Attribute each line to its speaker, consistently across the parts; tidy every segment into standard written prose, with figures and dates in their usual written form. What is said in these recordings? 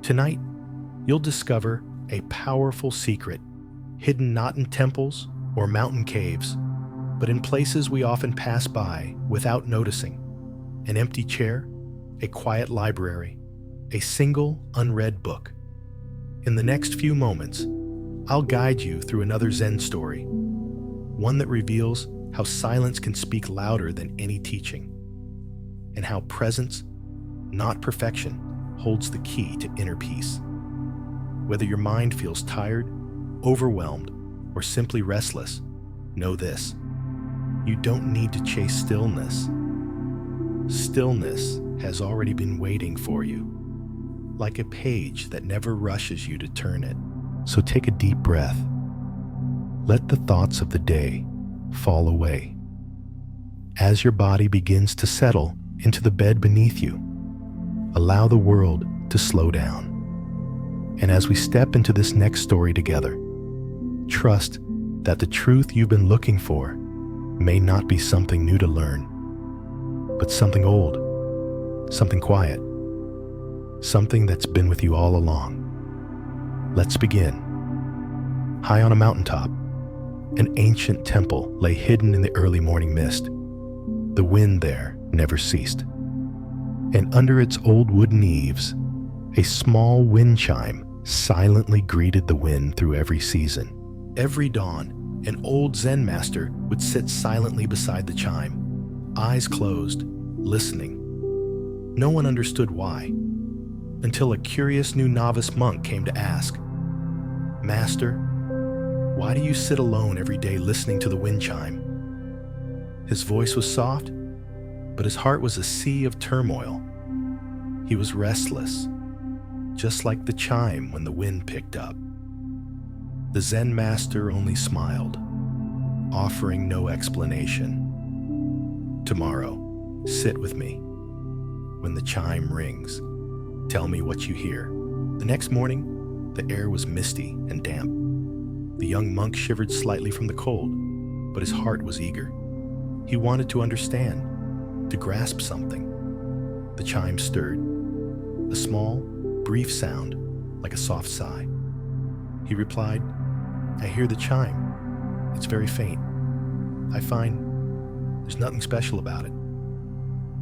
Speaker 1: Tonight, you'll discover a powerful secret hidden not in temples or mountain caves, but in places we often pass by without noticing. An empty chair, a quiet library, a single unread book. In the next few moments, I'll guide you through another Zen story, one that reveals how silence can speak louder than any teaching, and how presence, not perfection, holds the key to inner peace. Whether your mind feels tired, overwhelmed, or simply restless, know this: you don't need to chase stillness. Stillness has already been waiting for you, like a page that never rushes you to turn it. So take a deep breath. Let the thoughts of the day fall away. As your body begins to settle into the bed beneath you, allow the world to slow down. And as we step into this next story together, trust that the truth you've been looking for may not be something new to learn, but something old, something quiet, something that's been with you all along. Let's begin. High on a mountaintop, an ancient temple lay hidden in the early morning mist. The wind there never ceased. And under its old wooden eaves, a small wind chime silently greeted the wind through every season. Every dawn, an old Zen master would sit silently beside the chime, eyes closed, listening. No one understood why, until a curious new novice monk came to ask, "Master, why do you sit alone every day listening to the wind chime?" His voice was soft, but his heart was a sea of turmoil. He was restless, just like the chime when the wind picked up. The Zen master only smiled, offering no explanation. "Tomorrow, sit with me. When the chime rings, tell me what you hear." The next morning, the air was misty and damp. The young monk shivered slightly from the cold, but his heart was eager. He wanted to understand, to grasp something. The chime stirred, a small, brief sound like a soft sigh. He replied, "I hear the chime. It's very faint. I find there's nothing special about it."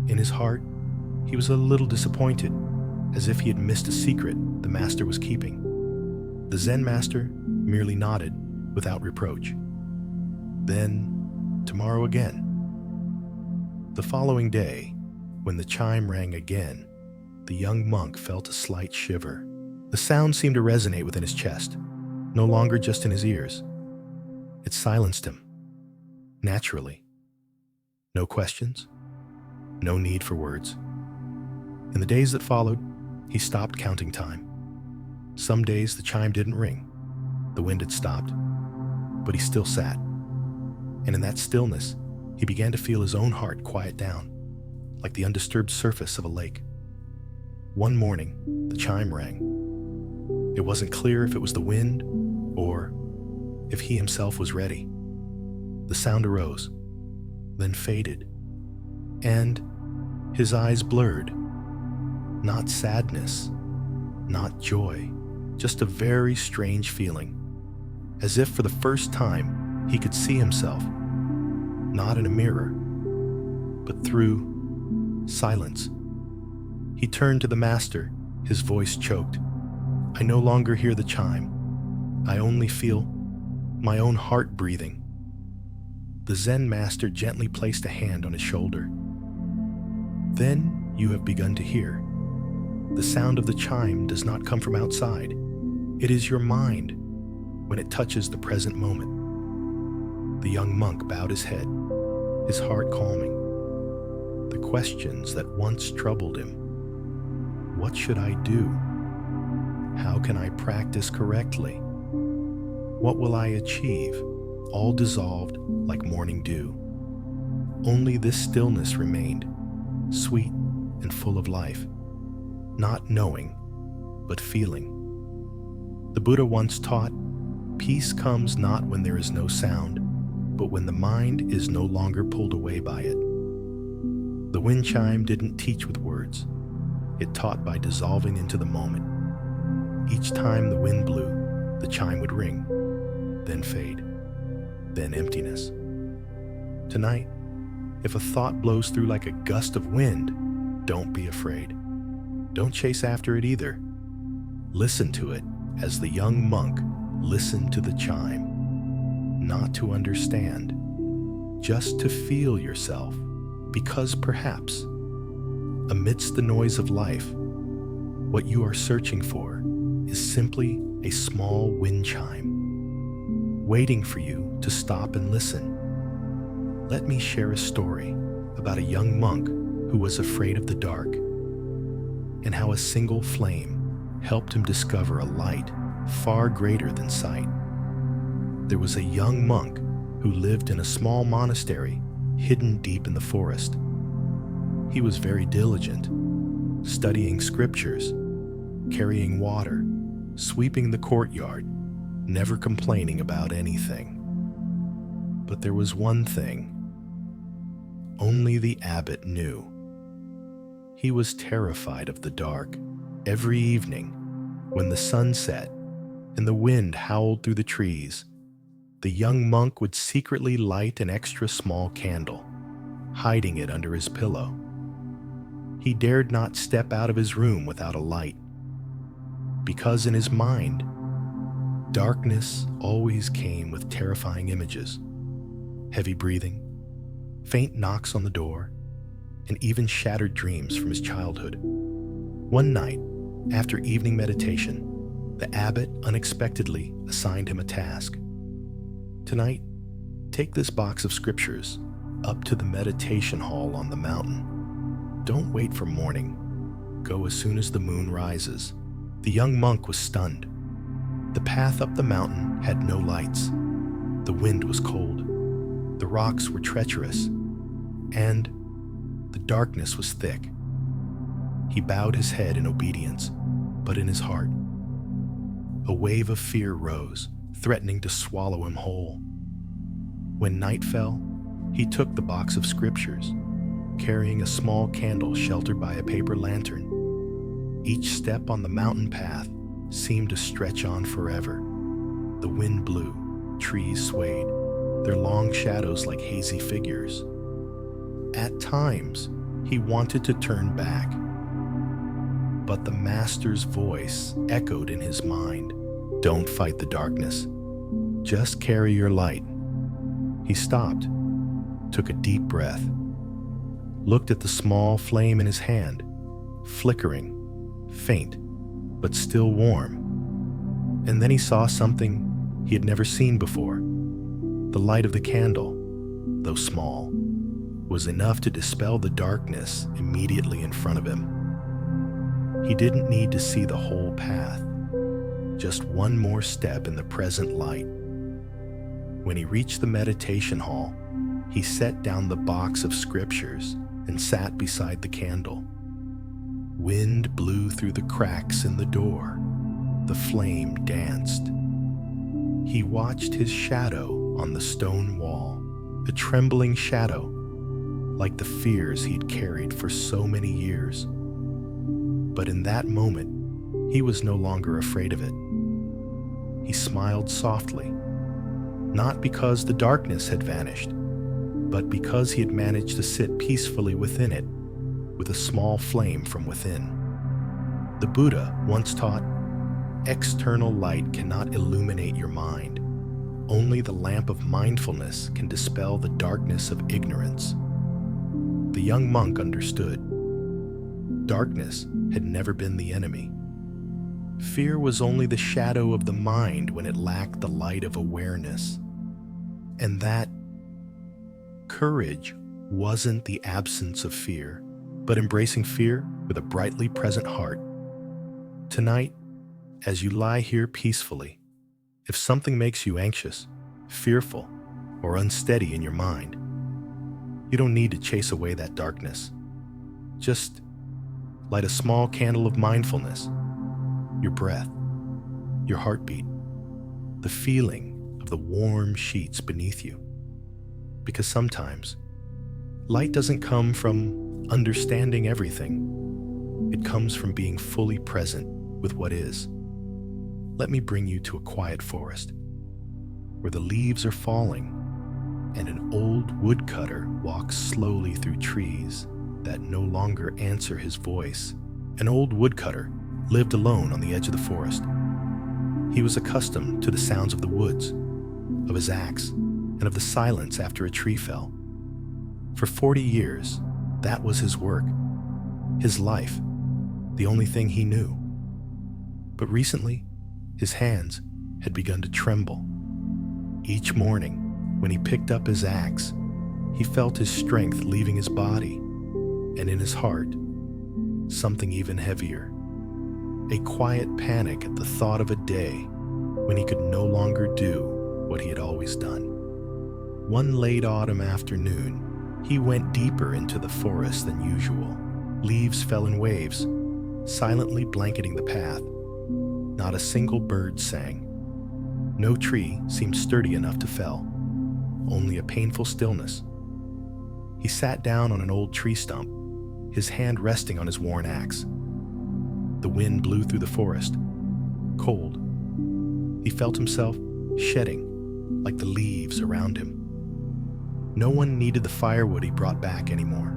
Speaker 1: In his heart, he was a little disappointed, as if he had missed a secret the master was keeping. The Zen master merely nodded without reproach. Then, tomorrow again. The following day, when the chime rang again, the young monk felt a slight shiver. The sound seemed to resonate within his chest, no longer just in his ears. It silenced him, naturally. No questions, no need for words. In the days that followed, he stopped counting time. Some days the chime didn't ring, the wind had stopped, but he still sat. And in that stillness, he began to feel his own heart quiet down, like the undisturbed surface of a lake. One morning, the chime rang. It wasn't clear if it was the wind or if he himself was ready. The sound arose, then faded, and his eyes blurred. Not sadness, not joy, just a very strange feeling, as if for the first time he could see himself, not in a mirror, but through silence. He turned to the master, his voice choked. "I no longer hear the chime. I only feel my own heart breathing." The Zen master gently placed a hand on his shoulder. "Then you have begun to hear. The sound of the chime does not come from outside. It is your mind when it touches the present moment." The young monk bowed his head, his heart calming. The questions that once troubled him. What should I do? How can I practice correctly? What will I achieve? All dissolved like morning dew. Only this stillness remained, sweet and full of life, not knowing, but feeling. The Buddha once taught, peace comes not when there is no sound, but when the mind is no longer pulled away by it. The wind chime didn't teach with words. It taught by dissolving into the moment. Each time the wind blew, the chime would ring, then fade, then emptiness. Tonight, if a thought blows through like a gust of wind, don't be afraid. Don't chase after it either. Listen to it as the young monk listened to the chime. Not to understand, just to feel yourself, because perhaps, amidst the noise of life, what you are searching for is simply a small wind chime, waiting for you to stop and listen. Let me share a story about a young monk who was afraid of the dark, and how a single flame helped him discover a light far greater than sight. There was a young monk who lived in a small monastery hidden deep in the forest. He was very diligent, studying scriptures, carrying water, sweeping the courtyard, never complaining about anything. But there was one thing only the abbot knew. He was terrified of the dark. Every evening, when the sun set and the wind howled through the trees, the young monk would secretly light an extra small candle, hiding it under his pillow. He dared not step out of his room without a light, because in his mind, darkness always came with terrifying images, heavy breathing, faint knocks on the door, and even shattered dreams from his childhood. One night, after evening meditation, the abbot unexpectedly assigned him a task. Tonight, take this box of scriptures up to the meditation hall on the mountain. Don't wait for morning. Go as soon as the moon rises. The young monk was stunned. The path up the mountain had no lights. The wind was cold. The rocks were treacherous. And the darkness was thick. He bowed his head in obedience, but in his heart, a wave of fear rose, threatening to swallow him whole. When night fell, he took the box of scriptures, carrying a small candle sheltered by a paper lantern. Each step on the mountain path seemed to stretch on forever. The wind blew, trees swayed, their long shadows like hazy figures. At times, he wanted to turn back, but the master's voice echoed in his mind. Don't fight the darkness. Just carry your light. He stopped, took a deep breath, looked at the small flame in his hand, flickering, faint, but still warm. And then he saw something he had never seen before. The light of the candle, though small, was enough to dispel the darkness immediately in front of him. He didn't need to see the whole path, just one more step in the present light. When he reached the meditation hall, he set down the box of scriptures and sat beside the candle. Wind blew through the cracks in the door. The flame danced. He watched his shadow on the stone wall, a trembling shadow, like the fears he'd carried for so many years. But in that moment, he was no longer afraid of it. He smiled softly, not because the darkness had vanished, but because he had managed to sit peacefully within it, with a small flame from within. The Buddha once taught, external light cannot illuminate your mind. Only the lamp of mindfulness can dispel the darkness of ignorance. The young monk understood. Darkness had never been the enemy. Fear was only the shadow of the mind when it lacked the light of awareness. And that courage wasn't the absence of fear, but embracing fear with a brightly present heart. Tonight, as you lie here peacefully, if something makes you anxious, fearful, or unsteady in your mind, you don't need to chase away that darkness. Just light a small candle of mindfulness, your breath, your heartbeat, the feeling of the warm sheets beneath you. Because sometimes, light doesn't come from understanding everything. It comes from being fully present with what is. let me bring you to a quiet forest where the leaves are falling and an old woodcutter walks slowly through trees that no longer answer his voice. An old woodcutter lived alone on the edge of the forest. He was accustomed to the sounds of the woods, of his axe, and of the silence after a tree fell. For 40 years, that was his work, his life, the only thing he knew. But recently, his hands had begun to tremble. Each morning, when he picked up his axe, he felt his strength leaving his body, and in his heart, something even heavier. A quiet panic at the thought of a day when he could no longer do what he had always done. One late autumn afternoon, he went deeper into the forest than usual. Leaves fell in waves, silently blanketing the path. Not a single bird sang. No tree seemed sturdy enough to fell, only a painful stillness. He sat down on an old tree stump, his hand resting on his worn axe. The wind blew through the forest, cold. He felt himself shedding like the leaves around him. No one needed the firewood he brought back anymore.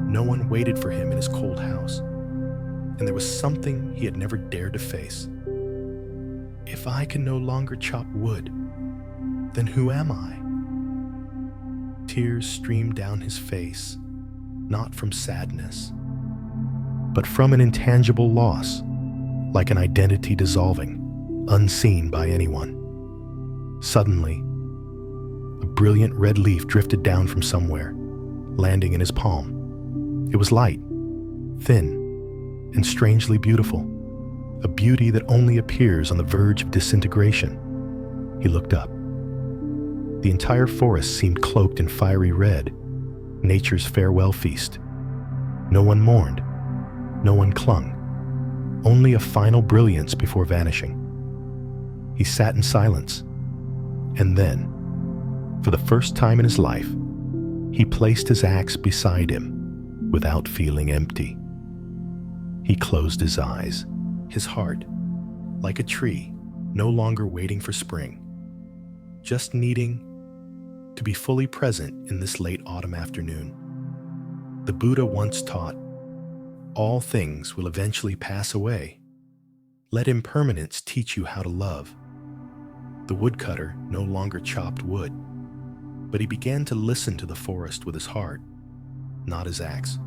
Speaker 1: No one waited for him in his cold house. And there was something he had never dared to face. If I can no longer chop wood, then who am I? Tears streamed down his face, not from sadness, but from an intangible loss, like an identity dissolving, unseen by anyone. Suddenly, a brilliant red leaf drifted down from somewhere, landing in his palm. It was light, thin, and strangely beautiful. A beauty that only appears on the verge of disintegration. He looked up. The entire forest seemed cloaked in fiery red, nature's farewell feast. No one mourned, no one clung, only a final brilliance before vanishing. He sat in silence, and then, for the first time in his life, he placed his axe beside him without feeling empty. He closed his eyes. His heart, like a tree, no longer waiting for spring, just needing to be fully present in this late autumn afternoon. The Buddha once taught, all things will eventually pass away. Let impermanence teach you how to love. The woodcutter no longer chopped wood, but he began to listen to the forest with his heart, not his axe.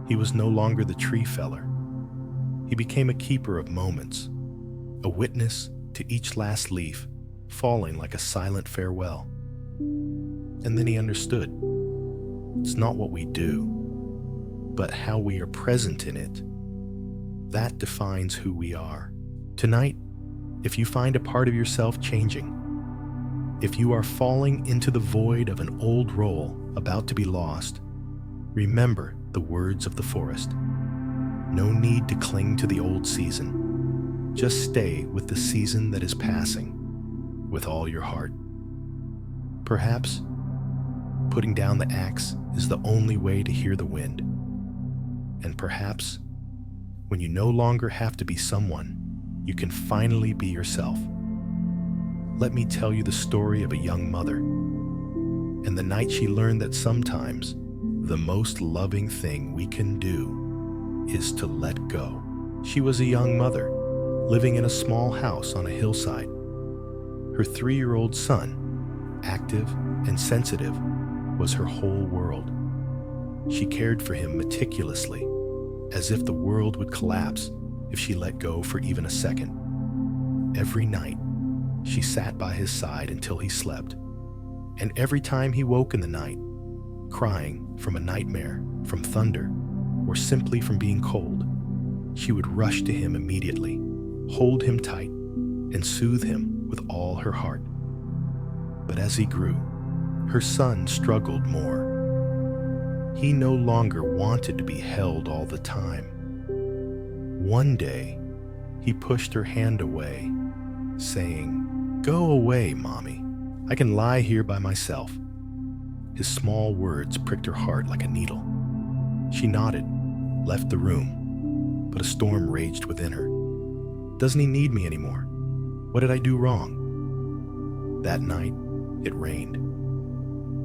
Speaker 1: He was no longer the tree feller. He became a keeper of moments, a witness to each last leaf falling like a silent farewell. And then he understood. It's not what we do, but how we are present in it. That defines who we are. Tonight, if you find a part of yourself changing, if you are falling into the void of an old role about to be lost, remember the words of the forest. No need to cling to the old season. Just stay with the season that is passing, with all your heart. Perhaps putting down the axe is the only way to hear the wind. And perhaps when you no longer have to be someone, you can finally be yourself. Let me tell you the story of a young mother, and the night she learned that sometimes the most loving thing we can do is to let go. She was a young mother, living in a small house on a hillside. Her 3-year-old son, active and sensitive, was her whole world. She cared for him meticulously, as if the world would collapse if she let go for even a second. Every night, she sat by his side until he slept, and every time he woke in the night, crying from a nightmare, from thunder, or simply from being cold, she would rush to him immediately, hold him tight, and soothe him with all her heart. But as he grew, her son struggled more. He no longer wanted to be held all the time. One day, he pushed her hand away, saying, "Go away, Mommy. I can lie here by myself." His small words pricked her heart like a needle. She nodded, left the room, but a storm raged within her. Doesn't he need me anymore? What did I do wrong? That night, it rained.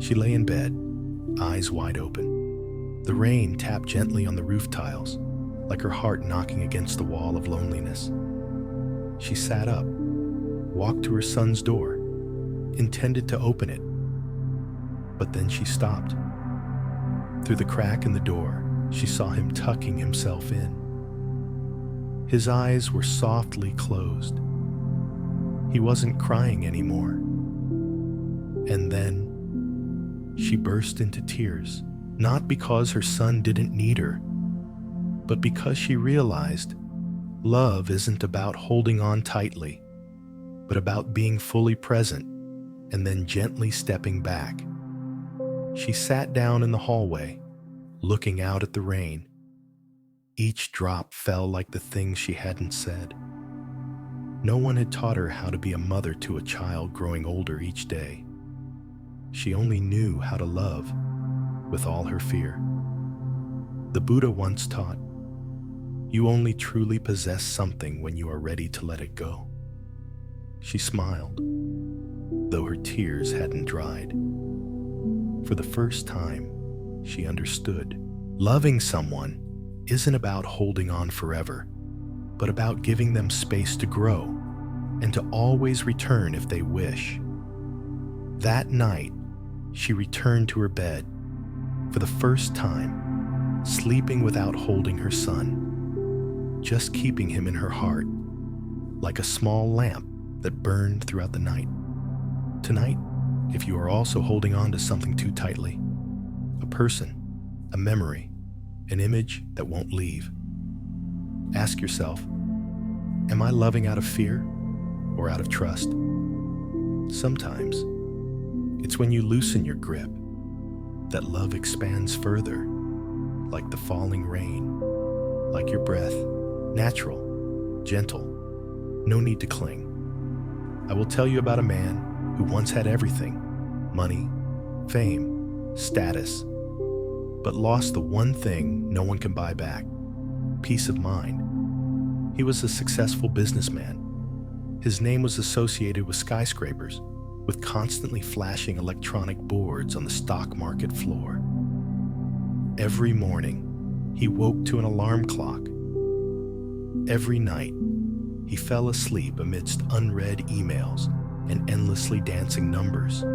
Speaker 1: She lay in bed, eyes wide open. The rain tapped gently on the roof tiles, like her heart knocking against the wall of loneliness. She sat up, walked to her son's door, intended to open it. But then she stopped. Through the crack in the door, she saw him tucking himself in. His eyes were softly closed. He wasn't crying anymore. And then she burst into tears, not because her son didn't need her, but because she realized love isn't about holding on tightly, but about being fully present and then gently stepping back. She sat down in the hallway, looking out at the rain. Each drop fell like the things she hadn't said. No one had taught her how to be a mother to a child growing older each day. She only knew how to love with all her fear. The Buddha once taught, "You only truly possess something when you are ready to let it go." She smiled, though her tears hadn't dried. For the first time, she understood. Loving someone isn't about holding on forever, but about giving them space to grow and to always return if they wish. That night, she returned to her bed, for the first time, sleeping without holding her son, just keeping him in her heart, like a small lamp that burned throughout the night. Tonight, if you are also holding on to something too tightly, a person, a memory, an image that won't leave, ask yourself, am I loving out of fear or out of trust? Sometimes, it's when you loosen your grip that love expands further, like the falling rain, like your breath, natural, gentle, no need to cling. I will tell you about a man who once had everything, money, fame, status, but lost the one thing no one can buy back, peace of mind. He was a successful businessman. His name was associated with skyscrapers, with constantly flashing electronic boards on the stock market floor. Every morning, he woke to an alarm clock. Every night, he fell asleep amidst unread emails and endlessly dancing numbers.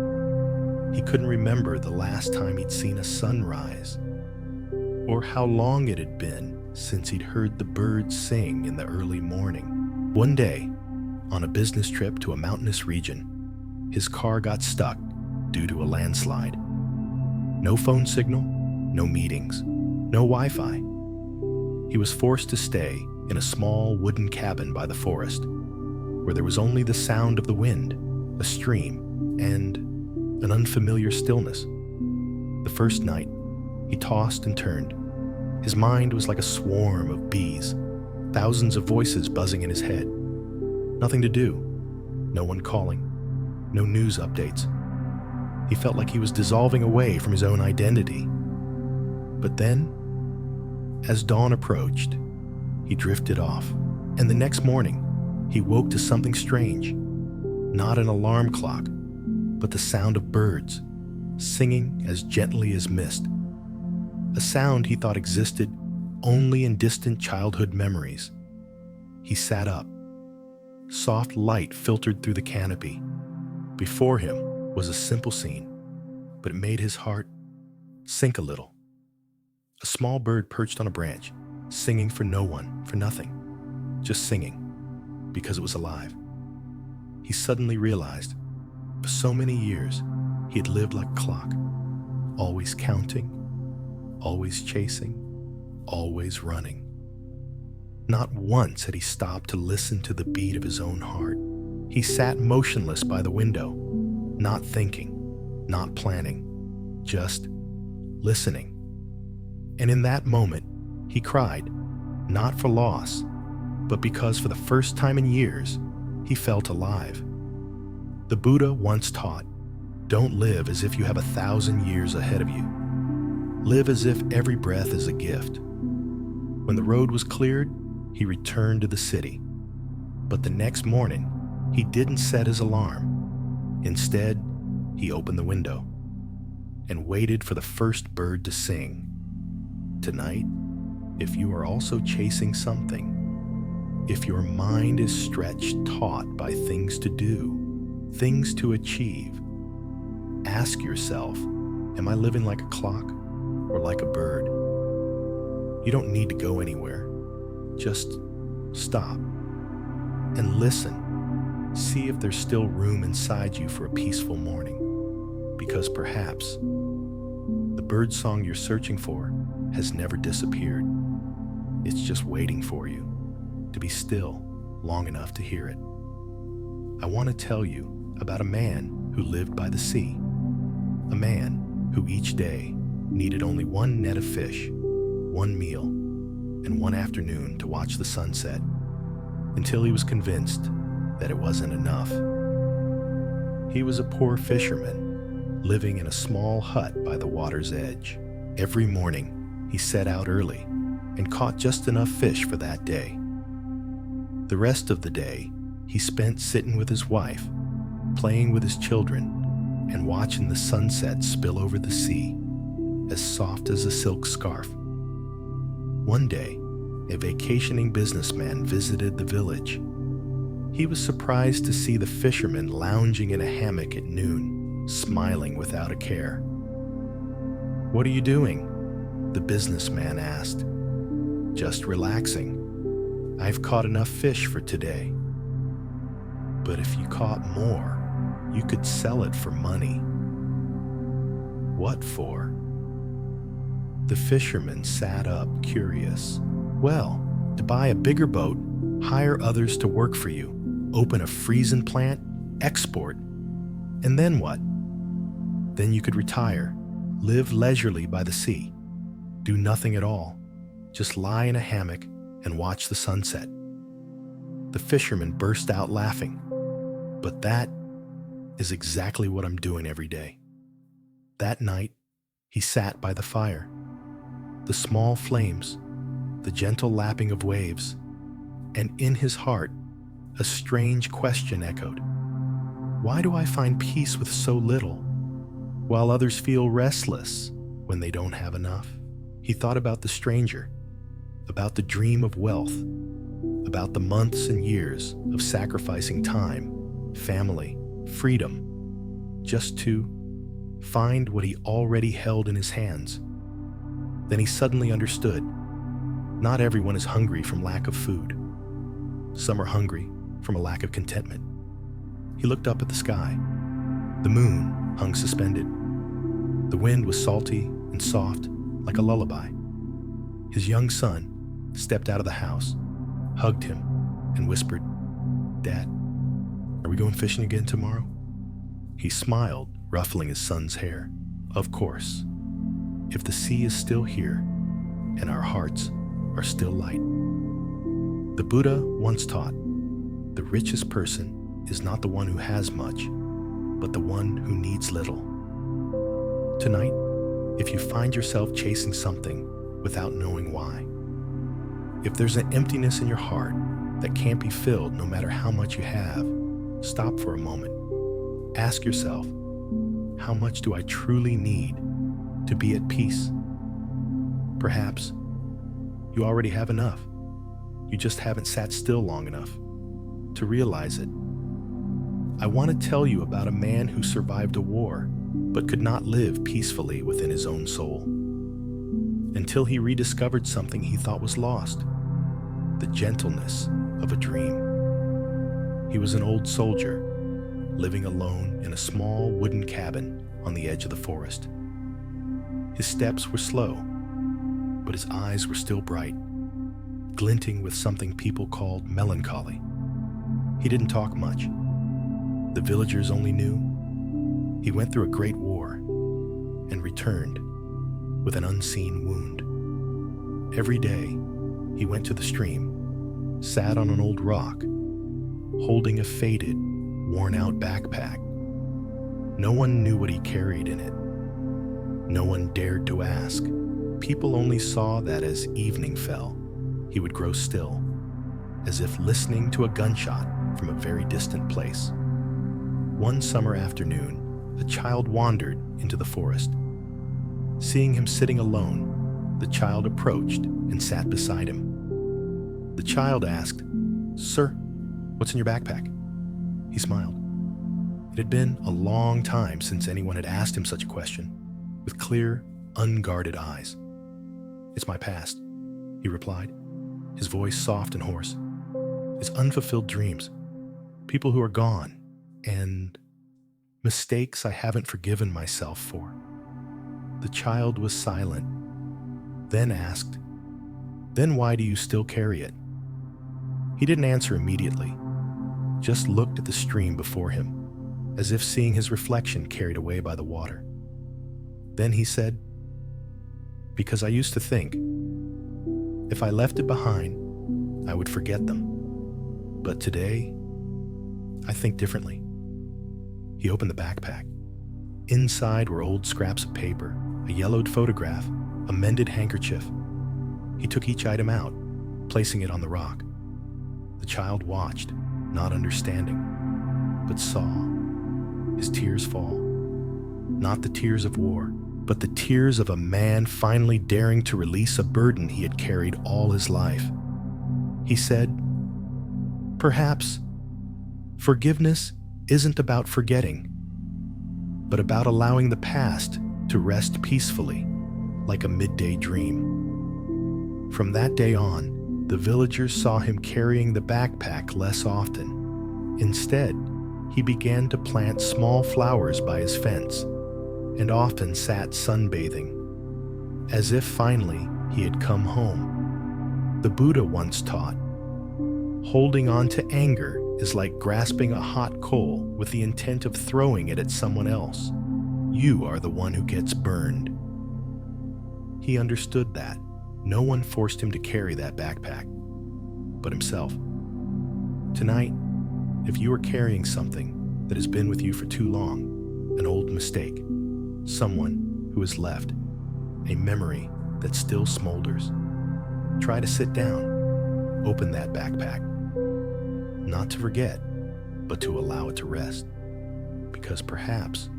Speaker 1: He couldn't remember the last time he'd seen a sunrise, or how long it had been since he'd heard the birds sing in the early morning. One day, on a business trip to a mountainous region, his car got stuck due to a landslide. No phone signal, no meetings, no Wi-Fi. He was forced to stay in a small wooden cabin by the forest, where there was only the sound of the wind, a stream, and an unfamiliar stillness. The first night, he tossed and turned. His mind was like a swarm of bees, thousands of voices buzzing in his head. Nothing to do, no one calling, no news updates. He felt like he was dissolving away from his own identity. But then, as dawn approached, he drifted off, and the next morning, he woke to something strange. Not an alarm clock, but the sound of birds, singing as gently as mist. A sound he thought existed only in distant childhood memories. He sat up. Soft light filtered through the canopy. Before him was a simple scene, but it made his heart sink a little. A small bird perched on a branch, singing for no one, for nothing, just singing, because it was alive. He suddenly realized, for so many years, he had lived like a clock, always counting, always chasing, always running. Not once had he stopped to listen to the beat of his own heart. He sat motionless by the window, not thinking, not planning, just listening. And in that moment, he cried, not for loss, but because for the first time in years, he felt alive. The Buddha once taught, don't live as if you have 1,000 years ahead of you. Live as if every breath is a gift. When the road was cleared, he returned to the city. But the next morning, he didn't set his alarm. Instead, he opened the window and waited for the first bird to sing. Tonight, if you are also chasing something, if your mind is stretched taut by things to do, things to achieve, ask yourself, am I living like a clock or like a bird? You don't need to go anywhere. Just stop and listen. See if there's still room inside you for a peaceful morning. Because perhaps the bird song you're searching for has never disappeared. It's just waiting for you to be still long enough to hear it. I want to tell you about a man who lived by the sea. A man who each day needed only one net of fish, one meal, and one afternoon to watch the sunset, until he was convinced that it wasn't enough. He was a poor fisherman, living in a small hut by the water's edge. Every morning, he set out early and caught just enough fish for that day. The rest of the day, he spent sitting with his wife, playing with his children, and watching the sunset spill over the sea, as soft as a silk scarf. One day, a vacationing businessman visited the village. He was surprised to see the fisherman lounging in a hammock at noon, smiling without a care. "What are you doing?" the businessman asked. "Just relaxing. I've caught enough fish for today." "But if you caught more, you could sell it for money." "What for?" The fisherman sat up, curious. "Well, to buy a bigger boat, hire others to work for you, open a freezing plant, export, and then what? Then you could retire, live leisurely by the sea, do nothing at all, just lie in a hammock and watch the sunset." The fisherman burst out laughing. "But that is exactly what I'm doing every day." That night, he sat by the fire. The small flames, the gentle lapping of waves, and in his heart, a strange question echoed. Why do I find peace with so little, while others feel restless when they don't have enough? He thought about the stranger, about the dream of wealth, about the months and years of sacrificing time, family, freedom, just to find what he already held in his hands. Then he suddenly understood. Not everyone is hungry from lack of food. Some are hungry from a lack of contentment. He looked up at the sky. The moon hung suspended. The wind was salty and soft, like a lullaby. His young son stepped out of the house, hugged him, and whispered, "Dad, are we going fishing again tomorrow?" He smiled, ruffling his son's hair. "Of course. If the sea is still here, and our hearts are still light." The Buddha once taught, the richest person is not the one who has much, but the one who needs little. Tonight, if you find yourself chasing something without knowing why, if there's an emptiness in your heart that can't be filled no matter how much you have, stop for a moment. Ask yourself, how much do I truly need to be at peace? Perhaps you already have enough. You just haven't sat still long enough to realize it. I want to tell you about a man who survived a war, but could not live peacefully within his own soul, until he rediscovered something he thought was lost, the gentleness of a dream. He was an old soldier, living alone in a small wooden cabin on the edge of the forest. His steps were slow, but his eyes were still bright, glinting with something people called melancholy. He didn't talk much. The villagers only knew he went through a great war and returned with an unseen wound. Every day, he went to the stream, sat on an old rock, holding a faded, worn-out backpack. No one knew what he carried in it. No one dared to ask. People only saw that as evening fell, he would grow still as if listening to a gunshot from a very distant place. One summer afternoon, a child wandered into the forest. Seeing him sitting alone, the child approached and sat beside him. The child asked, "Sir, what's in your backpack?" He smiled. It had been a long time since anyone had asked him such a question, with clear, unguarded eyes. "It's my past," he replied, his voice soft and hoarse. "It's unfulfilled dreams, people who are gone, and mistakes I haven't forgiven myself for." The child was silent, then asked, "Then why do you still carry it?" He didn't answer immediately, just looked at the stream before him, as if seeing his reflection carried away by the water. Then he said, "Because I used to think, if I left it behind, I would forget them. But today, I think differently." He opened the backpack. Inside were old scraps of paper, a yellowed photograph, a mended handkerchief. He took each item out, placing it on the rock. The child watched, not understanding, but saw his tears fall. Not the tears of war, but the tears of a man finally daring to release a burden he had carried all his life. He said, "Perhaps forgiveness isn't about forgetting, but about allowing the past to rest peacefully, like a midday dream." From that day on, the villagers saw him carrying the backpack less often. Instead, he began to plant small flowers by his fence, and often sat sunbathing, as if finally he had come home. The Buddha once taught, holding on to anger is like grasping a hot coal with the intent of throwing it at someone else. You are the one who gets burned. He understood that. No one forced him to carry that backpack, but himself. Tonight, if you are carrying something that has been with you for too long, an old mistake, someone who has left, a memory that still smolders, try to sit down, open that backpack. Not to forget, but to allow it to rest. Because perhaps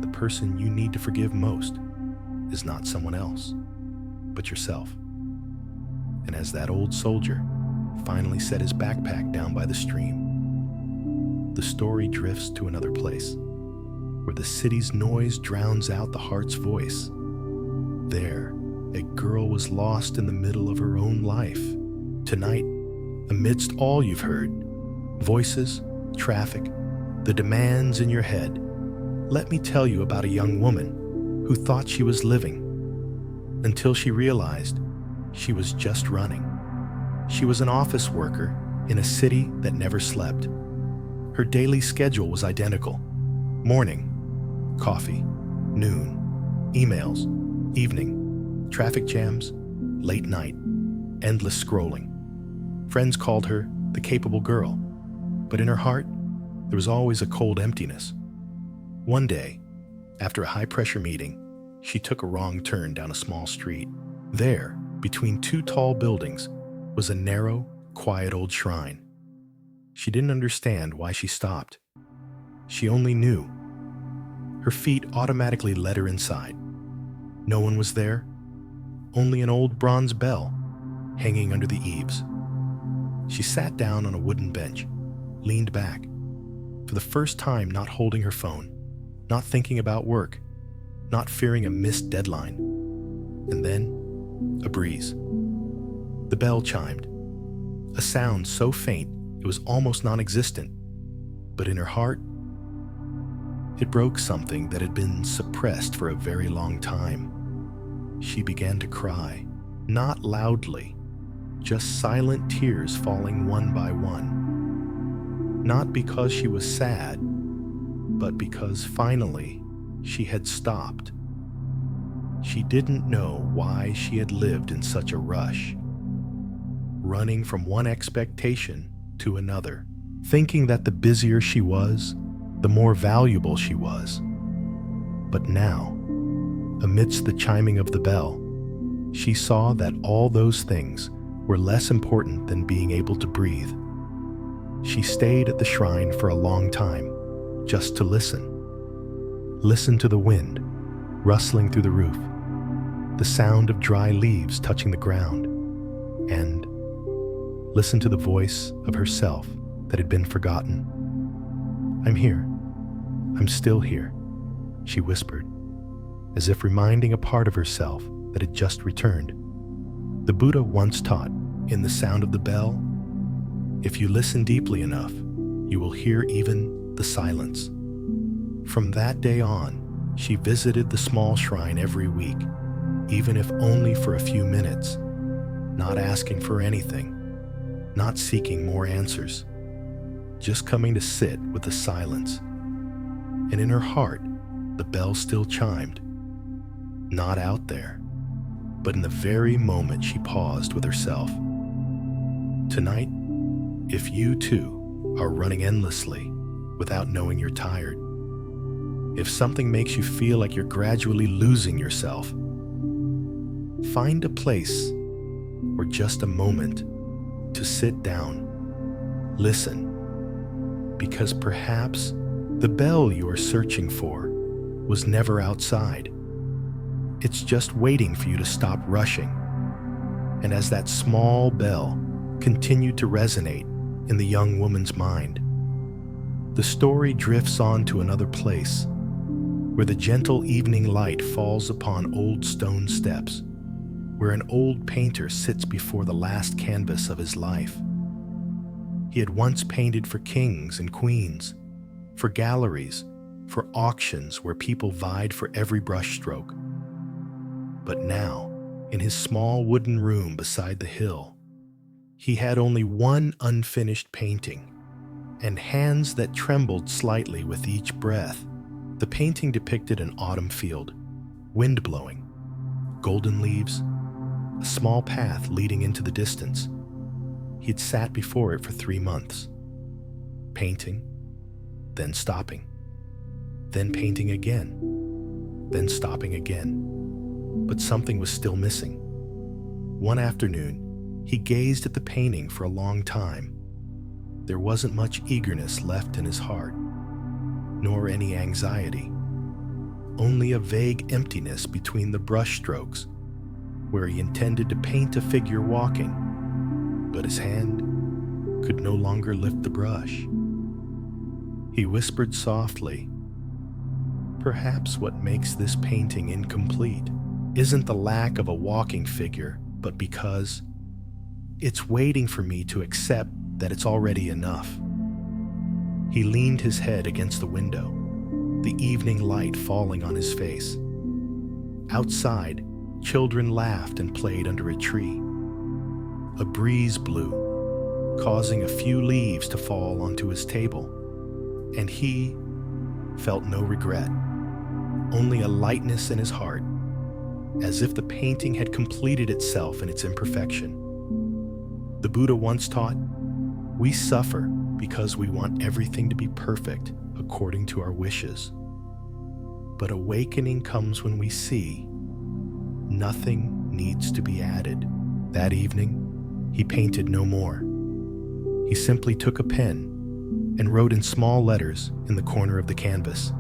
Speaker 1: the person you need to forgive most is not someone else, but yourself. And as that old soldier finally set his backpack down by the stream, the story drifts to another place, where the city's noise drowns out the heart's voice. There, a girl was lost in the middle of her own life. Tonight, amidst all you've heard, voices, traffic, the demands in your head, let me tell you about a young woman who thought she was living, until she realized she was just running. She was an office worker in a city that never slept. Her daily schedule was identical. Morning, coffee. Noon, emails. Evening, traffic jams. Late night, endless scrolling. Friends called her the capable girl, but in her heart, there was always a cold emptiness. One day, after a high-pressure meeting, she took a wrong turn down a small street. There, between two tall buildings, was a narrow, quiet old shrine. She didn't understand why she stopped. She only knew. Her feet automatically led her inside. No one was there, only an old bronze bell hanging under the eaves. She sat down on a wooden bench, leaned back, for the first time not holding her phone, not thinking about work, not fearing a missed deadline. And then, a breeze. The bell chimed, a sound so faint it was almost non-existent, but in her heart, it broke something that had been suppressed for a very long time. She began to cry, not loudly, just silent tears falling one by one. Not because she was sad, but because finally she had stopped. She didn't know why she had lived in such a rush, running from one expectation to another, thinking that the busier she was, the more valuable she was. But now, amidst the chiming of the bell, she saw that all those things were less important than being able to breathe. She stayed at the shrine for a long time, just to listen. Listen to the wind rustling through the roof, the sound of dry leaves touching the ground, and listen to the voice of herself that had been forgotten. "I'm here. I'm still here," she whispered, as if reminding a part of herself that had just returned. The Buddha once taught, in the sound of the bell, if you listen deeply enough, you will hear even the silence. From that day on, she visited the small shrine every week, even if only for a few minutes, not asking for anything, not seeking more answers, just coming to sit with the silence. And in her heart, the bell still chimed, not out there, but in the very moment she paused with herself. Tonight, if you too are running endlessly without knowing you're tired, if something makes you feel like you're gradually losing yourself, find a place or just a moment to sit down, listen, because perhaps the bell you are searching for was never outside. It's just waiting for you to stop rushing. And as that small bell continued to resonate in the young woman's mind, the story drifts on to another place, where the gentle evening light falls upon old stone steps, where an old painter sits before the last canvas of his life. He had once painted for kings and queens, for galleries, for auctions where people vied for every brushstroke. But now, in his small wooden room beside the hill, he had only one unfinished painting, and hands that trembled slightly with each breath. The painting depicted an autumn field, wind blowing, golden leaves, a small path leading into the distance. He had sat before it for 3 months, painting, then stopping, then painting again, then stopping again. But something was still missing. One afternoon, he gazed at the painting for a long time. There wasn't much eagerness left in his heart, nor any anxiety, only a vague emptiness between the brush strokes, where he intended to paint a figure walking, but his hand could no longer lift the brush. He whispered softly, "Perhaps what makes this painting incomplete isn't the lack of a walking figure, but because it's waiting for me to accept that it's already enough." He leaned his head against the window, the evening light falling on his face. Outside, children laughed and played under a tree. A breeze blew, causing a few leaves to fall onto his table, and he felt no regret, only a lightness in his heart, as if the painting had completed itself in its imperfection. The Buddha once taught, we suffer because we want everything to be perfect according to our wishes. But awakening comes when we see nothing needs to be added. That evening, he painted no more. He simply took a pen and wrote in small letters in the corner of the canvas,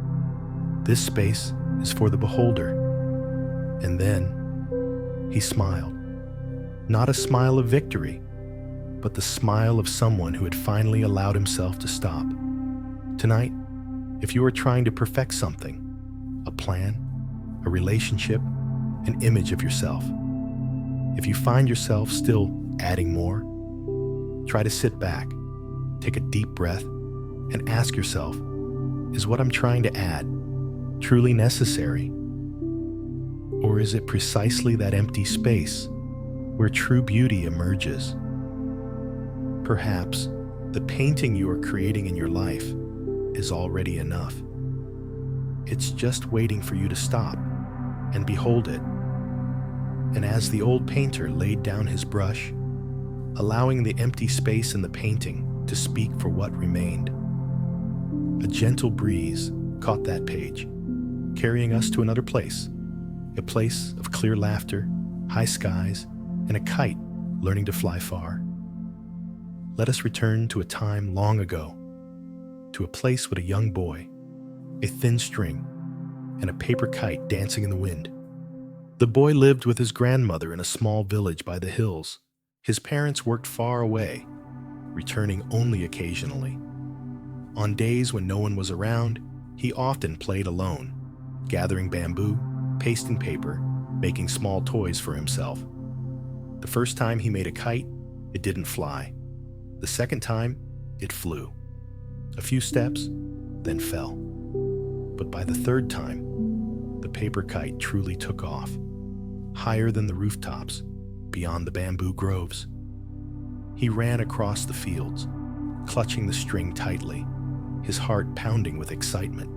Speaker 1: "This space is for the beholder." And then he smiled. Not a smile of victory, but the smile of someone who had finally allowed himself to stop. Tonight, if you are trying to perfect something, a plan, a relationship, an image of yourself, if you find yourself still adding more, try to sit back, take a deep breath, and ask yourself, is what I'm trying to add truly necessary? Or is it precisely that empty space where true beauty emerges? Perhaps the painting you are creating in your life is already enough. It's just waiting for you to stop and behold it. And as the old painter laid down his brush, allowing the empty space in the painting to speak for what remained, a gentle breeze caught that page, carrying us to another place, a place of clear laughter, high skies, and a kite learning to fly far. Let us return to a time long ago, to a place with a young boy, a thin string, and a paper kite dancing in the wind. The boy lived with his grandmother in a small village by the hills. His parents worked far away, returning only occasionally. On days when no one was around, he often played alone, gathering bamboo, pasting paper, making small toys for himself. The first time he made a kite, it didn't fly. The second time, it flew. A few steps, then fell. But by the third time, the paper kite truly took off, higher than the rooftops, beyond the bamboo groves. He ran across the fields, clutching the string tightly, his heart pounding with excitement.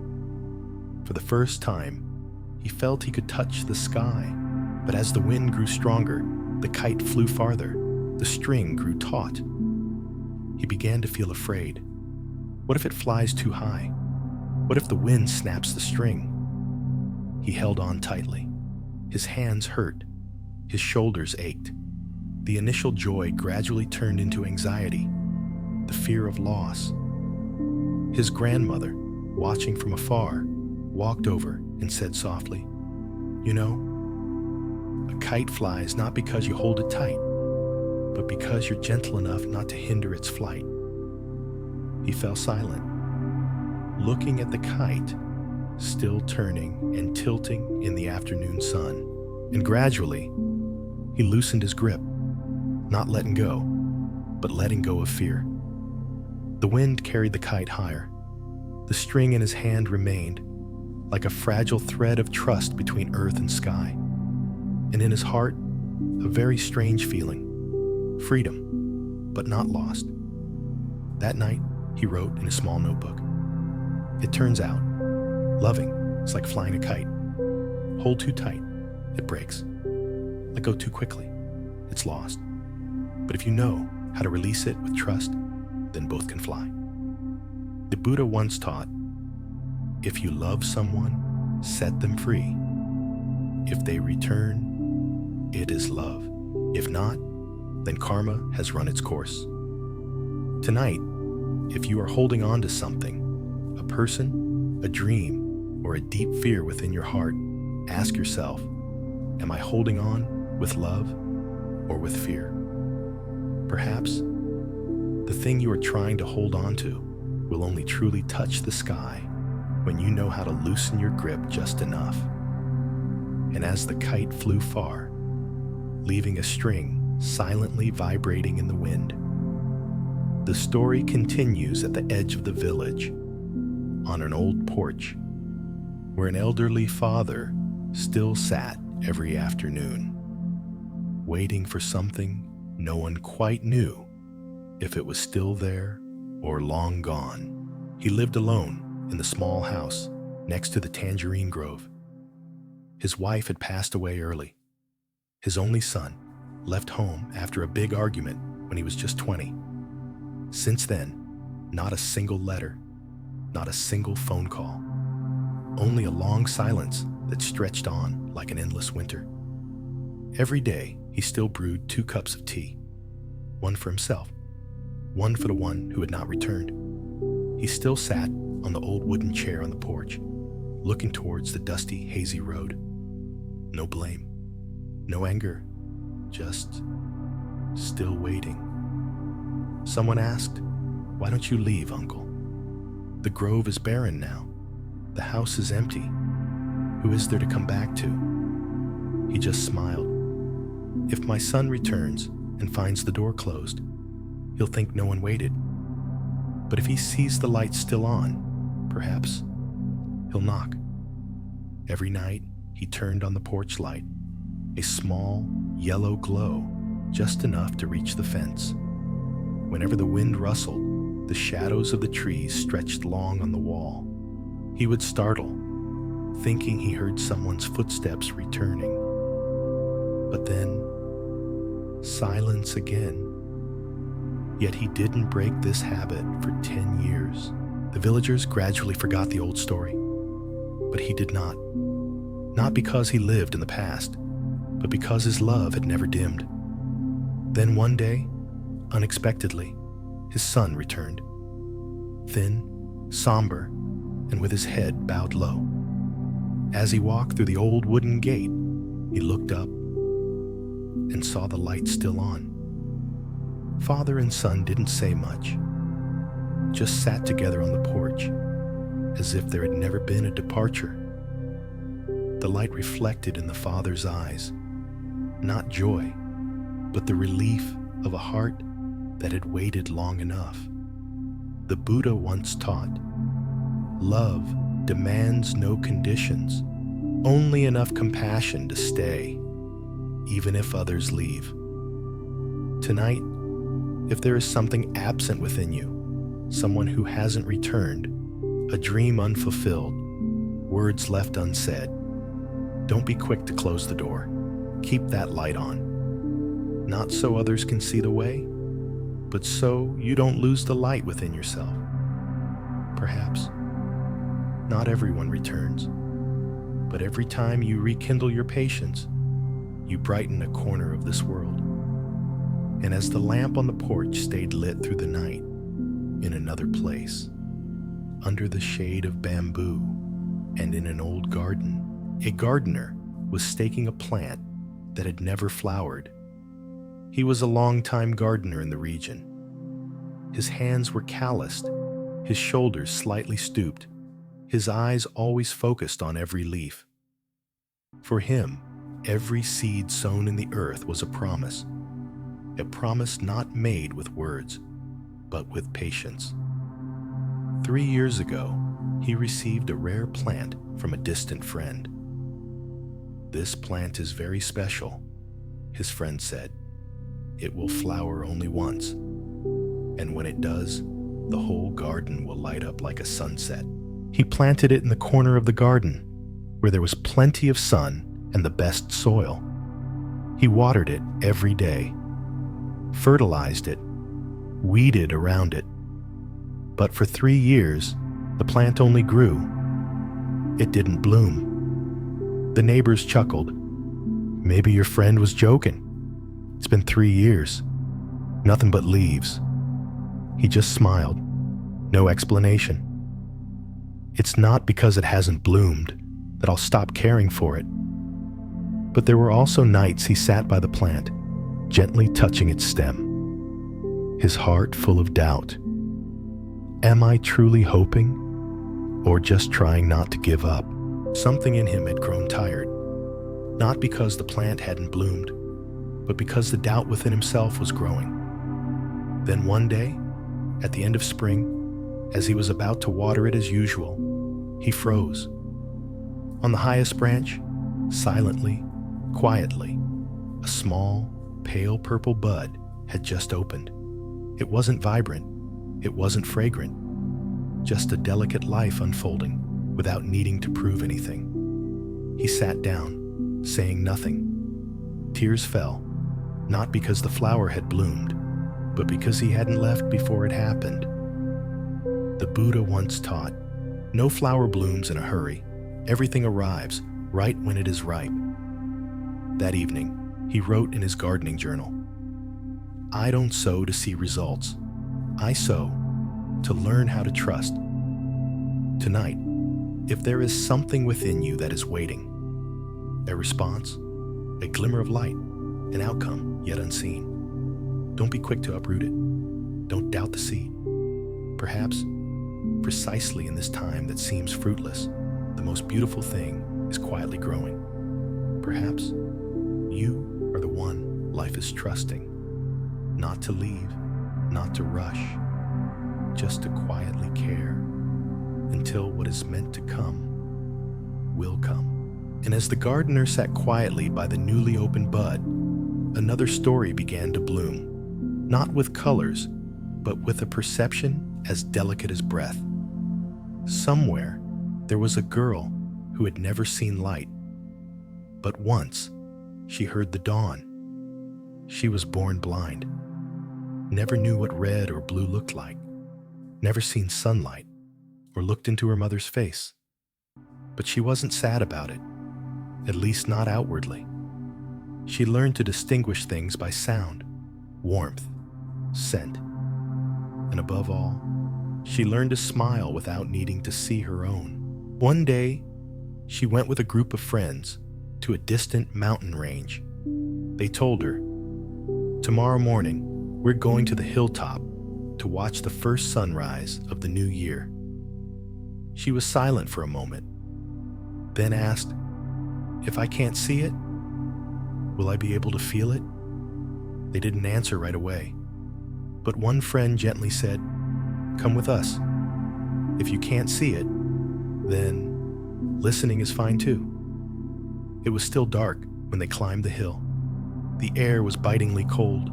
Speaker 1: For the first time, he felt he could touch the sky, but as the wind grew stronger, the kite flew farther, the string grew taut. He began to feel afraid. What if it flies too high? What if the wind snaps the string? He held on tightly. His hands hurt. His shoulders ached. The initial joy gradually turned into anxiety, the fear of loss. His grandmother, watching from afar, walked over and said softly, "You know, a kite flies not because you hold it tight, but because you're gentle enough not to hinder its flight." He fell silent, looking at the kite, still turning and tilting in the afternoon sun. And gradually, he loosened his grip, not letting go, but letting go of fear. The wind carried the kite higher. The string in his hand remained, like a fragile thread of trust between earth and sky. And in his heart, a very strange feeling, freedom, but not lost. That night, he wrote in a small notebook, "It turns out, loving is like flying a kite. Hold too tight, it breaks. Let go too quickly, it's lost. But if you know how to release it with trust, then both can fly." The Buddha once taught, "If you love someone, set them free. If they return, it is love. If not, then karma has run its course." Tonight, if you are holding on to something, a person, a dream, or a deep fear within your heart, ask yourself, am I holding on with love or with fear? Perhaps the thing you are trying to hold on to will only truly touch the sky when you know how to loosen your grip just enough. And as the kite flew far, leaving a string silently vibrating in the wind, the story continues at the edge of the village, on an old porch, where an elderly father still sat every afternoon, waiting for something no one quite knew if it was still there or long gone. He lived alone in the small house next to the tangerine grove. His wife had passed away early. His only son left home after a big argument when he was just 20. Since then, not a single letter, not a single phone call, only a long silence that stretched on like an endless winter. Every day, he still brewed 2 cups of tea, one for himself, one for the one who had not returned. He still sat on the old wooden chair on the porch, looking towards the dusty, hazy road. No blame, no anger, just still waiting. Someone asked, "Why don't you leave, Uncle? The grove is barren now. The house is empty. Who is there to come back to?" He just smiled. "If my son returns and finds the door closed, he'll think no one waited. But if he sees the light still on, perhaps he'll knock." Every night, he turned on the porch light, a small, yellow glow, just enough to reach the fence. Whenever the wind rustled, the shadows of the trees stretched long on the wall. He would startle, thinking he heard someone's footsteps returning. But then, silence again. Yet he didn't break this habit for 10 years. The villagers gradually forgot the old story, but he did not. Not because he lived in the past, but because his love had never dimmed. Then one day, unexpectedly, his son returned. Thin, somber, and with his head bowed low. As he walked through the old wooden gate, he looked up and saw the light still on. Father and son didn't say much, just sat together on the porch, as if there had never been a departure. The light reflected in the father's eyes, not joy, but the relief of a heart that had waited long enough. The Buddha once taught, love demands no conditions, only enough compassion to stay, even if others leave. Tonight, if there is something absent within you, someone who hasn't returned, a dream unfulfilled, words left unsaid, don't be quick to close the door. Keep that light on. Not so others can see the way, but so you don't lose the light within yourself. Perhaps not everyone returns, but every time you rekindle your patience, you brighten a corner of this world. And as the lamp on the porch stayed lit through the night, in another place, under the shade of bamboo and in an old garden, a gardener was staking a plant that had never flowered. He was a long-time gardener in the region. His hands were calloused, his shoulders slightly stooped, his eyes always focused on every leaf. For him, every seed sown in the earth was a promise not made with words, but with patience. 3 years ago, he received a rare plant from a distant friend. "This plant is very special," his friend said. "It will flower only once, and when it does, the whole garden will light up like a sunset." He planted it in the corner of the garden, where there was plenty of sun and the best soil. He watered it every day, fertilized it, weeded around it. But for 3 years, the plant only grew. It didn't bloom. The neighbors chuckled. "Maybe your friend was joking. It's been 3 years. Nothing but leaves." He just smiled. No explanation. "It's not because it hasn't bloomed that I'll stop caring for it." But there were also nights he sat by the plant, gently touching its stem, his heart full of doubt. Am I truly hoping, or just trying not to give up? Something in him had grown tired, not because the plant hadn't bloomed, but because the doubt within himself was growing. Then one day, at the end of spring, as he was about to water it as usual, he froze. On the highest branch, silently, quietly, a small, pale purple bud had just opened. It wasn't vibrant, it wasn't fragrant, just a delicate life unfolding without needing to prove anything. He sat down, saying nothing. Tears fell, not because the flower had bloomed, but because he hadn't left before it happened. The Buddha once taught, no flower blooms in a hurry. Everything arrives right when it is ripe. That evening, he wrote in his gardening journal, "I don't sow to see results. I sow to learn how to trust." Tonight, if there is something within you that is waiting, a response, a glimmer of light, an outcome yet unseen, don't be quick to uproot it. Don't doubt the seed. Perhaps, precisely in this time that seems fruitless, the most beautiful thing is quietly growing. Perhaps you are the one life is trusting, not to leave, not to rush, just to quietly care until what is meant to come will come. And as the gardener sat quietly by the newly opened bud, another story began to bloom, not with colors, but with a perception as delicate as breath. Somewhere, there was a girl who had never seen light, but once she heard the dawn. She was born blind, never knew what red or blue looked like, never seen sunlight or looked into her mother's face. But she wasn't sad about it, at least not outwardly. She learned to distinguish things by sound, warmth, scent, and above all, she learned to smile without needing to see her own. One day, she went with a group of friends to a distant mountain range. They told her, "Tomorrow morning, we're going to the hilltop to watch the first sunrise of the new year." She was silent for a moment, then asked, "If I can't see it, will I be able to feel it?" They didn't answer right away, but one friend gently said, "Come with us. If you can't see it, then listening is fine too." It was still dark when they climbed the hill. The air was bitingly cold.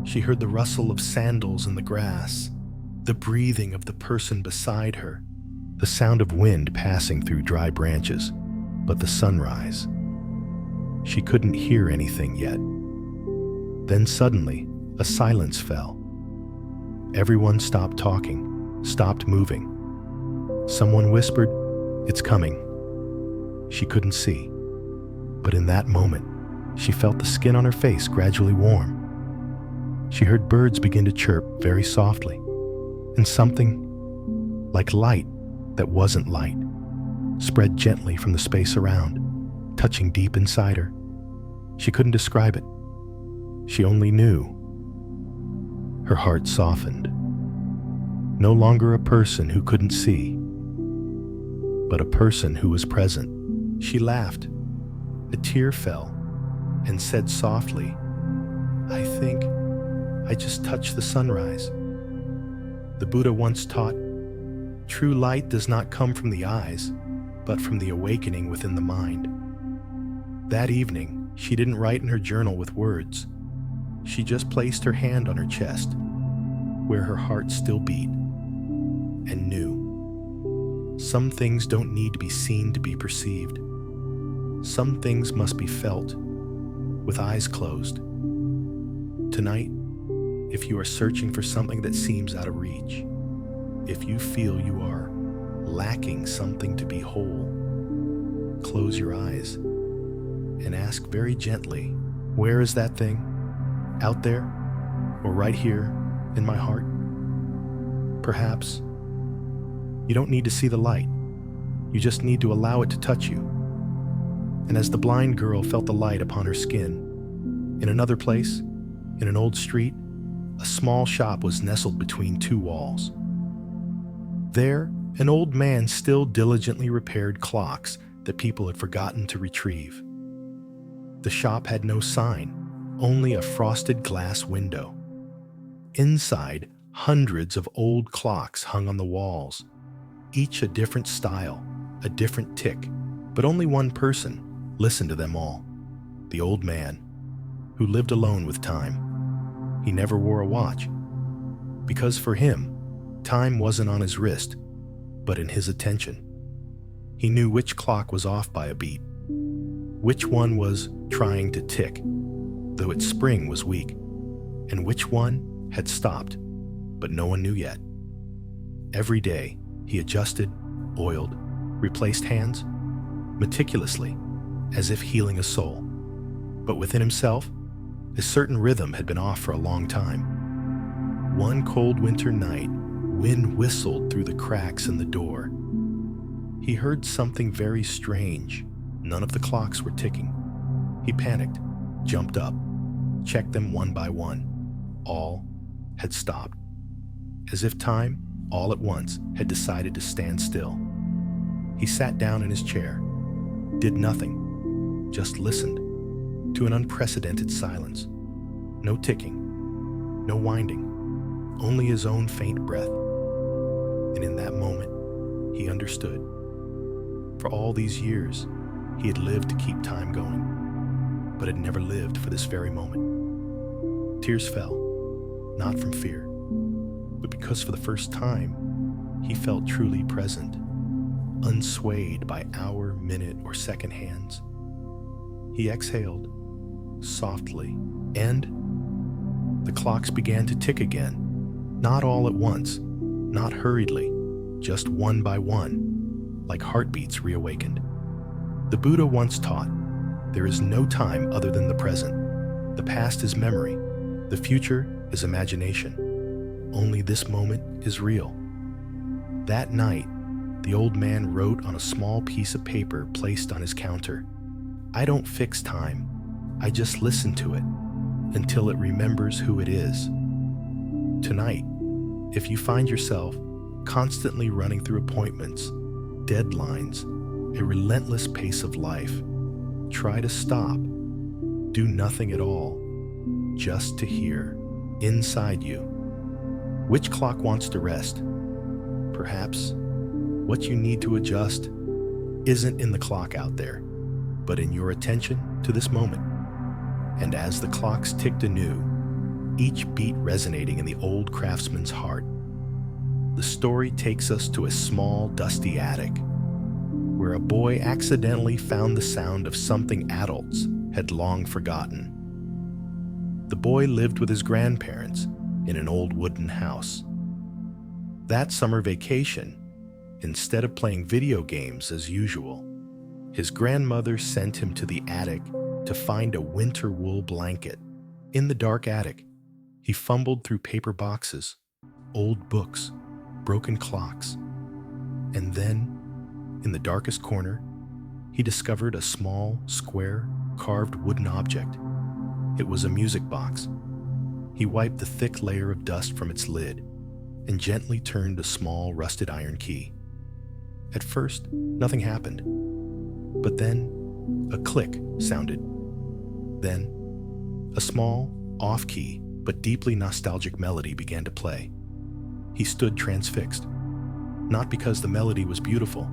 Speaker 1: She heard the rustle of sandals in the grass, the breathing of the person beside her, the sound of wind passing through dry branches, but the sunrise. She couldn't hear anything yet. Then suddenly, a silence fell. Everyone stopped talking, stopped moving. Someone whispered, "It's coming." She couldn't see, but in that moment, she felt the skin on her face gradually warm. She heard birds begin to chirp very softly, and something like light that wasn't light spread gently from the space around, touching deep inside her. She couldn't describe it. She only knew. Her heart softened. No longer a person who couldn't see, but a person who was present. She laughed. A tear fell and said softly, "I think I just touched the sunrise." The Buddha once taught, "True light does not come from the eyes, but from the awakening within the mind." That evening, she didn't write in her journal with words. She just placed her hand on her chest, where her heart still beat, and knew. Some things don't need to be seen to be perceived. Some things must be felt, with eyes closed. Tonight, if you are searching for something that seems out of reach, if you feel you are lacking something to be whole, close your eyes and ask very gently, "Where is that thing? Out there, or right here in my heart?" Perhaps you don't need to see the light. You just need to allow it to touch you. And as the blind girl felt the light upon her skin, in another place, in an old street, a small shop was nestled between two walls. There, an old man still diligently repaired clocks that people had forgotten to retrieve. The shop had no sign, only a frosted glass window. Inside, hundreds of old clocks hung on the walls, each a different style, a different tick, but only one person listened to them all, the old man, who lived alone with time. He never wore a watch, because for him, time wasn't on his wrist, but in his attention. He knew which clock was off by a beat, which one was trying to tick, though its spring was weak, and which one had stopped, but no one knew yet. Every day, he adjusted, oiled, replaced hands, meticulously, as if healing a soul. But within himself, a certain rhythm had been off for a long time. One cold winter night, wind whistled through the cracks in the door. He heard something very strange. None of the clocks were ticking. He panicked, jumped up, checked them one by one. All had stopped. As if time, all at once, had decided to stand still. He sat down in his chair, did nothing, just listened to an unprecedented silence. No ticking, no winding, only his own faint breath. And in that moment, he understood. For all these years, he had lived to keep time going, but had never lived for this very moment. Tears fell, not from fear, but because for the first time, he felt truly present, unswayed by hour, minute, or second hands. He exhaled softly, and the clocks began to tick again, not all at once, not hurriedly, just one by one, like heartbeats reawakened. The Buddha once taught, there is no time other than the present. The past is memory, The future is imagination. Only this moment is real. That night, the old man wrote on a small piece of paper placed on his counter, "I don't fix time. I just listen to it until it remembers who it is." Tonight, if you find yourself constantly running through appointments, deadlines, a relentless pace of life, try to stop. Do nothing at all, just to hear, inside you. Which clock wants to rest? Perhaps what you need to adjust isn't in the clock out there, but in your attention to this moment. And as the clocks ticked anew, each beat resonating in the old craftsman's heart, the story takes us to a small, dusty attic, where a boy accidentally found the sound of something adults had long forgotten. The boy lived with his grandparents in an old wooden house. That summer vacation, instead of playing video games as usual, his grandmother sent him to the attic to find a winter wool blanket. In the dark attic, he fumbled through paper boxes, old books, broken clocks, and then, in the darkest corner, he discovered a small, square, carved wooden object. It was a music box. He wiped the thick layer of dust from its lid and gently turned a small, rusted iron key. At first, nothing happened. But then, a click sounded. Then, a small, off-key, but deeply nostalgic melody began to play. He stood transfixed, not because the melody was beautiful,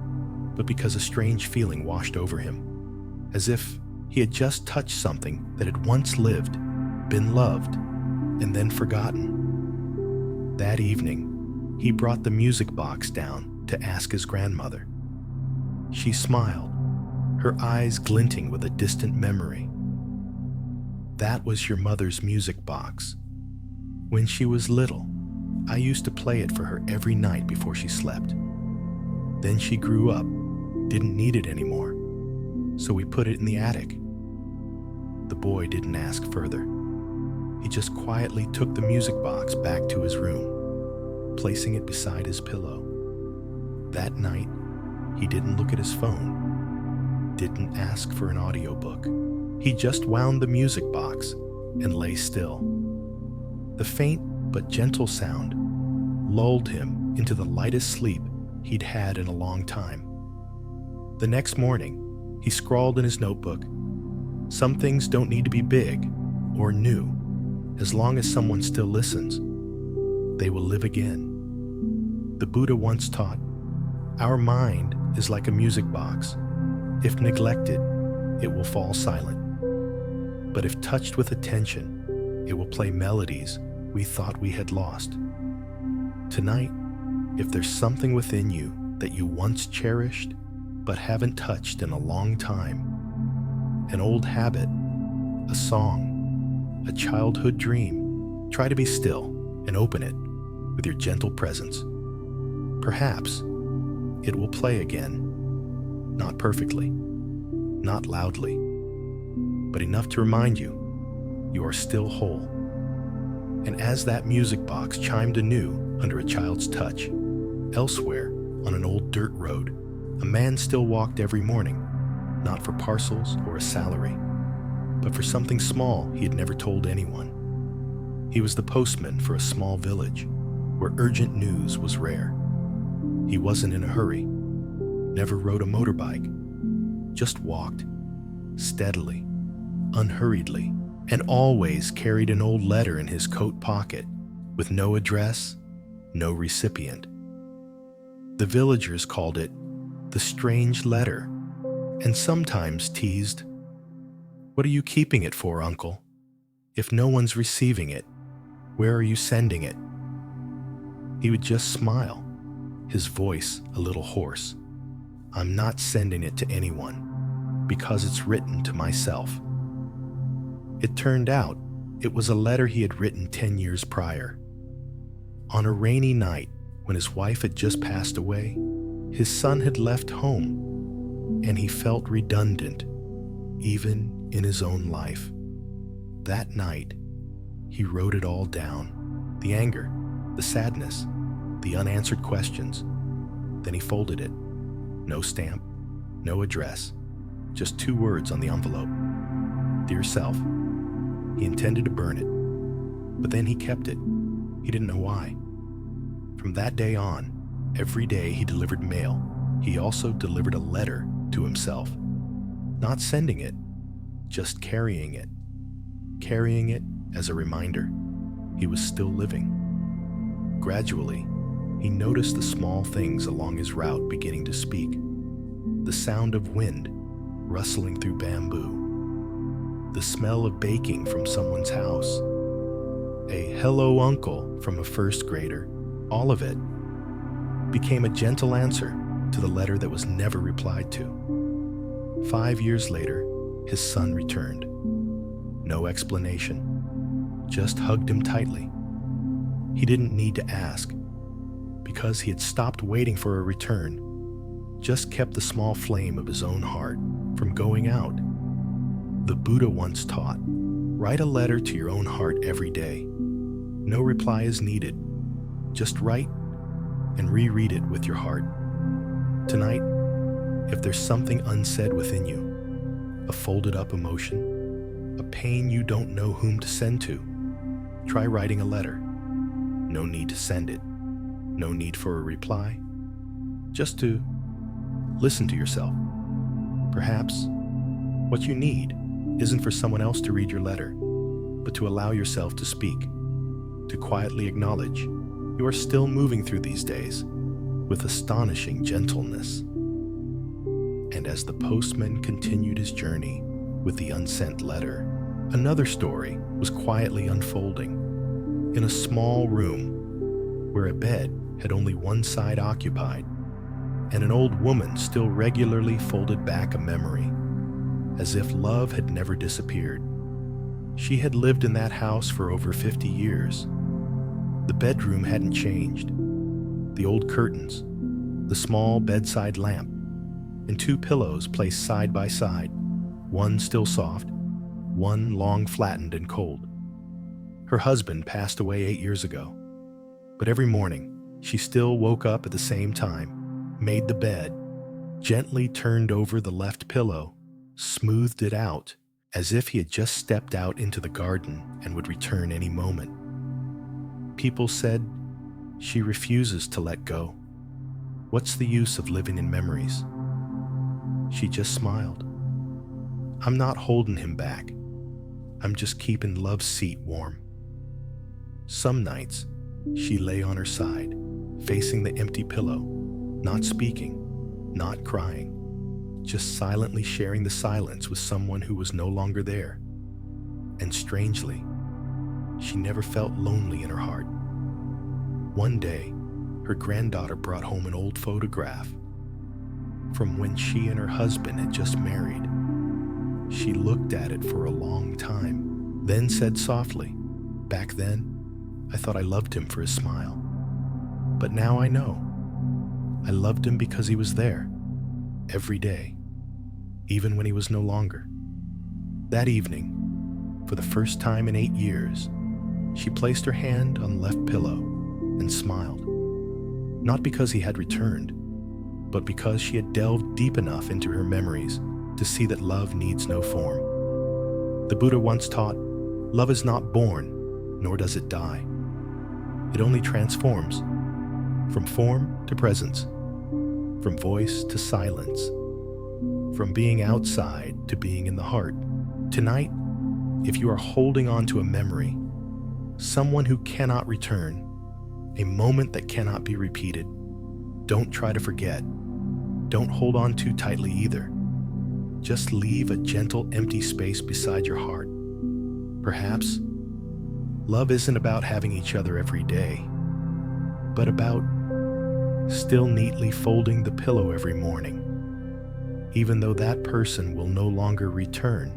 Speaker 1: but because a strange feeling washed over him, as if he had just touched something that had once lived, been loved, and then forgotten. That evening, he brought the music box down to ask his grandmother. She smiled, her eyes glinting with a distant memory. "That was your mother's music box. When she was little, I used to play it for her every night before she slept. Then she grew up, didn't need it anymore, so we put it in the attic." The boy didn't ask further. He just quietly took the music box back to his room, placing it beside his pillow. That night, he didn't look at his phone, didn't ask for an audiobook. He just wound the music box and lay still. The faint but gentle sound lulled him into the lightest sleep he'd had in a long time. The next morning, he scrawled in his notebook, "Some things don't need to be big or new. As long as someone still listens, they will live again." The Buddha once taught, "Our mind is like a music box. If neglected, it will fall silent. But if touched with attention, it will play melodies we thought we had lost." Tonight, if there's something within you that you once cherished but haven't touched in a long time, an old habit, a song, a childhood dream, try to be still and open it with your gentle presence. Perhaps it will play again, not perfectly, not loudly, but enough to remind you you are still whole. And as that music box chimed anew under a child's touch, elsewhere on an old dirt road, a man still walked every morning, not for parcels or a salary, but for something small he had never told anyone. He was the postman for a small village where urgent news was rare. He wasn't in a hurry, never rode a motorbike, just walked, steadily, unhurriedly, and always carried an old letter in his coat pocket with no address, no recipient. The villagers called it the strange letter, and sometimes teased, "What are you keeping it for, uncle? If no one's receiving it, where are you sending it?" He would just smile, his voice a little hoarse. "I'm not sending it to anyone, because it's written to myself." It turned out it was a letter he had written 10 years prior. On a rainy night, when his wife had just passed away, his son had left home, and he felt redundant, even in his own life. That night, He wrote it all down. The anger, the sadness, the unanswered questions. Then he folded it. No stamp, no address, just 2 words on the envelope. Dear self. He intended to burn it, but then he kept it. He didn't know why. From that day on, every day he delivered mail. He also delivered a letter to himself. Not sending it, just carrying it. Carrying it as a reminder he was still living. Gradually, he noticed the small things along his route beginning to speak. The sound of wind rustling through bamboo. The smell of baking from someone's house. A hello uncle from a first grader. All of it became a gentle answer to the letter that was never replied to. 5 years later, his son returned. No explanation, just hugged him tightly. He didn't need to ask, because he had stopped waiting for a return, just kept the small flame of his own heart from going out. The Buddha once taught, write a letter to your own heart every day. No reply is needed. Just write and reread it with your heart. Tonight, if there's something unsaid within you, a folded up emotion, a pain you don't know whom to send to, try writing a letter. No need to send it. No need for a reply. Just to listen to yourself. Perhaps what you need isn't for someone else to read your letter, but to allow yourself to speak, to quietly acknowledge you are still moving through these days with astonishing gentleness. And as the postman continued his journey with the unsent letter, another story was quietly unfolding. In a small room where a bed had only one side occupied, and an old woman still regularly folded back a memory, as if love had never disappeared. She had lived in that house for over 50 years. The bedroom hadn't changed. The old curtains, the small bedside lamp, and 2 pillows placed side by side, one still soft, one long flattened and cold. Her husband passed away 8 years ago, but every morning she still woke up at the same time, made the bed, gently turned over the left pillow, smoothed it out, as if he had just stepped out into the garden and would return any moment. People said, she refuses to let go. What's the use of living in memories? She just smiled. I'm not holding him back. I'm just keeping love's seat warm. Some nights, she lay on her side, facing the empty pillow, not speaking, not crying, just silently sharing the silence with someone who was no longer there. And strangely, she never felt lonely in her heart. One day, her granddaughter brought home an old photograph from when she and her husband had just married. She looked at it for a long time, then said softly, "Back then, I thought I loved him for his smile. But now I know. I loved him because he was there, every day, even when he was no longer." That evening, for the first time in 8 years, she placed her hand on the left pillow and smiled. Not because he had returned, but because she had delved deep enough into her memories to see that love needs no form. The Buddha once taught, love is not born, nor does it die. It only transforms, from form to presence, from voice to silence, from being outside to being in the heart. Tonight, if you are holding on to a memory, someone who cannot return, a moment that cannot be repeated, don't try to forget. Don't hold on too tightly either. Just leave a gentle, empty space beside your heart. Perhaps love isn't about having each other every day, but about still neatly folding the pillow every morning, even though that person will no longer return.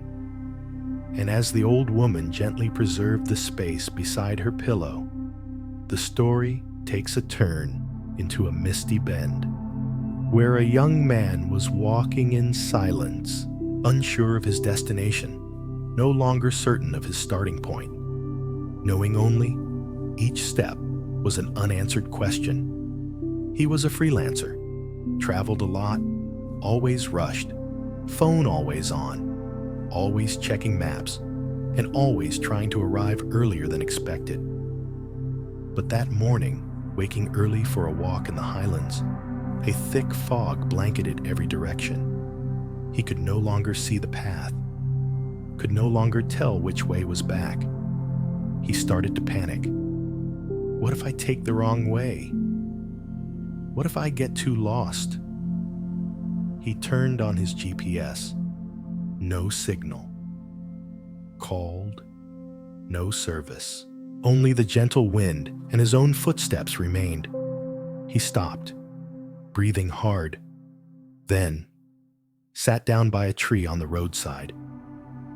Speaker 1: And as the old woman gently preserved the space beside her pillow, the story takes a turn into a misty bend, where a young man was walking in silence, unsure of his destination, no longer certain of his starting point. knowing only each step was an unanswered question. He was a freelancer, traveled a lot, always rushed, phone always on, always checking maps, and always trying to arrive earlier than expected. But that morning, waking early for a walk in the highlands, a thick fog blanketed every direction. He could no longer see the path, could no longer tell which way was back. He started to panic. What if I take the wrong way? What if I get too lost? He turned on his GPS. No signal. Called. No service. Only the gentle wind and his own footsteps remained. He stopped, breathing hard, then sat down by a tree on the roadside.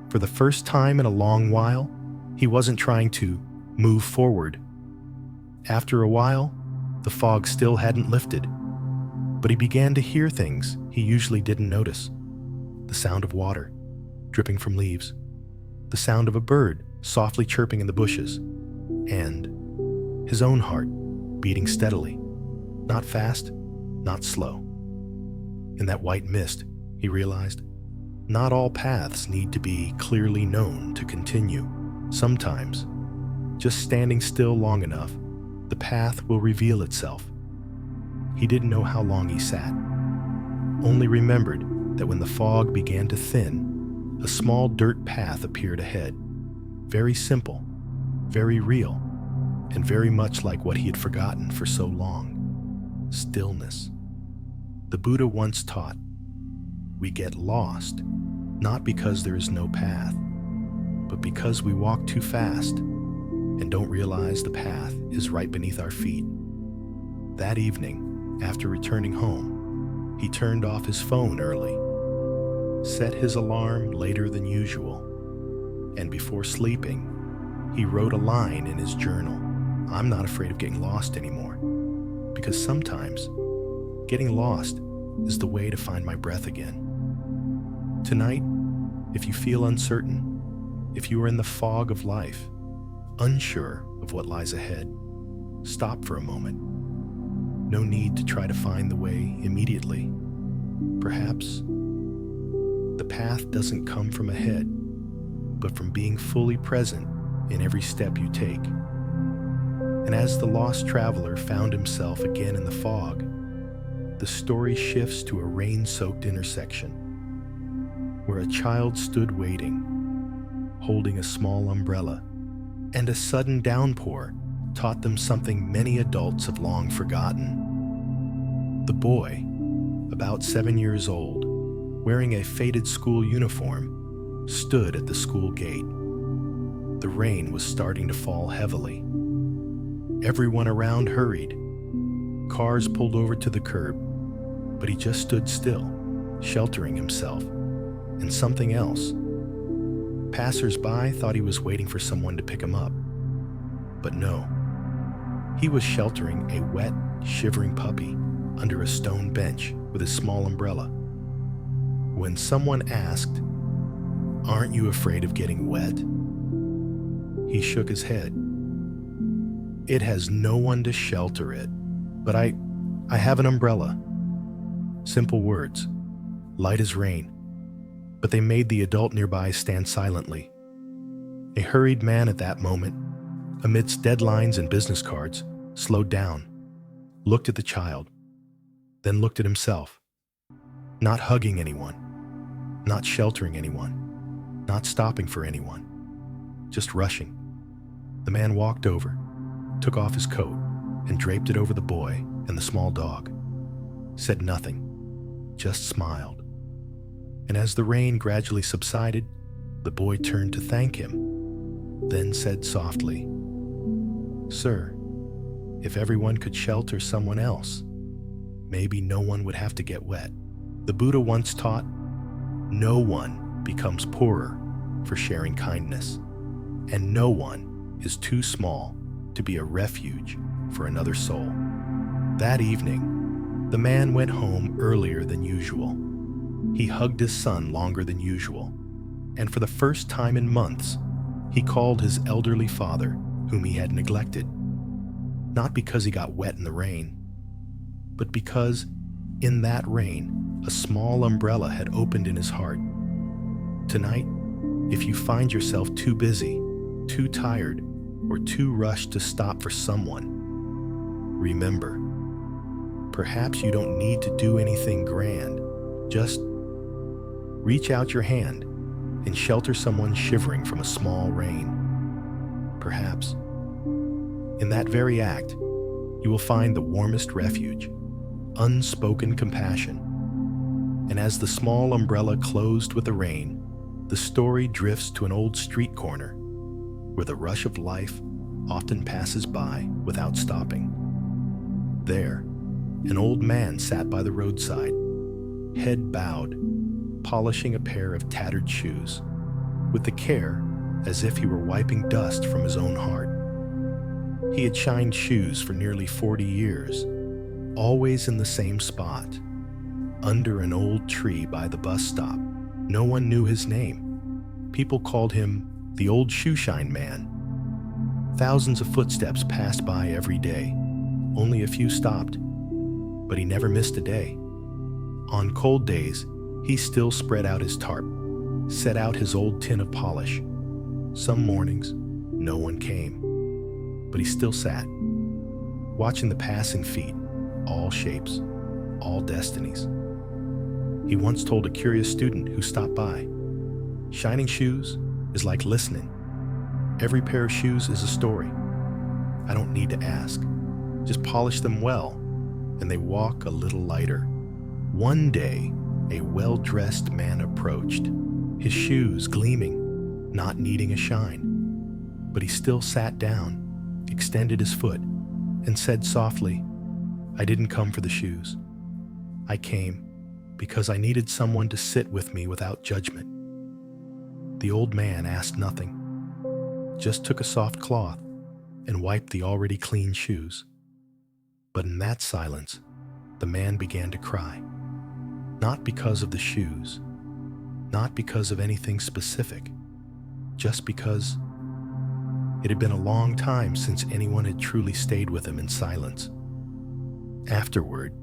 Speaker 1: For the first time in a long while, he wasn't trying to move forward. After a while, the fog still hadn't lifted, but he began to hear things he usually didn't notice. The sound of water dripping from leaves, the sound of a bird softly chirping in the bushes, and his own heart beating steadily, not fast, not slow. In that white mist, he realized, not all paths need to be clearly known to continue. Sometimes, just standing still long enough, the path will reveal itself. He didn't know how long he sat, only remembered that when the fog began to thin, a small dirt path appeared ahead, very simple, very real, and very much like what he had forgotten for so long. Stillness. The Buddha once taught, we get lost, not because there is no path, but because we walk too fast and don't realize the path is right beneath our feet. That evening, after returning home, he turned off his phone early, set his alarm later than usual, and before sleeping, he wrote a line in his journal. I'm not afraid of getting lost anymore, because sometimes getting lost is the way to find my breath again. Tonight, if you feel uncertain, if you are in the fog of life, unsure of what lies ahead, stop for a moment. No need to try to find the way immediately. Perhaps the path doesn't come from ahead, but from being fully present in every step you take. And as the lost traveler found himself again in the fog, the story shifts to a rain-soaked intersection, where a child stood waiting, holding a small umbrella, and a sudden downpour taught them something many adults have long forgotten. The boy, about 7 years old, wearing a faded school uniform, stood at the school gate. The rain was starting to fall heavily. Everyone around hurried. Cars pulled over to the curb, but he just stood still, sheltering himself, and something else. Passers-by thought he was waiting for someone to pick him up. But no, he was sheltering a wet, shivering puppy under a stone bench with his small umbrella. When someone asked, "Aren't you afraid of getting wet?" he shook his head. "It has no one to shelter it, but I have an umbrella." Simple words, light as rain, but they made the adult nearby stand silently. A hurried man at that moment, amidst deadlines and business cards, slowed down, looked at the child, then looked at himself, not hugging anyone, not sheltering anyone, not stopping for anyone, just rushing. The man walked over, took off his coat, and draped it over the boy and the small dog, said nothing, just smiled. And as the rain gradually subsided, the boy turned to thank him, then said softly, "Sir, if everyone could shelter someone else, maybe no one would have to get wet." The Buddha once taught, no one becomes poorer for sharing kindness, and no one is too small to be a refuge for another soul. That evening, the man went home earlier than usual. He hugged his son longer than usual, and for the first time in months, he called his elderly father whom he had neglected, not because he got wet in the rain, but because in that rain, a small umbrella had opened in his heart. Tonight, if you find yourself too busy, too tired, or too rushed to stop for someone, remember, perhaps you don't need to do anything grand. Just reach out your hand and shelter someone shivering from a small rain. Perhaps, in that very act, you will find the warmest refuge, unspoken compassion. And as the small umbrella closed with the rain, the story drifts to an old street corner where the rush of life often passes by without stopping. There, an old man sat by the roadside, head bowed, polishing a pair of tattered shoes, with the care as if he were wiping dust from his own heart. He had shined shoes for nearly 40 years, always in the same spot, under an old tree by the bus stop. No one knew his name. People called him the Old Shoeshine Man. Thousands of footsteps passed by every day. Only a few stopped, but he never missed a day. On cold days, he still spread out his tarp, set out his old tin of polish. Some mornings, no one came, but he still sat, watching the passing feet, all shapes, all destinies. He once told a curious student who stopped by, "Shining shoes is like listening. Every pair of shoes is a story. I don't need to ask. Just polish them well, and they walk a little lighter." One day, a well-dressed man approached, his shoes gleaming, not needing a shine. But he still sat down, extended his foot, and said softly, "I didn't come for the shoes. I came because I needed someone to sit with me without judgment." The old man asked nothing, just took a soft cloth and wiped the already clean shoes. But in that silence, the man began to cry. Not because of the shoes, not because of anything specific, just because it had been a long time since anyone had truly stayed with him in silence. Afterward,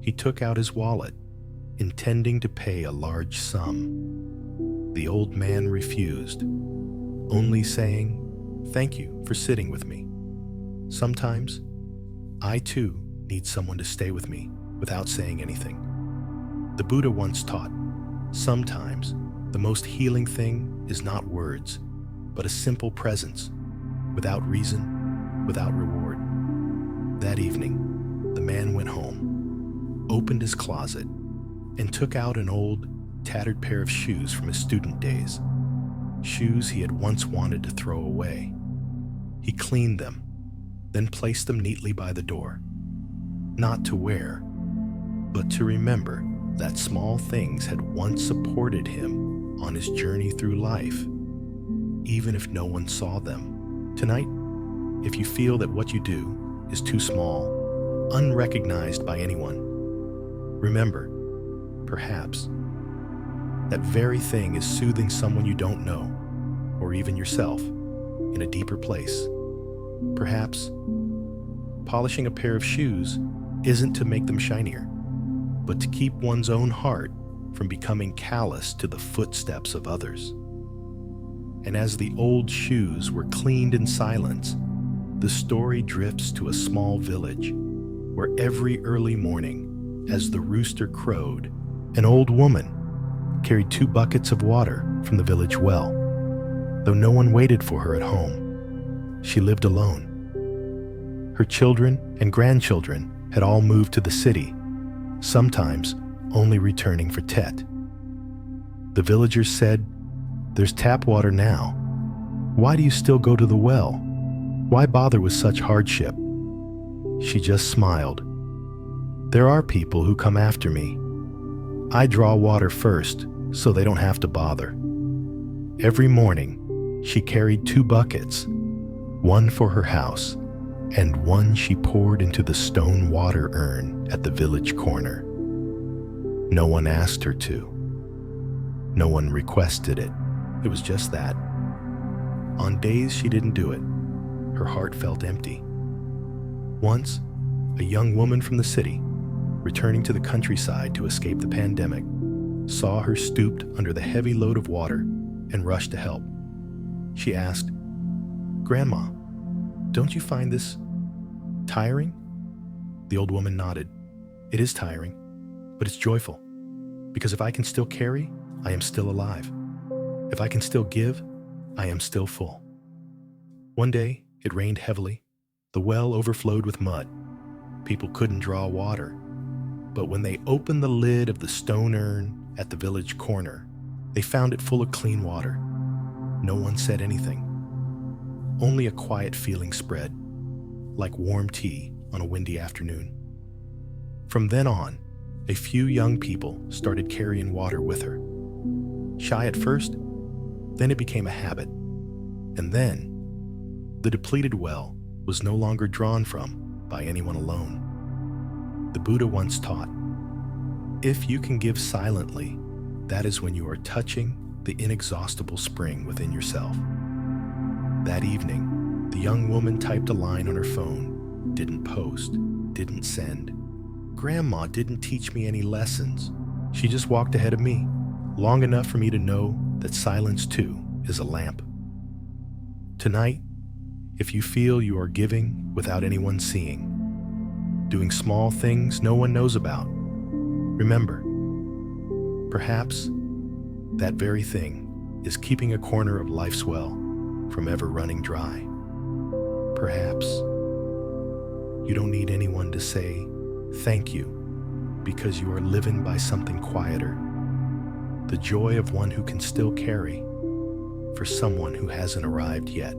Speaker 1: he took out his wallet, intending to pay a large sum. The old man refused, only saying, "Thank you for sitting with me. Sometimes, I too need someone to stay with me without saying anything." The Buddha once taught, sometimes the most healing thing is not words, but a simple presence, without reason, without reward. That evening, the man went home, opened his closet, and took out an old, tattered pair of shoes from his student days, shoes he had once wanted to throw away. He cleaned them, then placed them neatly by the door, not to wear, but to remember that small things had once supported him on his journey through life, even if no one saw them. Tonight, if you feel that what you do is too small, unrecognized by anyone, remember, perhaps, that very thing is soothing someone you don't know, or even yourself, in a deeper place. Perhaps polishing a pair of shoes isn't to make them shinier, but to keep one's own heart from becoming callous to the footsteps of others. And as the old shoes were cleaned in silence, the story drifts to a small village where every early morning, as the rooster crowed, an old woman carried 2 buckets of water from the village well. Though no one waited for her at home, she lived alone. Her children and grandchildren had all moved to the city, sometimes only returning for Tet. The villagers said, "There's tap water now. Why do you still go to the well? Why bother with such hardship?" She just smiled. "There are people who come after me. I draw water first, so they don't have to bother." Every morning, she carried 2 buckets, one for her house, and one she poured into the stone water urn at the village corner. No one asked her to. No one requested it. It was just that. On days she didn't do it, her heart felt empty. Once, a young woman from the city, returning to the countryside to escape the pandemic, saw her stooped under the heavy load of water and rushed to help. She asked, "Grandma, don't you find this tiring?" The old woman nodded. "It is tiring, but it's joyful, because if I can still carry, I am still alive. If I can still give, I am still full." One day, it rained heavily. The well overflowed with mud. People couldn't draw water. But when they opened the lid of the stone urn at the village corner, they found it full of clean water. No one said anything. Only a quiet feeling spread, like warm tea on a windy afternoon. From then on, a few young people started carrying water with her. Shy at first, then it became a habit. And then, the depleted well was no longer drawn from by anyone alone. The Buddha once taught, "If you can give silently, that is when you are touching the inexhaustible spring within yourself." That evening, the young woman typed a line on her phone, didn't post, didn't send. Grandma didn't teach me any lessons. She just walked ahead of me, long enough for me to know that silence too is a lamp. Tonight, if you feel you are giving without anyone seeing, doing small things no one knows about, remember, perhaps that very thing is keeping a corner of life's well from ever running dry. Perhaps you don't need anyone to say thank you because you are living by something quieter, the joy of one who can still carry for someone who hasn't arrived yet.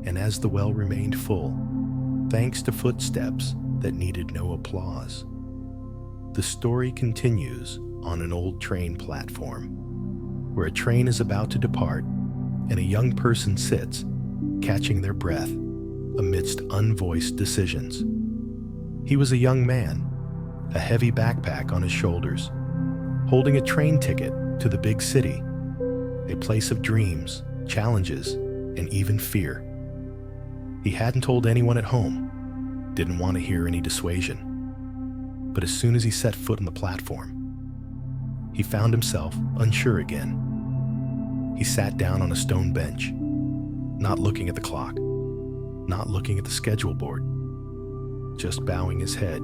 Speaker 1: And as the well remained full, thanks to footsteps that needed no applause, the story continues on an old train platform, where a train is about to depart and a young person sits, catching their breath amidst unvoiced decisions. He was a young man, a heavy backpack on his shoulders, holding a train ticket to the big city, a place of dreams, challenges, and even fear. He hadn't told anyone at home, didn't want to hear any dissuasion. But as soon as he set foot on the platform, he found himself unsure again. He sat down on a stone bench, not looking at the clock, not looking at the schedule board, just bowing his head,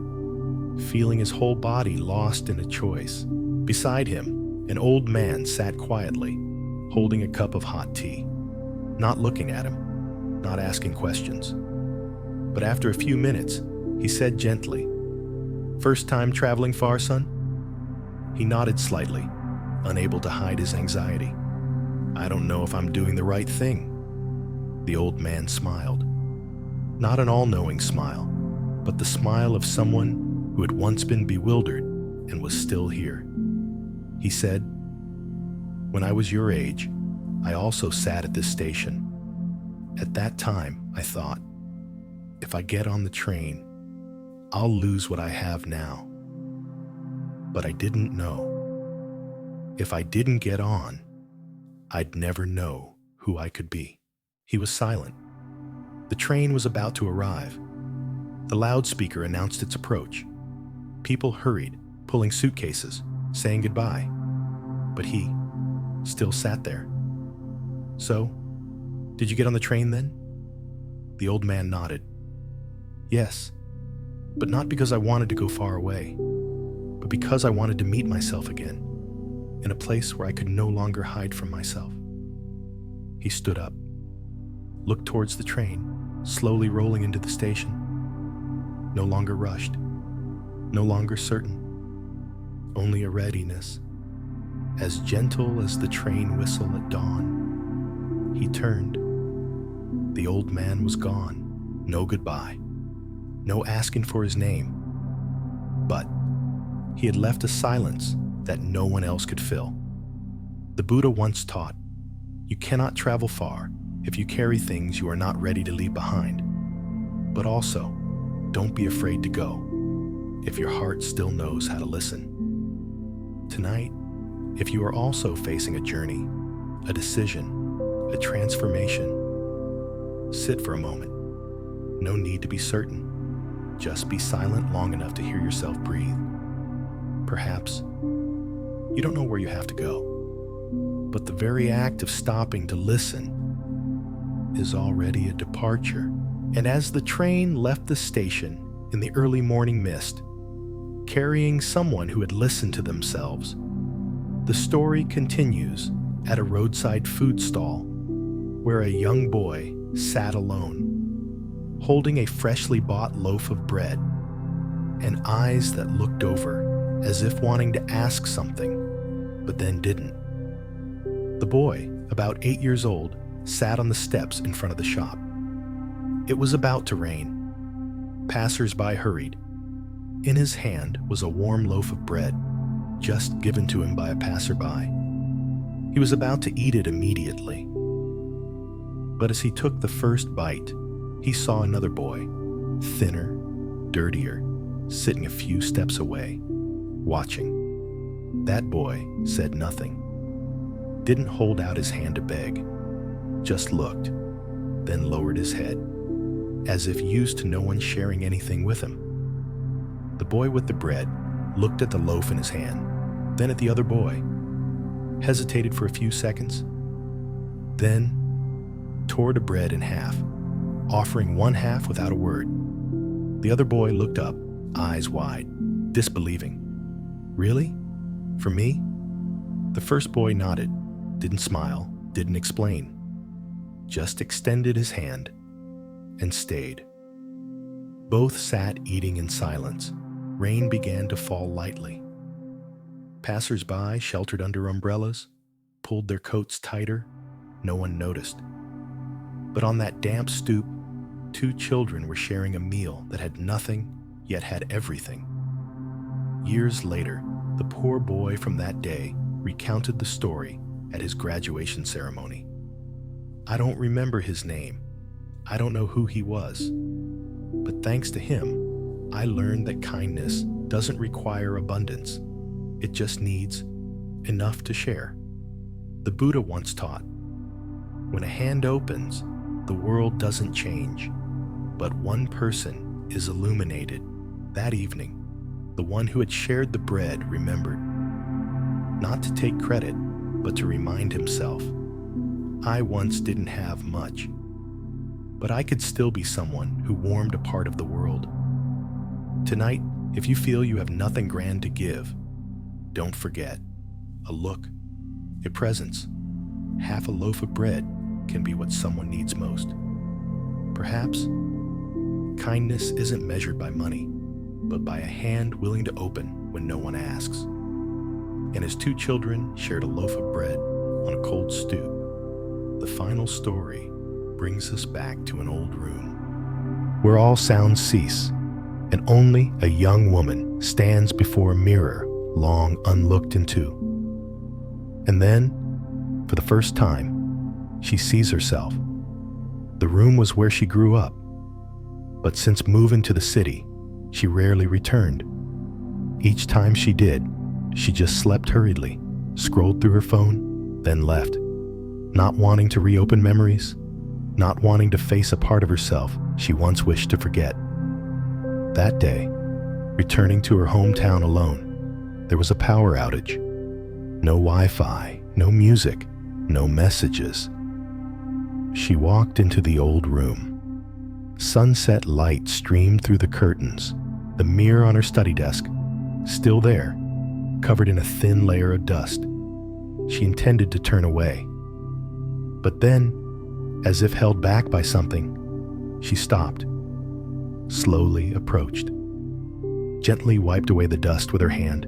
Speaker 1: feeling his whole body lost in a choice. Beside him, an old man sat quietly, holding a cup of hot tea, not looking at him, not asking questions. But after a few minutes, he said gently, "First time traveling far, son?" He nodded slightly, unable to hide his anxiety. "I don't know if I'm doing the right thing." The old man smiled. Not an all-knowing smile, but the smile of someone who had once been bewildered and was still here. He said, "When I was your age, I also sat at this station. At that time, I thought, if I get on the train, I'll lose what I have now. But I didn't know. If I didn't get on, I'd never know who I could be." He was silent. The train was about to arrive. The loudspeaker announced its approach. People hurried, pulling suitcases, saying goodbye. But he still sat there. "So, did you get on the train then?" The old man nodded. "Yes, but not because I wanted to go far away, but because I wanted to meet myself again, in a place where I could no longer hide from myself." He stood up, looked towards the train, slowly rolling into the station. No longer rushed, no longer certain, only a readiness, as gentle as the train whistle at dawn. He turned. The old man was gone. No goodbye, no asking for his name. But he had left a silence that no one else could fill. The Buddha once taught, you cannot travel far if you carry things you are not ready to leave behind. But also, don't be afraid to go if your heart still knows how to listen. Tonight, if you are also facing a journey, a decision, a transformation, Sit for a moment. No need to be certain. Just be silent long enough to hear yourself breathe. Perhaps you don't know where you have to go, but the very act of stopping to listen is already a departure. And as the train left the station in the early morning mist, carrying someone who had listened to themselves, the story continues at a roadside food stall where a young boy sat alone, holding a freshly bought loaf of bread and eyes that looked over as if wanting to ask something, but then didn't. The boy, about 8 years old, sat on the steps in front of the shop. It was about to rain. Passers-by hurried. In his hand was a warm loaf of bread, just given to him by a passerby. He was about to eat it immediately. But as he took the first bite, he saw another boy, thinner, dirtier, sitting a few steps away, watching. That boy said nothing, didn't hold out his hand to beg, just looked, then lowered his head, as if used to no one sharing anything with him. The boy with the bread looked at the loaf in his hand, then at the other boy, hesitated for a few seconds, then tore the bread in half, offering one half without a word. The other boy looked up, eyes wide, disbelieving. Really? For me? The first boy nodded, didn't smile, didn't explain, just extended his hand and stayed. Both sat eating in silence. Rain began to fall lightly. Passers-by, sheltered under umbrellas, pulled their coats tighter. No one noticed. But on that damp stoop, 2 children were sharing a meal that had nothing, yet had everything. Years later, the poor boy from that day recounted the story at his graduation ceremony. I don't remember his name. I don't know who he was. But thanks to him, I learned that kindness doesn't require abundance. It just needs enough to share. The Buddha once taught, when a hand opens, the world doesn't change, but one person is illuminated. That evening, the one who had shared the bread remembered, not to take credit, but to remind himself, I once didn't have much, but I could still be someone who warmed a part of the world. Tonight, if you feel you have nothing grand to give, don't forget, a look, a presence, half a loaf of bread can be what someone needs most. Perhaps kindness isn't measured by money, but by a hand willing to open when no one asks. And as 2 children shared a loaf of bread on a cold stoop, the final story brings us back to an old room, where all sounds cease, and only a young woman stands before a mirror long unlooked into. And then, for the first time, she sees herself. The room was where she grew up, but since moving to the city, she rarely returned. Each time she did, she just slept hurriedly, scrolled through her phone, then left, not wanting to reopen memories, not wanting to face a part of herself she once wished to forget. That day, returning to her hometown alone, there was a power outage. No Wi-Fi, no music, no messages. She walked into the old room. Sunset light streamed through the curtains. The mirror on her study desk, still there, covered in a thin layer of dust. She intended to turn away. But then, as if held back by something, she stopped, slowly approached, gently wiped away the dust with her hand.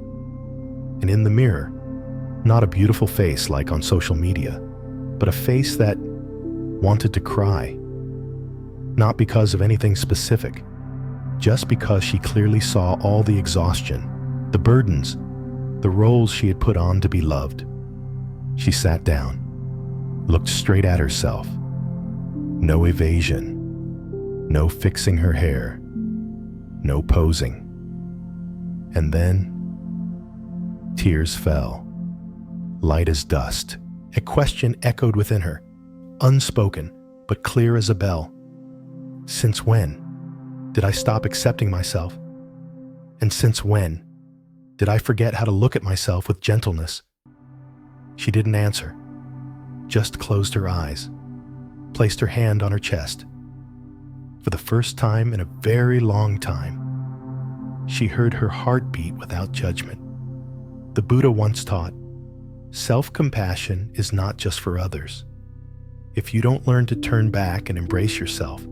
Speaker 1: And in the mirror, not a beautiful face like on social media, but a face that wanted to cry. Not because of anything specific, just because she clearly saw all the exhaustion, the burdens, the roles she had put on to be loved. She sat down, looked straight at herself. No evasion, no fixing her hair, no posing. And then, tears fell, light as dust. A question echoed within her, unspoken, but clear as a bell. Since when did I stop accepting myself? And since when did I forget how to look at myself with gentleness? She didn't answer, just closed her eyes, placed her hand on her chest. For the first time in a very long time, she heard her heart beat without judgment. The Buddha once taught, self-compassion is not just for others. If you don't learn to turn back and embrace yourself,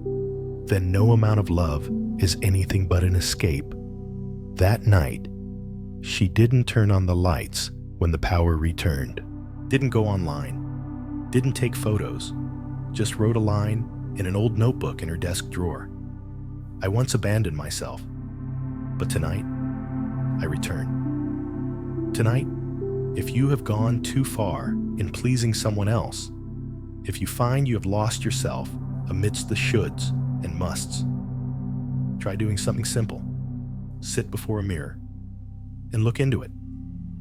Speaker 1: then no amount of love is anything but an escape. That night, she didn't turn on the lights when the power returned, didn't go online, didn't take photos, just wrote a line in an old notebook in her desk drawer. I once abandoned myself, but tonight, I return. Tonight, if you have gone too far in pleasing someone else, if you find you have lost yourself amidst the shoulds and musts, try doing something simple. Sit before a mirror and look into it,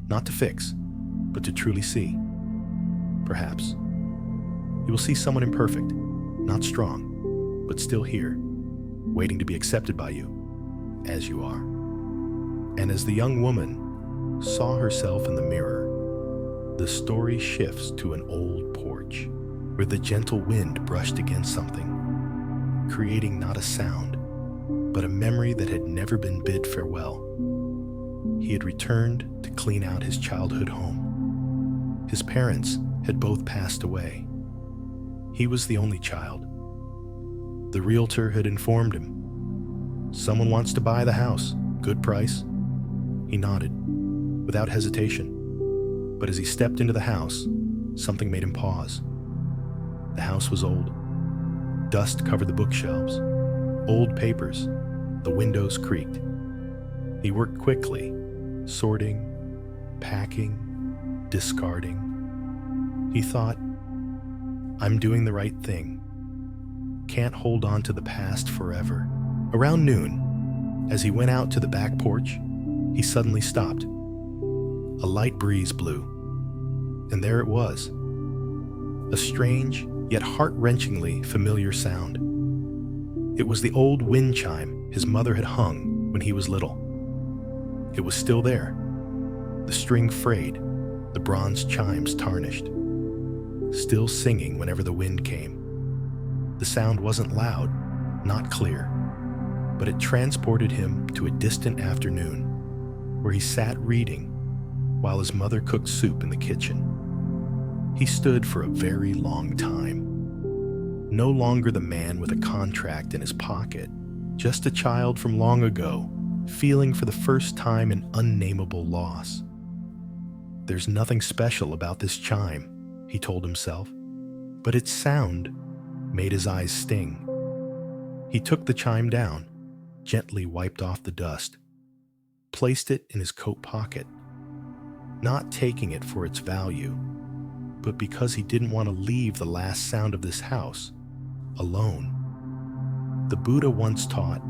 Speaker 1: not to fix, but to truly see. Perhaps you will see someone imperfect, not strong, but still here, waiting to be accepted by you as you are. And as the young woman saw herself in the mirror, the story shifts to an old porch where the gentle wind brushed against something, creating not a sound, but a memory that had never been bid farewell. He had returned to clean out his childhood home. His parents had both passed away. He was the only child. The realtor had informed him, "Someone wants to buy the house. Good price?" He nodded, without hesitation. But as he stepped into the house, something made him pause. The house was old. Dust covered the bookshelves. Old papers. The windows creaked. He worked quickly, sorting, packing, discarding. He thought, "I'm doing the right thing. Can't hold on to the past forever." Around noon, as he went out to the back porch, he suddenly stopped. A light breeze blew, and there it was, a strange yet heart-wrenchingly familiar sound. It was the old wind chime his mother had hung when he was little. It was still there, the string frayed, the bronze chimes tarnished, still singing whenever the wind came. The sound wasn't loud, not clear, but it transported him to a distant afternoon where he sat reading while his mother cooked soup in the kitchen. He stood for a very long time, no longer the man with a contract in his pocket, just a child from long ago, feeling for the first time an unnamable loss. There's nothing special about this chime, he told himself, but its sound made his eyes sting. He took the chime down, gently wiped off the dust, placed it in his coat pocket, not taking it for its value, but because he didn't want to leave the last sound of this house alone. The Buddha once taught,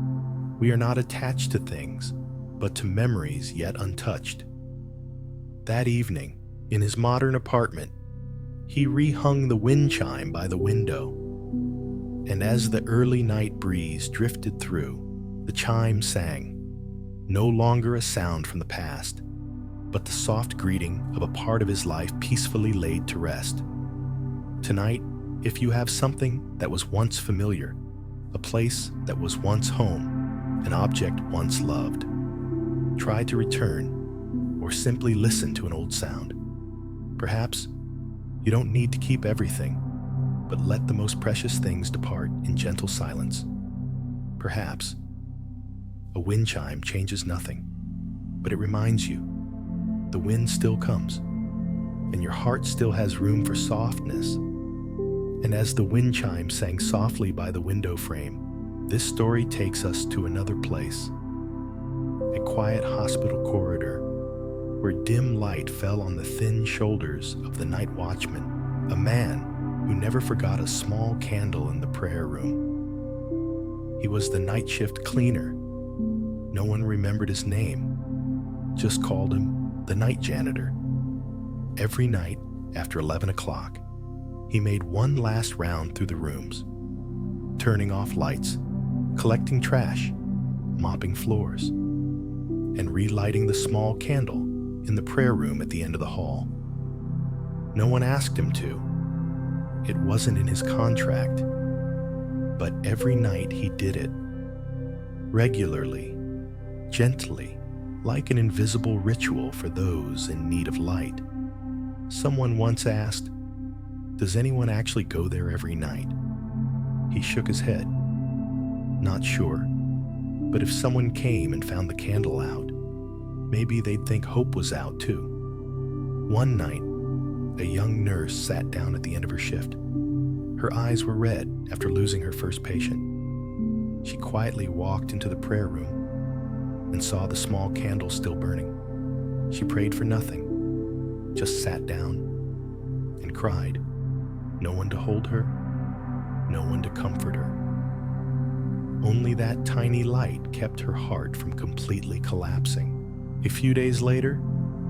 Speaker 1: we are not attached to things, but to memories yet untouched. That evening, in his modern apartment, he rehung the wind chime by the window, and as the early night breeze drifted through, the chime sang, no longer a sound from the past, but the soft greeting of a part of his life peacefully laid to rest. Tonight, if you have something that was once familiar, a place that was once home, an object once loved, try to return or simply listen to an old sound. Perhaps you don't need to keep everything, but let the most precious things depart in gentle silence. Perhaps a wind chime changes nothing, but it reminds you the wind still comes, and your heart still has room for softness. And as the wind chime sang softly by the window frame, this story takes us to another place, a quiet hospital corridor where dim light fell on the thin shoulders of the night watchman, a man who never forgot a small candle in the prayer room. He was the night shift cleaner. No one remembered his name, just called him the night janitor. Every night after 11 o'clock, he made one last round through the rooms, turning off lights, collecting trash, mopping floors, and relighting the small candle in the prayer room at the end of the hall. No one asked him to. It wasn't in his contract. But every night he did it, regularly, gently, like an invisible ritual for those in need of light. Someone once asked, "Does anyone actually go there every night?" He shook his head. Not sure. But if someone came and found the candle out, maybe they'd think hope was out too. One night, a young nurse sat down at the end of her shift. Her eyes were red after losing her first patient. She quietly walked into the prayer room and saw the small candle still burning. She prayed for nothing, just sat down and cried. No one to hold her, no one to comfort her. Only that tiny light kept her heart from completely collapsing. A few days later,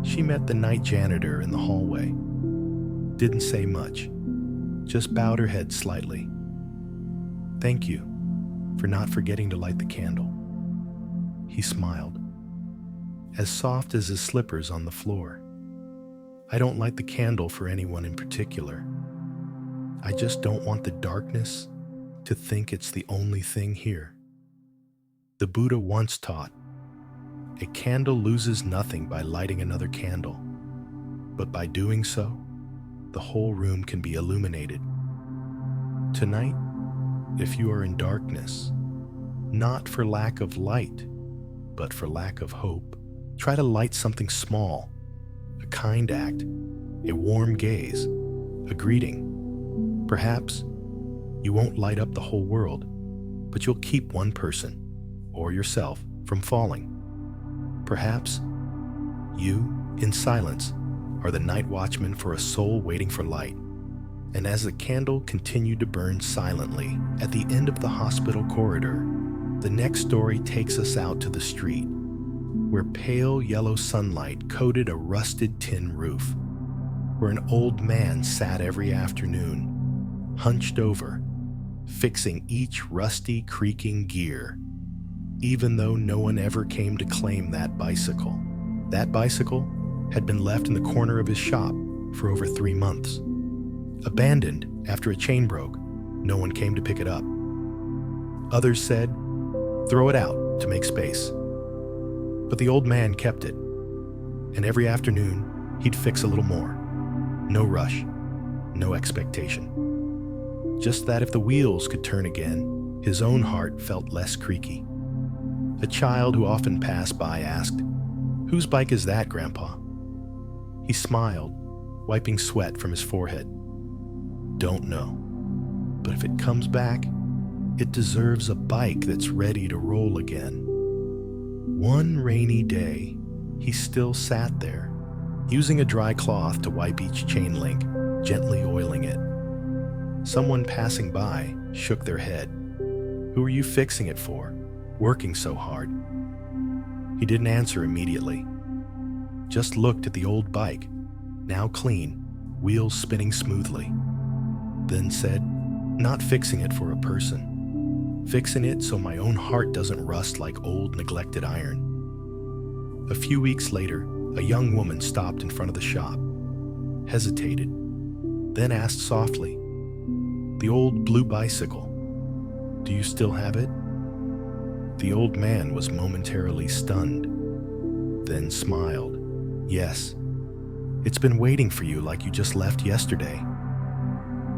Speaker 1: she met the night janitor in the hallway. Didn't say much, just bowed her head slightly. "Thank you for not forgetting to light the candle." He smiled, as soft as his slippers on the floor. "I don't light the candle for anyone in particular. I just don't want the darkness to think it's the only thing here." The Buddha once taught, "A candle loses nothing by lighting another candle, but by doing so, the whole room can be illuminated." Tonight, if you are in darkness, not for lack of light, but for lack of hope, try to light something small, a kind act, a warm gaze, a greeting. Perhaps you won't light up the whole world, but you'll keep one person, or yourself, from falling. Perhaps you, in silence, are the night watchman for a soul waiting for light. And as the candle continued to burn silently at the end of the hospital corridor, the next story takes us out to the street, where pale yellow sunlight coated a rusted tin roof, where an old man sat every afternoon, hunched over, fixing each rusty, creaking gear, even though no one ever came to claim that bicycle. That bicycle had been left in the corner of his shop for over 3 months. Abandoned after a chain broke, no one came to pick it up. Others said, "Throw it out to make space." But the old man kept it, and every afternoon he'd fix a little more. No rush, no expectation. Just that if the wheels could turn again, his own heart felt less creaky. A child who often passed by asked, "Whose bike is that, Grandpa?" He smiled, wiping sweat from his forehead. "Don't know. But if it comes back, it deserves a bike that's ready to roll again." One rainy day, he still sat there, using a dry cloth to wipe each chain link, gently oiling it. Someone passing by shook their head. "Who are you fixing it for? Working so hard?" He didn't answer immediately, just looked at the old bike, now clean, wheels spinning smoothly, then said, "Not fixing it for a person. Fixing it so my own heart doesn't rust like old neglected iron." A few weeks later, a young woman stopped in front of the shop, hesitated, then asked softly, "The old blue bicycle, do you still have it?" The old man was momentarily stunned, then smiled. "Yes, it's been waiting for you like you just left yesterday."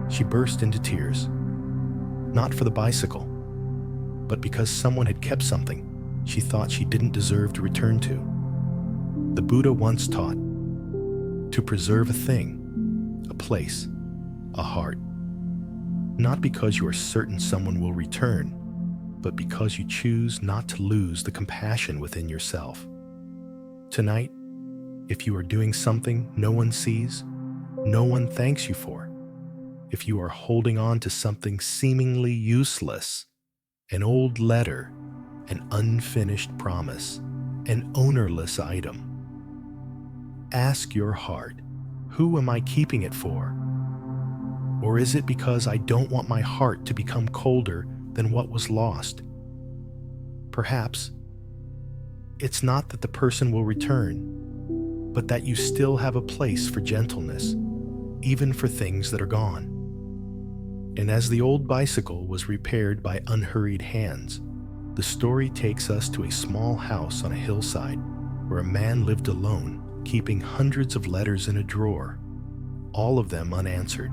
Speaker 1: She burst into tears, not for the bicycle, but because someone had kept something she thought she didn't deserve to return to. The Buddha once taught, to preserve a thing, a place, a heart, not because you are certain someone will return, but because you choose not to lose the compassion within yourself. Tonight, if you are doing something no one sees, no one thanks you for, if you are holding on to something seemingly useless, an old letter, an unfinished promise, an ownerless item, ask your heart, who am I keeping it for? Or is it because I don't want my heart to become colder then what was lost? Perhaps it's not that the person will return, but that you still have a place for gentleness, even for things that are gone. And as the old bicycle was repaired by unhurried hands, the story takes us to a small house on a hillside where a man lived alone, keeping hundreds of letters in a drawer, all of them unanswered.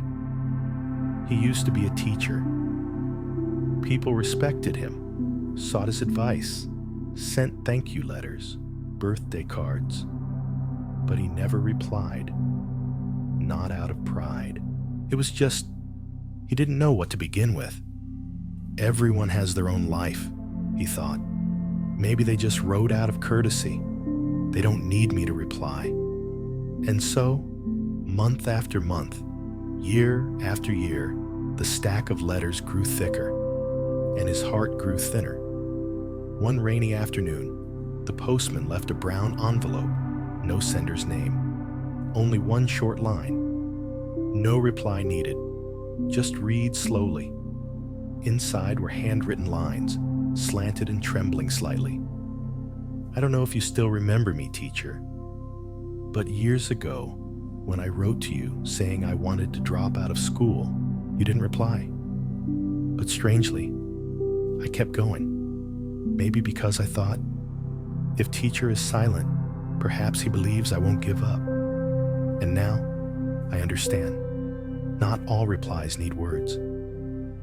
Speaker 1: He used to be a teacher. People respected him, sought his advice, sent thank you letters, birthday cards, but he never replied, not out of pride. It was just, he didn't know what to begin with. Everyone has their own life, he thought. Maybe they just wrote out of courtesy. They don't need me to reply. And so, month after month, year after year, the stack of letters grew thicker, and his heart grew thinner. One rainy afternoon, the postman left a brown envelope, no sender's name, only one short line. No reply needed. Just read slowly. Inside were handwritten lines, slanted and trembling slightly. I don't know if you still remember me, teacher, but years ago, when I wrote to you saying I wanted to drop out of school, you didn't reply. But strangely, I kept going. Maybe because I thought, if teacher is silent, perhaps he believes I won't give up. And now, I understand. Not all replies need words.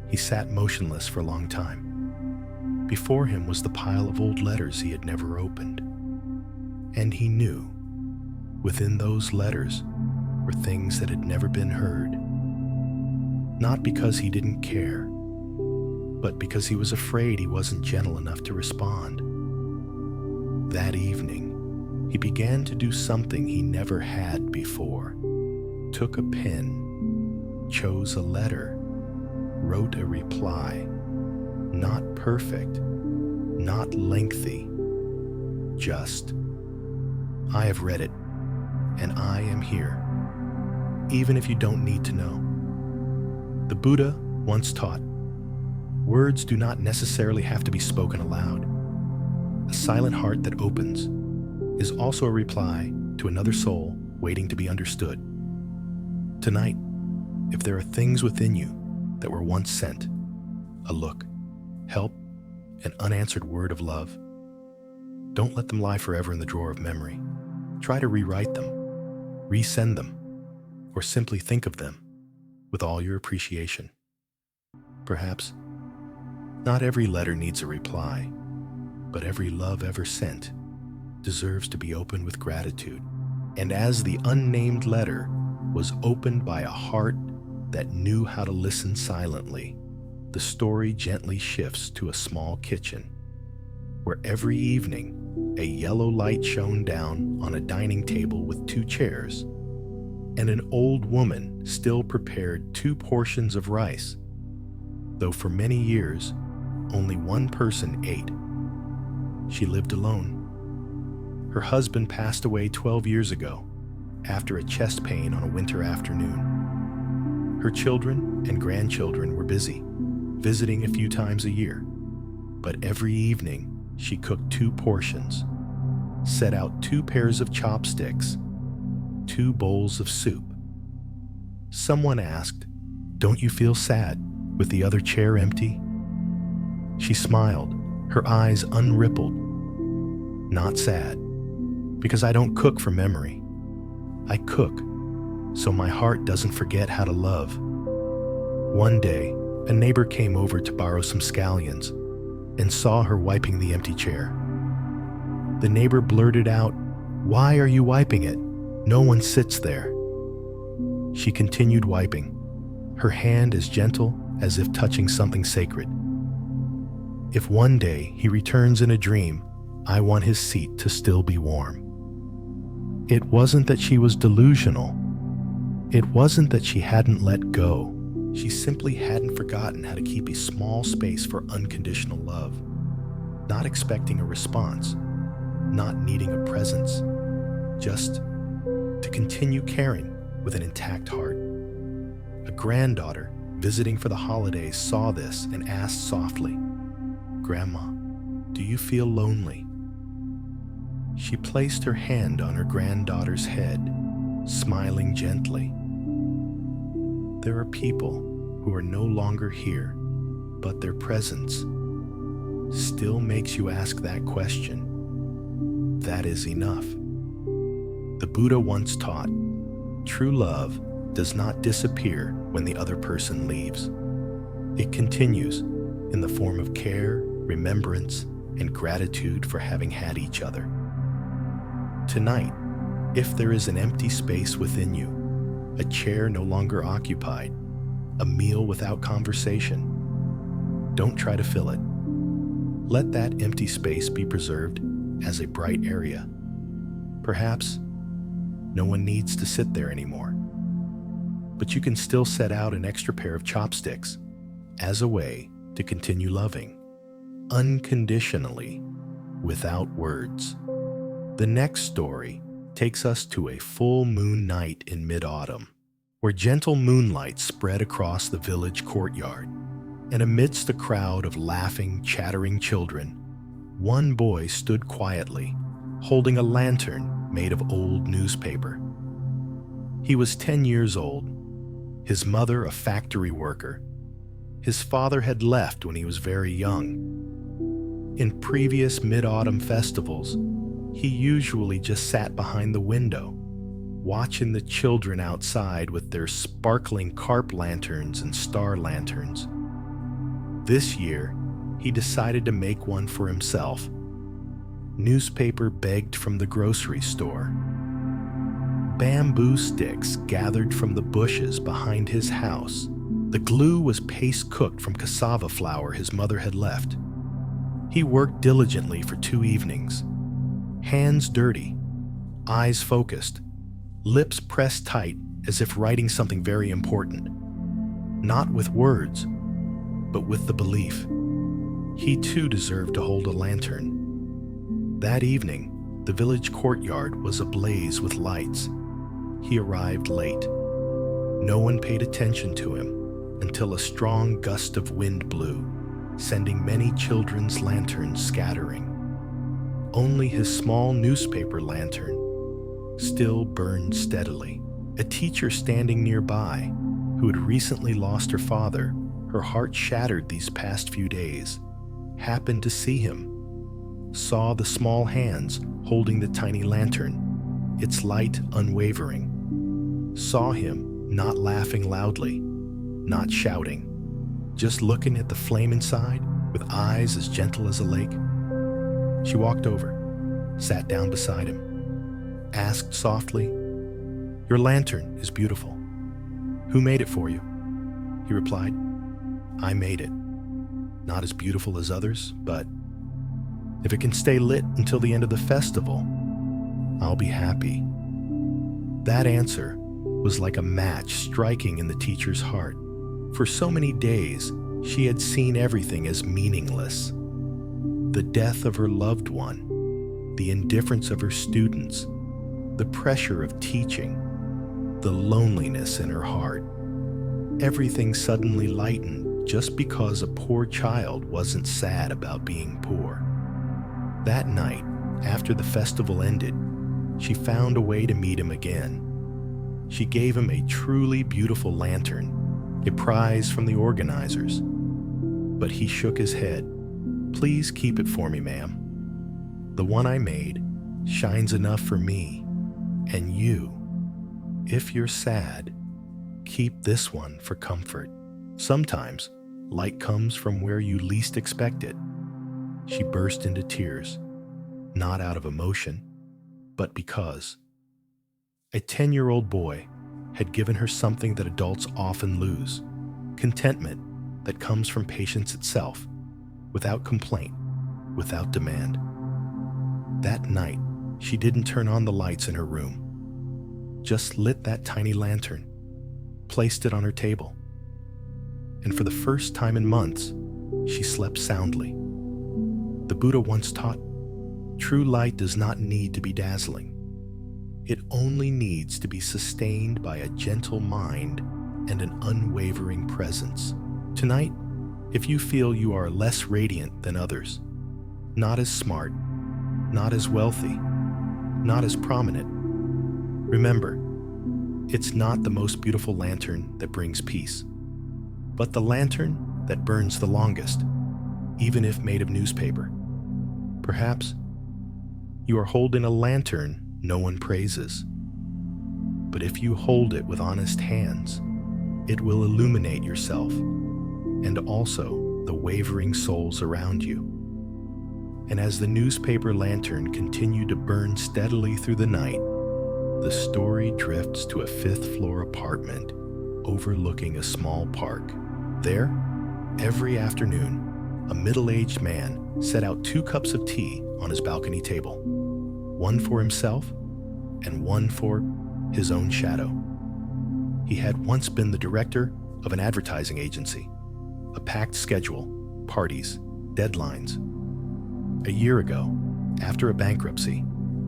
Speaker 1: He sat motionless for a long time. Before him was the pile of old letters he had never opened. And he knew, within those letters were things that had never been heard. Not because he didn't care, but because he was afraid he wasn't gentle enough to respond. That evening, he began to do something he never had before. Took a pen, chose a letter, wrote a reply. Not perfect, not lengthy, just, I have read it, and I am here, even if you don't need to know. The Buddha once taught, words do not necessarily have to be spoken aloud. A silent heart that opens is also a reply to another soul waiting to be understood. Tonight, if there are things within you that were once sent, a look, help, an unanswered word of love, don't let them lie forever in the drawer of memory. Try to rewrite them, resend them, or simply think of them with all your appreciation. Perhaps not every letter needs a reply, but every love ever sent deserves to be opened with gratitude. And as the unnamed letter was opened by a heart that knew how to listen silently, the story gently shifts to a small kitchen, where every evening a yellow light shone down on a dining table with 2 chairs, and an old woman still prepared 2 portions of rice, though for many years only one person ate. She lived alone. Her husband passed away 12 years ago after a chest pain on a winter afternoon. Her children and grandchildren were busy, visiting a few times a year, but every evening she cooked 2 portions, set out 2 pairs of chopsticks, 2 bowls of soup. Someone asked, "Don't you feel sad with the other chair empty?" She smiled, her eyes unrippled. "Not sad, because I don't cook for memory. I cook so my heart doesn't forget how to love." One day, a neighbor came over to borrow some scallions and saw her wiping the empty chair. The neighbor blurted out, "Why are you wiping it? No one sits there." She continued wiping, her hand as gentle as if touching something sacred. If one day he returns in a dream, I want his seat to still be warm. It wasn't that she was delusional. It wasn't that she hadn't let go. She simply hadn't forgotten how to keep a small space for unconditional love, not expecting a response, not needing a presence, just to continue caring with an intact heart. A granddaughter visiting for the holidays, saw this and asked softly, "Grandma, do you feel lonely?" She placed her hand on her granddaughter's head, smiling gently. There are people who are no longer here, but their presence still makes you ask that question. That is enough. The Buddha once taught, true love does not disappear when the other person leaves. It continues in the form of care, remembrance, and gratitude for having had each other. Tonight, if there is an empty space within you, a chair no longer occupied, a meal without conversation, don't try to fill it. Let that empty space be preserved as a bright area. Perhaps no one needs to sit there anymore, but you can still set out an extra pair of chopsticks as a way to continue loving, unconditionally, without words. The next story takes us to a full moon night in mid-autumn, where gentle moonlight spread across the village courtyard. And amidst a crowd of laughing, chattering children, one boy stood quietly, holding a lantern made of old newspaper. He was 10 years old, his mother a factory worker. His father had left when he was very young. In previous mid-autumn festivals, he usually just sat behind the window, watching the children outside with their sparkling carp lanterns and star lanterns. This year, he decided to make one for himself. Newspaper begged from the grocery store. Bamboo sticks gathered from the bushes behind his house. The glue was paste cooked from cassava flour his mother had left. He worked diligently for 2 evenings. Hands dirty, eyes focused, lips pressed tight as if writing something very important. Not with words, but with the belief he too deserved to hold a lantern. That evening, the village courtyard was ablaze with lights. He arrived late. No one paid attention to him until a strong gust of wind blew, sending many children's lanterns scattering. Only his small newspaper lantern still burned steadily. A teacher standing nearby, who had recently lost her father, her heart shattered these past few days, happened to see him, saw the small hands holding the tiny lantern, its light unwavering, saw him not laughing loudly, not shouting, just looking at the flame inside with eyes as gentle as a lake. She walked over, sat down beside him, asked softly, "Your lantern is beautiful. Who made it for you?" He replied, "I made it. Not as beautiful as others, but if it can stay lit until the end of the festival, I'll be happy." That answer was like a match striking in the teacher's heart. For so many days, she had seen everything as meaningless. The death of her loved one, the indifference of her students, the pressure of teaching, the loneliness in her heart. Everything suddenly lightened just because a poor child wasn't sad about being poor. That night, after the festival ended, she found a way to meet him again. She gave him a truly beautiful lantern, a prize from the organizers. But he shook his head. "Please keep it for me, ma'am. The one I made shines enough for me and you. If you're sad, keep this one for comfort. Sometimes, light comes from where you least expect it." She burst into tears, not out of emotion, but because. A 10-year-old boy had given her something that adults often lose, contentment that comes from patience itself, without complaint, without demand. That night, she didn't turn on the lights in her room, just lit that tiny lantern, placed it on her table. And for the first time in months, she slept soundly. The Buddha once taught, true light does not need to be dazzling. It only needs to be sustained by a gentle mind and an unwavering presence. Tonight, if you feel you are less radiant than others, not as smart, not as wealthy, not as prominent, remember, it's not the most beautiful lantern that brings peace, but the lantern that burns the longest, even if made of newspaper. Perhaps you are holding a lantern no one praises, but if you hold it with honest hands, it will illuminate yourself and also the wavering souls around you. And as the newspaper lantern continued to burn steadily through the night, the story drifts to a fifth-floor apartment overlooking a small park. There, every afternoon, a middle-aged man set out 2 cups of tea on his balcony table, one for himself and one for his own shadow. He had once been the director of an advertising agency, a packed schedule, parties, deadlines. A year ago, after a bankruptcy,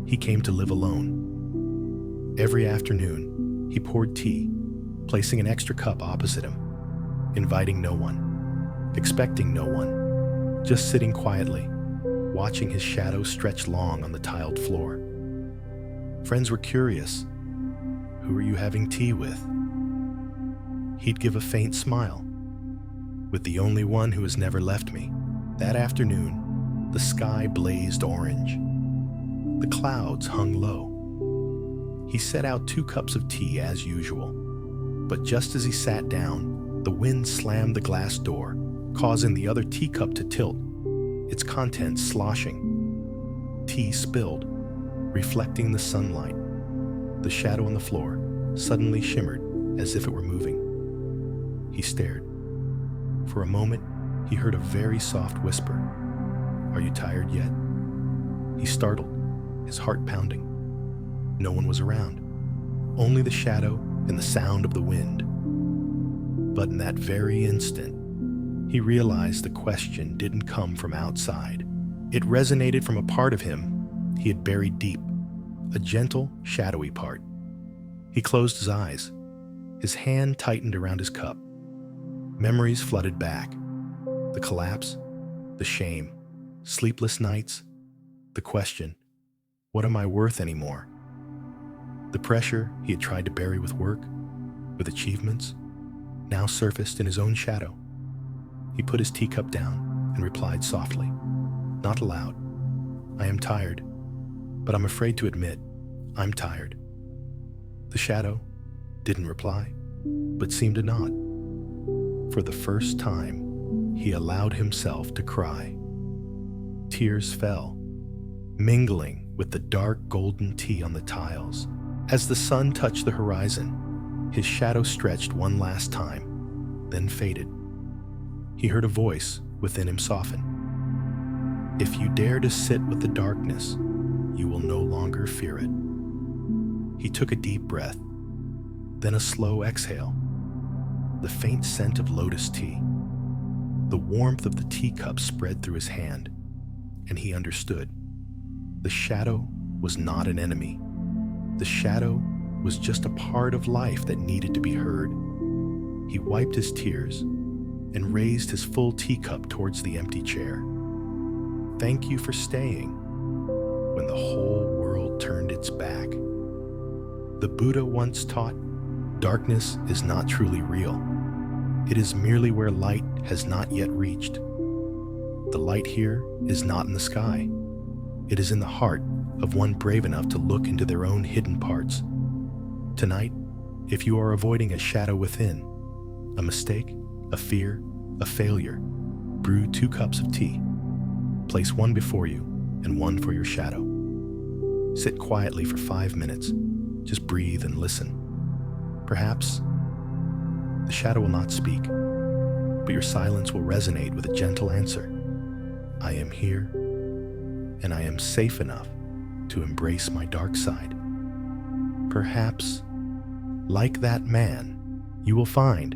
Speaker 1: he came to live alone. Every afternoon, he poured tea, placing an extra cup opposite him, inviting no one, expecting no one, just sitting quietly, watching his shadow stretch long on the tiled floor. Friends were curious. Who are you having tea with? He'd give a faint smile. With the only one who has never left me. That afternoon, the sky blazed orange. The clouds hung low. He set out 2 cups of tea as usual, but just as he sat down, the wind slammed the glass door, causing the other teacup to tilt, its contents sloshing. Tea spilled, reflecting the sunlight. The shadow on the floor suddenly shimmered as if it were moving. He stared. For a moment, he heard a very soft whisper. "Are you tired yet?" He startled, his heart pounding. No one was around, only the shadow and the sound of the wind. But in that very instant, he realized the question didn't come from outside. It resonated from a part of him he had buried deep, a gentle, shadowy part. He closed his eyes. His hand tightened around his cup. Memories flooded back. The collapse, the shame, sleepless nights, the question, what am I worth anymore? The pressure he had tried to bury with work, with achievements, now surfaced in his own shadow. He put his teacup down and replied softly, not aloud, "I am tired, but I'm afraid to admit I'm tired." The shadow didn't reply, but seemed to nod. For the first time, he allowed himself to cry. Tears fell, mingling with the dark golden tea on the tiles. As the sun touched the horizon, his shadow stretched one last time, then faded. He heard a voice within him soften. "If you dare to sit with the darkness, you will no longer fear it." He took a deep breath, then a slow exhale. The faint scent of lotus tea. The warmth of the teacup spread through his hand, and he understood. The shadow was not an enemy. The shadow was just a part of life that needed to be heard. He wiped his tears and raised his full teacup towards the empty chair. "Thank you for staying when the whole world turned its back." The Buddha once taught, darkness is not truly real. It is merely where light has not yet reached. The light here is not in the sky. It is in the heart of one brave enough to look into their own hidden parts. Tonight, if you are avoiding a shadow within, a mistake, a fear, a failure, brew 2 cups of tea. Place one before you and one for your shadow. Sit quietly for 5 minutes. Just breathe and listen. Perhaps the shadow will not speak, but your silence will resonate with a gentle answer. I am here, and I am safe enough to embrace my dark side. Perhaps, like that man, you will find,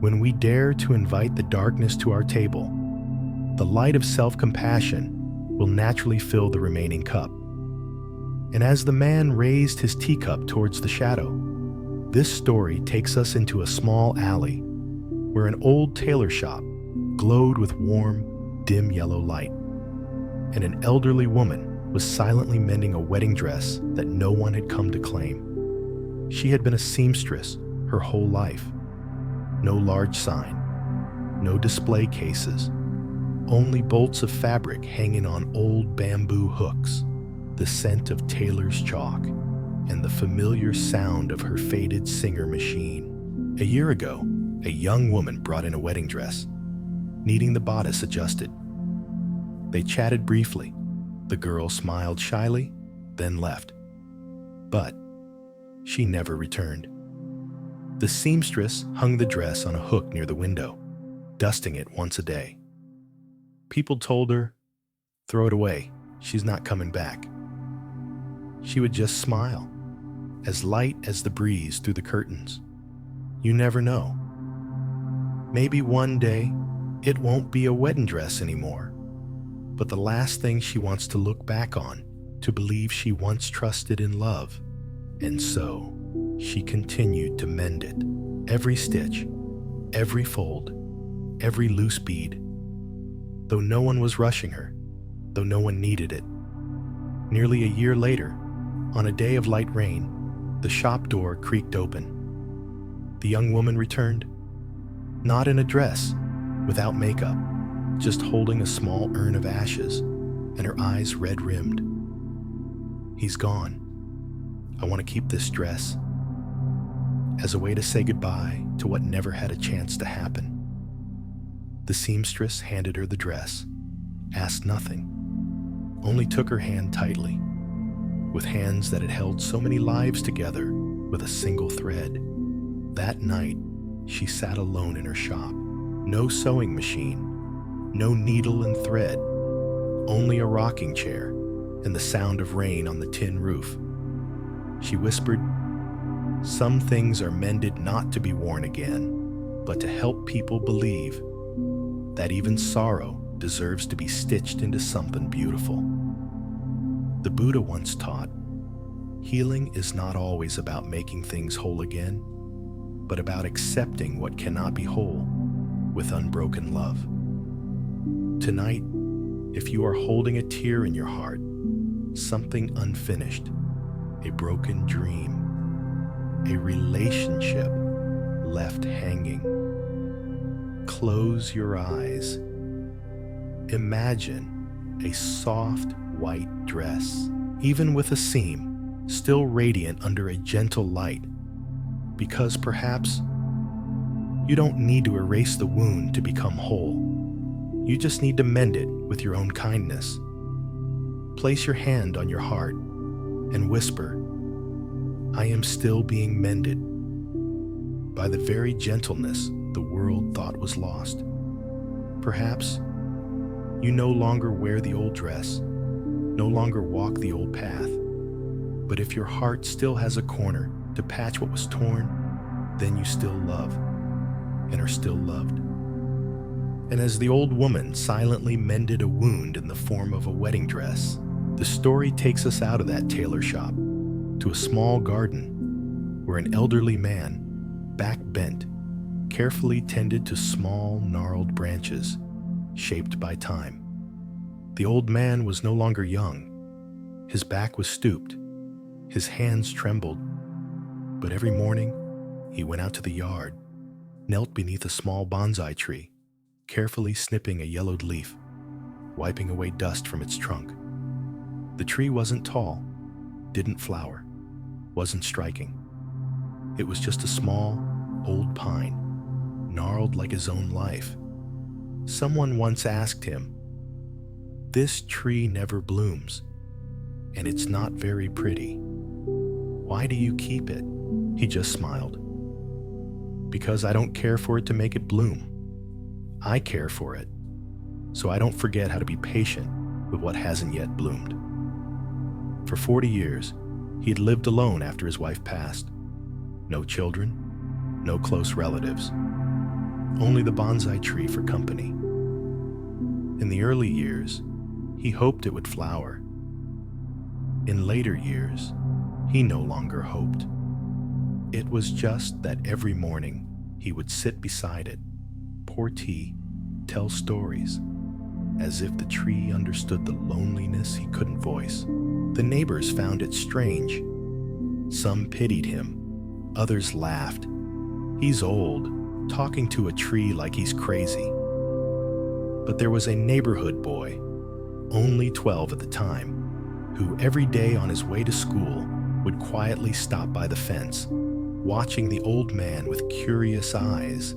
Speaker 1: when we dare to invite the darkness to our table, the light of self-compassion will naturally fill the remaining cup. And as the man raised his teacup towards the shadow, This story takes us into a small alley where an old tailor shop glowed with warm, dim yellow light, and an elderly woman was silently mending a wedding dress that no one had come to claim. She had been a seamstress her whole life. No large sign, no display cases, only bolts of fabric hanging on old bamboo hooks, the scent of tailor's chalk, and the familiar sound of her faded Singer machine. A year ago, a young woman brought in a wedding dress, needing the bodice adjusted. They chatted briefly. The girl smiled shyly, then left. But she never returned. The seamstress hung the dress on a hook near the window, dusting it once a day. People told her, "Throw it away, she's not coming back." She would just smile, as light as the breeze through the curtains. You never know. Maybe one day it won't be a wedding dress anymore, but the last thing she wants to look back on, to believe she once trusted in love. And so she continued to mend it, every stitch, every fold, every loose bead. Though no one was rushing her, though no one needed it. Nearly a year later, on a day of light rain, the shop door creaked open. The young woman returned, not in a dress, without makeup, just holding a small urn of ashes, and her eyes red-rimmed. "He's gone. I want to keep this dress," as a way to say goodbye to what never had a chance to happen. The seamstress handed her the dress, asked nothing, only took her hand tightly, with hands that had held so many lives together with a single thread. That night, she sat alone in her shop. No sewing machine, no needle and thread, only a rocking chair and the sound of rain on the tin roof. She whispered, "Some things are mended not to be worn again, but to help people believe that even sorrow deserves to be stitched into something beautiful." The Buddha once taught, healing is not always about making things whole again, but about accepting what cannot be whole with unbroken love. Tonight, if you are holding a tear in your heart, something unfinished, a broken dream, a relationship left hanging, close your eyes. Imagine a soft white dress, even with a seam, still radiant under a gentle light, because perhaps you don't need to erase the wound to become whole. You just need to mend it with your own kindness. Place your hand on your heart and whisper, "I am still being mended," by the very gentleness the world thought was lost. Perhaps you no longer wear the old dress, no longer walk the old path, but if your heart still has a corner to patch what was torn, then you still love and are still loved. And as the old woman silently mended a wound in the form of a wedding dress, the story takes us out of that tailor shop to a small garden where an elderly man, back bent, carefully tended to small, gnarled branches shaped by time. The old man was no longer young. His back was stooped. His hands trembled. But every morning, he went out to the yard, knelt beneath a small bonsai tree, carefully snipping a yellowed leaf, wiping away dust from its trunk. The tree wasn't tall, didn't flower, wasn't striking. It was just a small, old pine, gnarled like his own life. Someone once asked him, "This tree never blooms, and it's not very pretty. Why do you keep it?" He just smiled. "Because I don't care for it to make it bloom. I care for it, so I don't forget how to be patient with what hasn't yet bloomed." For 40 years, he had lived alone after his wife passed. No children, no close relatives, only the bonsai tree for company. In the early years, he hoped it would flower. In later years, he no longer hoped. It was just that every morning he would sit beside it, pour tea, tell stories, as if the tree understood the loneliness he couldn't voice. The neighbors found it strange. Some pitied him, others laughed. He's old, talking to a tree like he's crazy. But there was a neighborhood boy, only 12 at the time, who every day on his way to school would quietly stop by the fence, watching the old man with curious eyes,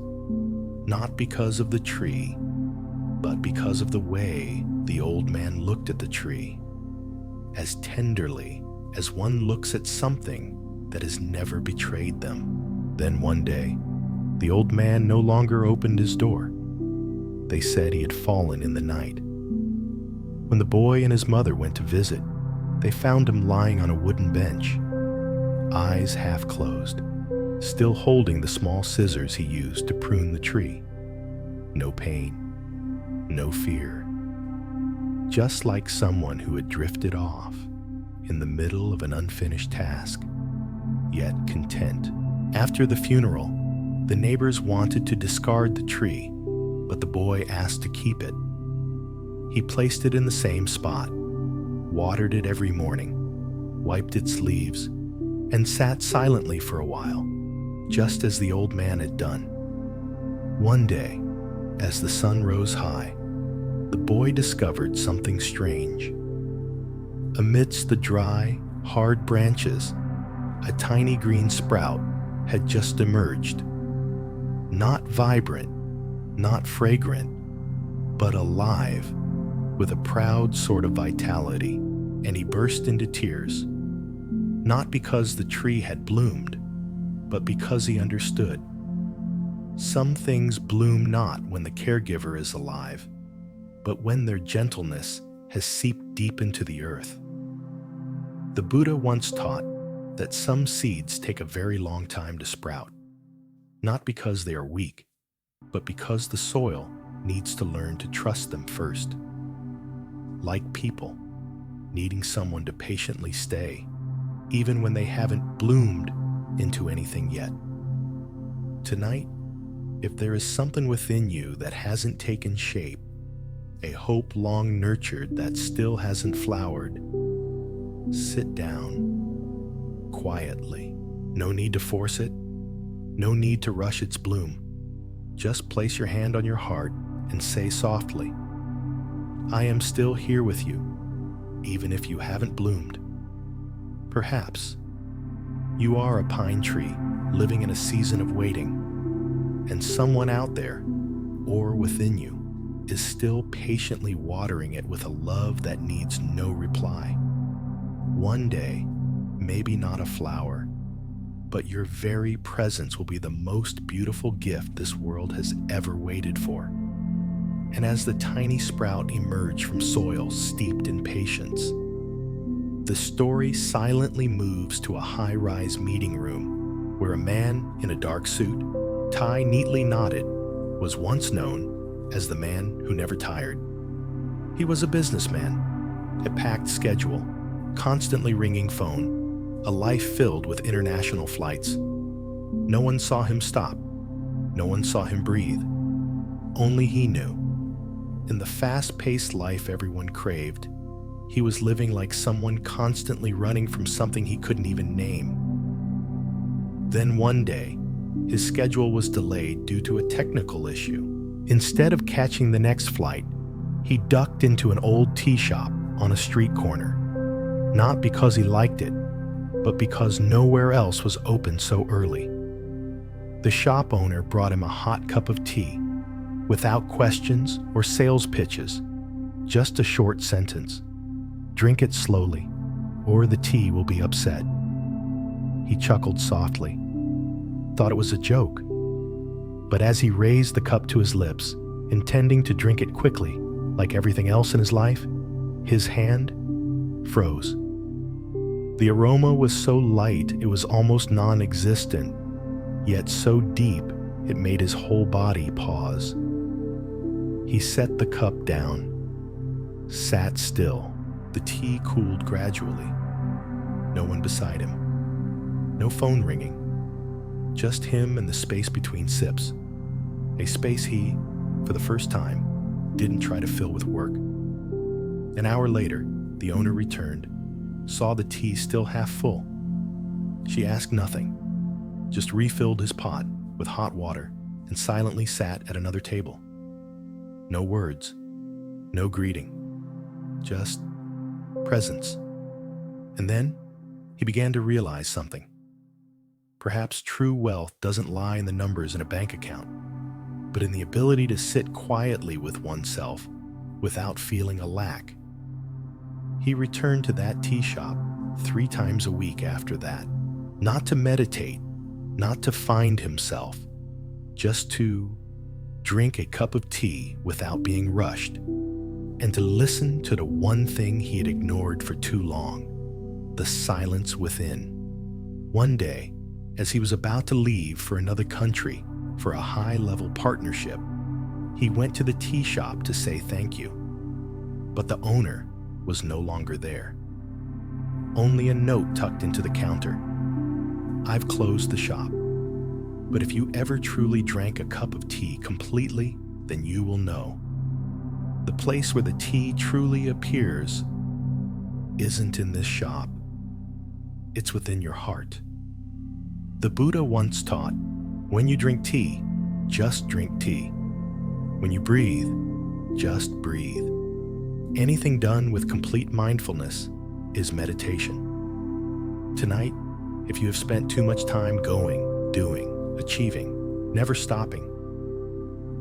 Speaker 1: not because of the tree, but because of the way the old man looked at the tree, as tenderly as one looks at something that has never betrayed them. Then one day, the old man no longer opened his door. They said he had fallen in the night. When the boy and his mother went to visit, they found him lying on a wooden bench, eyes half closed, still holding the small scissors he used to prune the tree. No pain, no fear. Just like someone who had drifted off in the middle of an unfinished task, yet content. After the funeral, the neighbors wanted to discard the tree, but the boy asked to keep it. He placed it in the same spot, watered it every morning, wiped its leaves, and sat silently for a while, just as the old man had done. One day, as the sun rose high, the boy discovered something strange. Amidst the dry, hard branches, a tiny green sprout had just emerged. Not vibrant, not fragrant, but alive, with a proud sort of vitality, and he burst into tears, not because the tree had bloomed, but because he understood. Some things bloom not when the caregiver is alive, but when their gentleness has seeped deep into the earth. The Buddha once taught that some seeds take a very long time to sprout, not because they are weak, but because the soil needs to learn to trust them first. Like people, needing someone to patiently stay, even when they haven't bloomed into anything yet. Tonight, if there is something within you that hasn't taken shape, a hope long nurtured that still hasn't flowered, sit down quietly. No need to force it, no need to rush its bloom. Just place your hand on your heart and say softly, I am still here with you, even if you haven't bloomed. Perhaps you are a pine tree living in a season of waiting, and someone out there, or within you, is still patiently watering it with a love that needs no reply. One day, maybe not a flower, but your very presence will be the most beautiful gift this world has ever waited for. And as the tiny sprout emerged from soil steeped in patience, the story silently moves to a high-rise meeting room where a man in a dark suit, tie neatly knotted, was once known as the man who never tired. He was a businessman, a packed schedule, constantly ringing phone, a life filled with international flights. No one saw him stop. No one saw him breathe. Only he knew. In the fast-paced life everyone craved, he was living like someone constantly running from something he couldn't even name. Then one day, his schedule was delayed due to a technical issue. Instead of catching the next flight, he ducked into an old tea shop on a street corner. Not because he liked it, but because nowhere else was open so early. The shop owner brought him a hot cup of tea, without questions or sales pitches, just a short sentence. Drink it slowly, or the tea will be upset. He chuckled softly, thought it was a joke. But as he raised the cup to his lips, intending to drink it quickly, like everything else in his life, his hand froze. The aroma was so light it was almost non-existent, yet so deep it made his whole body pause. He set the cup down, sat still. The tea cooled gradually. No one beside him. No phone ringing. Just him and the space between sips. A space he, for the first time, didn't try to fill with work. An hour later, the owner returned, saw the tea still half full. She asked nothing, just refilled his pot with hot water and silently sat at another table. No words, no greeting, just presence. And then he began to realize something. Perhaps true wealth doesn't lie in the numbers in a bank account, but in the ability to sit quietly with oneself without feeling a lack. He returned to that tea shop 3 times a week after that, not to meditate, not to find himself, just to drink a cup of tea without being rushed, and to listen to the one thing he had ignored for too long, the silence within. One day, as he was about to leave for another country for a high-level partnership, he went to the tea shop to say thank you. But the owner was no longer there. Only a note tucked into the counter. I've closed the shop, but if you ever truly drank a cup of tea completely, then you will know. The place where the tea truly appears isn't in this shop. It's within your heart. The Buddha once taught, when you drink tea, just drink tea. When you breathe, just breathe. Anything done with complete mindfulness is meditation. Tonight, if you have spent too much time going, doing, achieving, never stopping,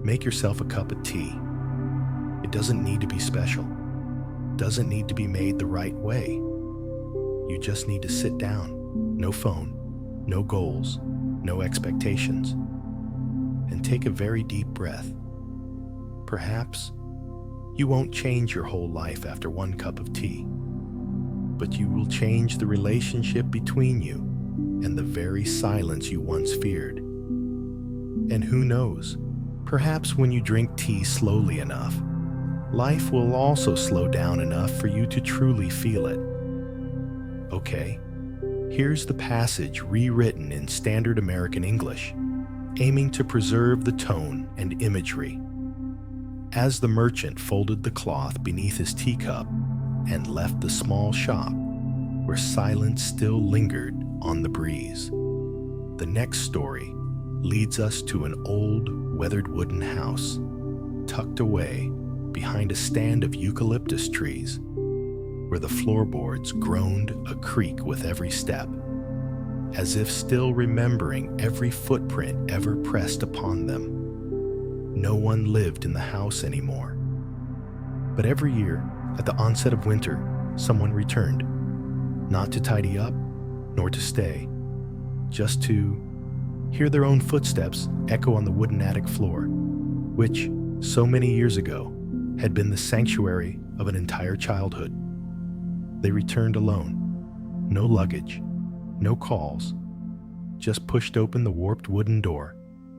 Speaker 1: make yourself a cup of tea. It doesn't need to be special, doesn't need to be made the right way. You just need to sit down, no phone, no goals, no expectations, and take a very deep breath. Perhaps you won't change your whole life after one cup of tea, but you will change the relationship between you and the very silence you once feared. And who knows, perhaps when you drink tea slowly enough, life will also slow down enough for you to truly feel it. Okay, here's the passage rewritten in standard American English, aiming to preserve the tone and imagery. As the merchant folded the cloth beneath his teacup and left the small shop where silence still lingered on the breeze, the next story leads us to an old, weathered wooden house tucked away behind a stand of eucalyptus trees where the floorboards groaned a creak with every step, as if still remembering every footprint ever pressed upon them. No one lived in the house anymore. But every year, at the onset of winter, someone returned, not to tidy up, nor to stay, just to hear their own footsteps echo on the wooden attic floor, which, so many years ago, had been the sanctuary of an entire childhood. They returned alone, no luggage, no calls, just pushed open the warped wooden door,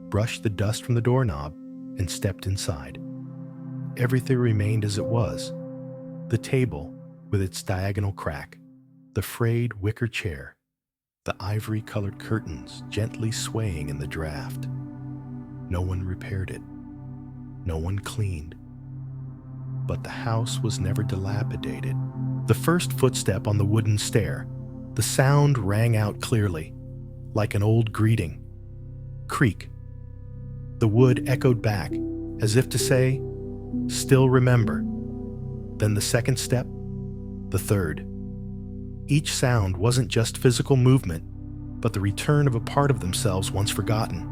Speaker 1: brushed the dust from the doorknob, and stepped inside. Everything remained as it was. The table with its diagonal crack, the frayed wicker chair, the ivory-colored curtains gently swaying in the draft. No one repaired it. No one cleaned. But the house was never dilapidated. The first footstep on the wooden stair, the sound rang out clearly, like an old greeting. Creak. The wood echoed back, as if to say, "Still remember." Then the second step, the third. Each sound wasn't just physical movement, but the return of a part of themselves once forgotten.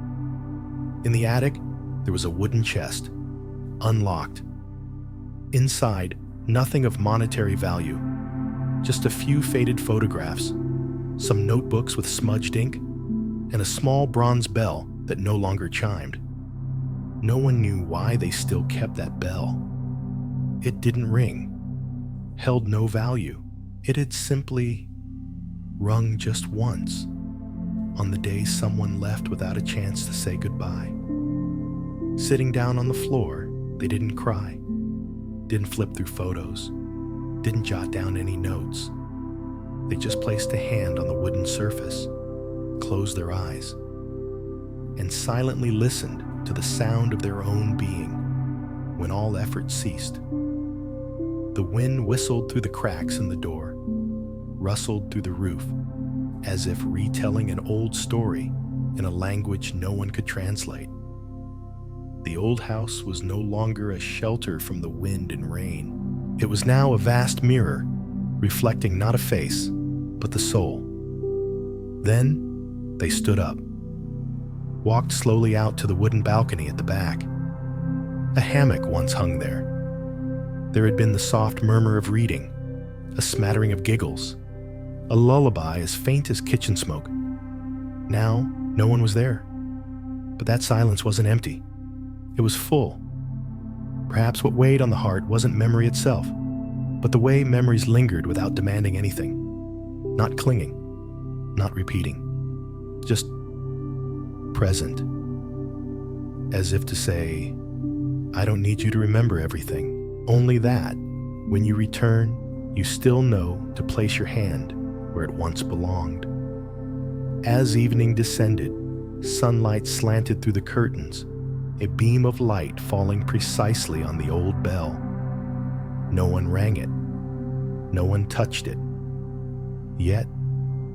Speaker 1: In the attic, there was a wooden chest, unlocked. Inside, nothing of monetary value, just a few faded photographs, some notebooks with smudged ink, and a small bronze bell that no longer chimed. No one knew why they still kept that bell. It didn't ring, held no value. It had simply rung just once, on the day someone left without a chance to say goodbye. Sitting down on the floor, they didn't cry, didn't flip through photos, didn't jot down any notes. They just placed a hand on the wooden surface, closed their eyes, and silently listened to the sound of their own being when all effort ceased. The wind whistled through the cracks in the door, rustled through the roof, as if retelling an old story in a language no one could translate. The old house was no longer a shelter from the wind and rain. It was now a vast mirror, reflecting not a face, but the soul. Then they stood up, walked slowly out to the wooden balcony at the back. A hammock once hung there. There had been the soft murmur of reading, a smattering of giggles, a lullaby as faint as kitchen smoke. Now, no one was there. But that silence wasn't empty. It was full. Perhaps what weighed on the heart wasn't memory itself, but the way memories lingered without demanding anything. Not clinging, not repeating, just present. As if to say, I don't need you to remember everything. Only that, when you return, you still know to place your hand where it once belonged. As evening descended, sunlight slanted through the curtains, a beam of light falling precisely on the old bell. No one rang it. No one touched it. Yet,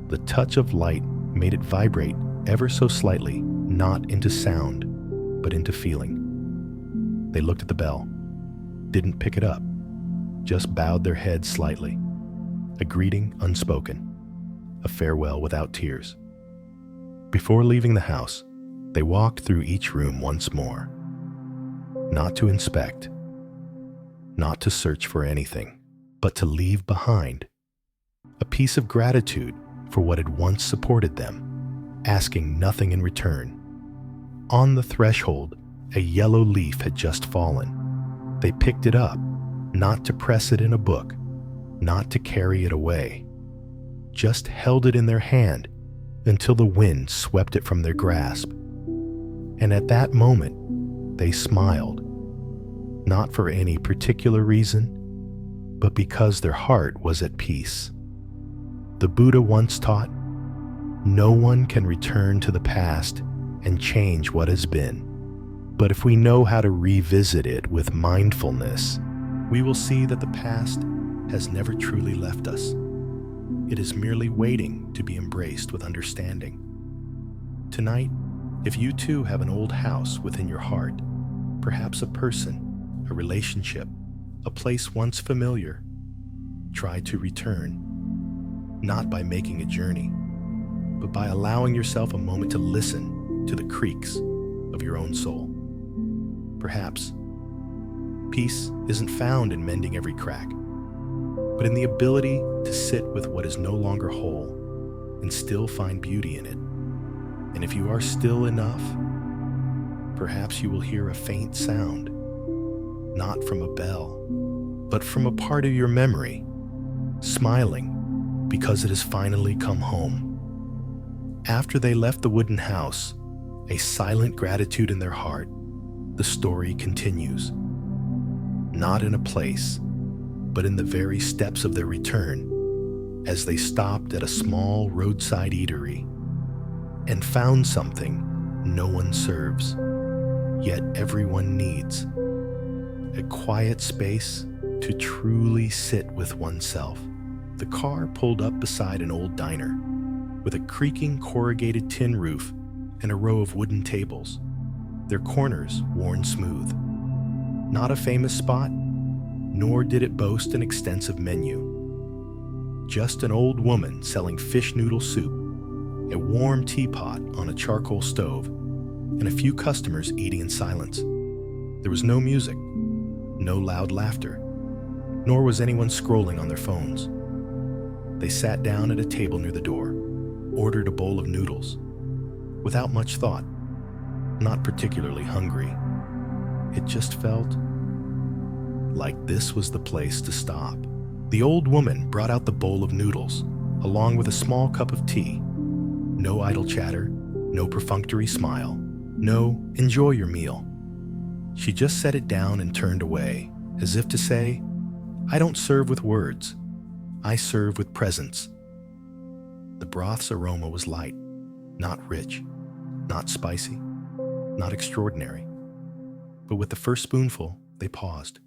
Speaker 1: the touch of light made it vibrate ever so slightly, not into sound, but into feeling. They looked at the bell, didn't pick it up, just bowed their heads slightly. A greeting unspoken, a farewell without tears. Before leaving the house, they walked through each room once more. Not to inspect, not to search for anything, but to leave behind a piece of gratitude for what had once supported them, asking nothing in return. On the threshold, a yellow leaf had just fallen. They picked it up, not to press it in a book, not to carry it away, just held it in their hand until the wind swept it from their grasp. And at that moment, they smiled, not for any particular reason, but because their heart was at peace. The Buddha once taught, no one can return to the past and change what has been. But if we know how to revisit it with mindfulness, we will see that the past has never truly left us. It is merely waiting to be embraced with understanding. Tonight, if you too have an old house within your heart, perhaps a person, a relationship, a place once familiar, try to return, not by making a journey, but by allowing yourself a moment to listen to the creaks of your own soul. Perhaps peace isn't found in mending every crack, but in the ability to sit with what is no longer whole and still find beauty in it. And if you are still enough, perhaps you will hear a faint sound, not from a bell, but from a part of your memory, smiling because it has finally come home. After they left the wooden house, a silent gratitude in their heart, the story continues. Not in a place, but in the very steps of their return, as they stopped at a small roadside eatery and found something no one serves, yet everyone needs. A quiet space to truly sit with oneself. The car pulled up beside an old diner with a creaking corrugated tin roof and a row of wooden tables, their corners worn smooth. Not a famous spot, nor did it boast an extensive menu. Just an old woman selling fish noodle soup, a warm teapot on a charcoal stove, and a few customers eating in silence. There was no music, no loud laughter, nor was anyone scrolling on their phones. They sat down at a table near the door, ordered a bowl of noodles, without much thought, not particularly hungry. It just felt like this was the place to stop. The old woman brought out the bowl of noodles, along with a small cup of tea. No idle chatter, no perfunctory smile, no enjoy your meal. She just set it down and turned away, as if to say, I don't serve with words, I serve with presence. The broth's aroma was light, not rich, not spicy, not extraordinary. But with the first spoonful, they paused.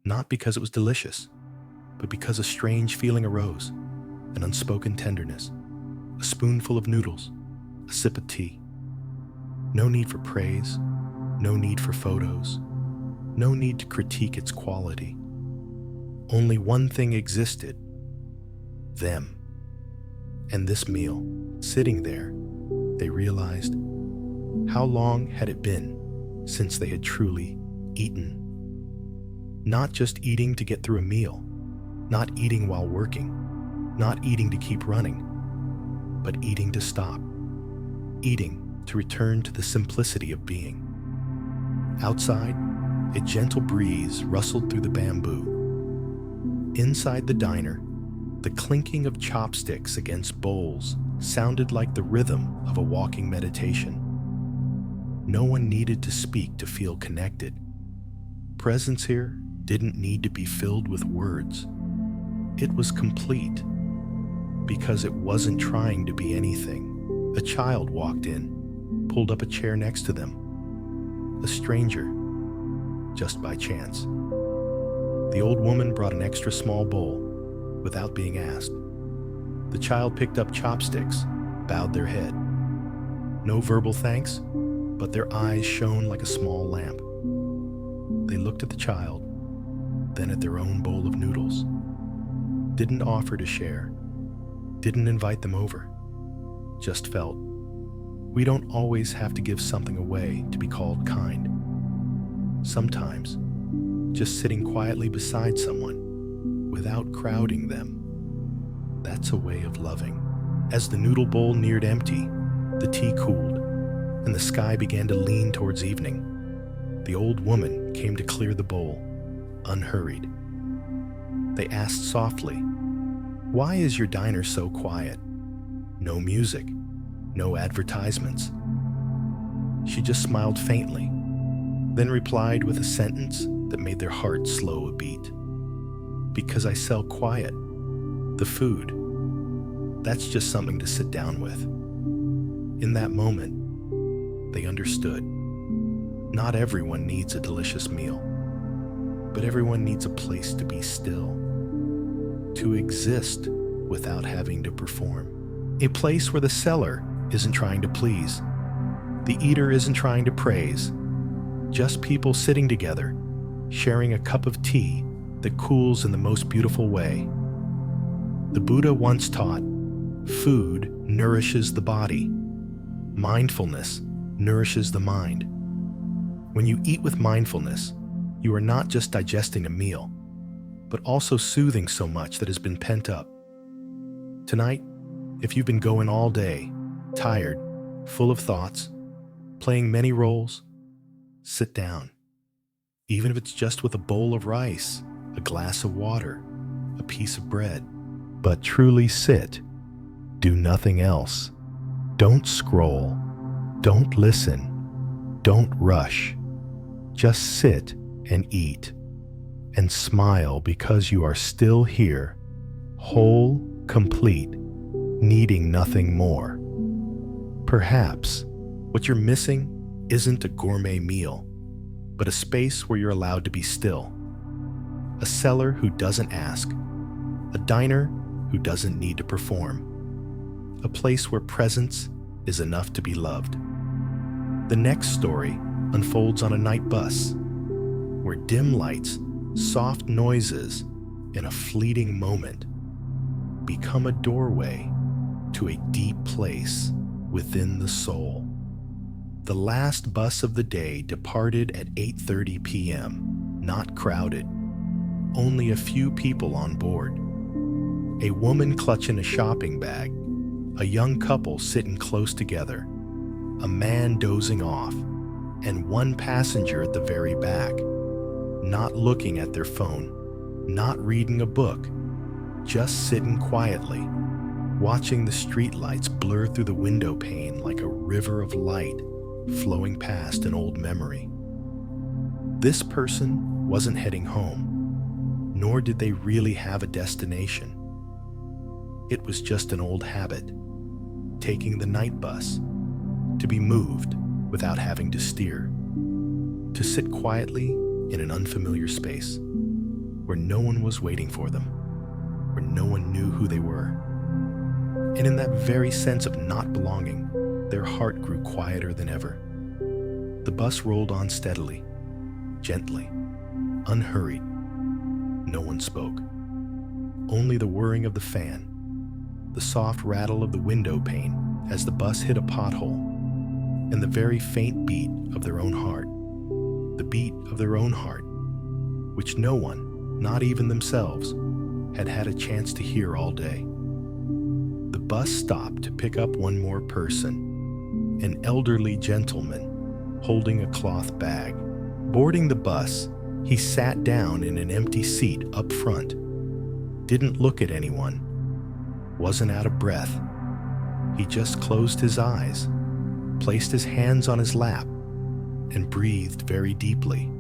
Speaker 1: Not because it was delicious, but because a strange feeling arose, an unspoken tenderness, a spoonful of noodles, a sip of tea. No need for praise, no need for photos, no need to critique its quality. Only one thing existed: them. And this meal, sitting there, they realized, how long had it been since they had truly eaten? Not just eating to get through a meal, not eating while working, not eating to keep running, but eating to stop, eating to return to the simplicity of being. Outside, a gentle breeze rustled through the bamboo. Inside the diner, the clinking of chopsticks against bowls sounded like the rhythm of a walking meditation. No one needed to speak to feel connected. Presence here didn't need to be filled with words. It was complete, because it wasn't trying to be anything. A child walked in, pulled up a chair next to them. A stranger, just by chance. The old woman brought an extra small bowl, without being asked. The child picked up chopsticks, bowed their head. No verbal thanks, but their eyes shone like a small lamp. They looked at the child, then at their own bowl of noodles. Didn't offer to share, didn't invite them over, just felt. We don't always have to give something away to be called kind. Sometimes, just sitting quietly beside someone, without crowding them, that's a way of loving. As the noodle bowl neared empty, the tea cooled, and the sky began to lean towards evening. The old woman came to clear the bowl, unhurried. They asked softly, "Why is your diner so quiet? No music, no advertisements." She just smiled faintly, then replied with a sentence that made their hearts slow a beat. "Because I sell quiet. The food. That's just something to sit down with." In that moment, they understood. Not everyone needs a delicious meal, but everyone needs a place to be still, to exist without having to perform. A place where the seller isn't trying to please, the eater isn't trying to praise, just people sitting together, sharing a cup of tea that cools in the most beautiful way. The Buddha once taught, food nourishes the body. Mindfulness nourishes the mind. When you eat with mindfulness, you are not just digesting a meal, but also soothing so much that has been pent up. Tonight, if you've been going all day, tired, full of thoughts, playing many roles, sit down. Even if it's just with a bowl of rice, a glass of water, a piece of bread. But truly sit. Do nothing else. Don't scroll. Don't listen. Don't rush. Just sit and eat. And smile because you are still here, whole, complete, needing nothing more. Perhaps what you're missing isn't a gourmet meal, but a space where you're allowed to be still. A seller who doesn't ask. A diner who doesn't need to perform. A place where presence is enough to be loved. The next story unfolds on a night bus, where dim lights, soft noises, and a fleeting moment become a doorway to a deep place within the soul. The last bus of the day departed at 8:30 p.m., not crowded, only a few people on board. A woman clutching a shopping bag, a young couple sitting close together, a man dozing off, and one passenger at the very back, not looking at their phone, not reading a book, just sitting quietly, watching the streetlights blur through the window pane like a river of light flowing past an old memory. This person wasn't heading home, nor did they really have a destination. It was just an old habit, taking the night bus, to be moved without having to steer, to sit quietly in an unfamiliar space where no one was waiting for them, where no one knew who they were. And in that very sense of not belonging, their heart grew quieter than ever. The bus rolled on steadily, gently, unhurried. No one spoke. Only the whirring of the fan, the soft rattle of the window pane as the bus hit a pothole, and the very faint beat of their own heart, the beat of their own heart, which no one, not even themselves, had had a chance to hear all day. The bus stopped to pick up one more person, an elderly gentleman holding a cloth bag. Boarding the bus, he sat down in an empty seat up front, didn't look at anyone, wasn't out of breath. He just closed his eyes, placed his hands on his lap, and breathed very deeply,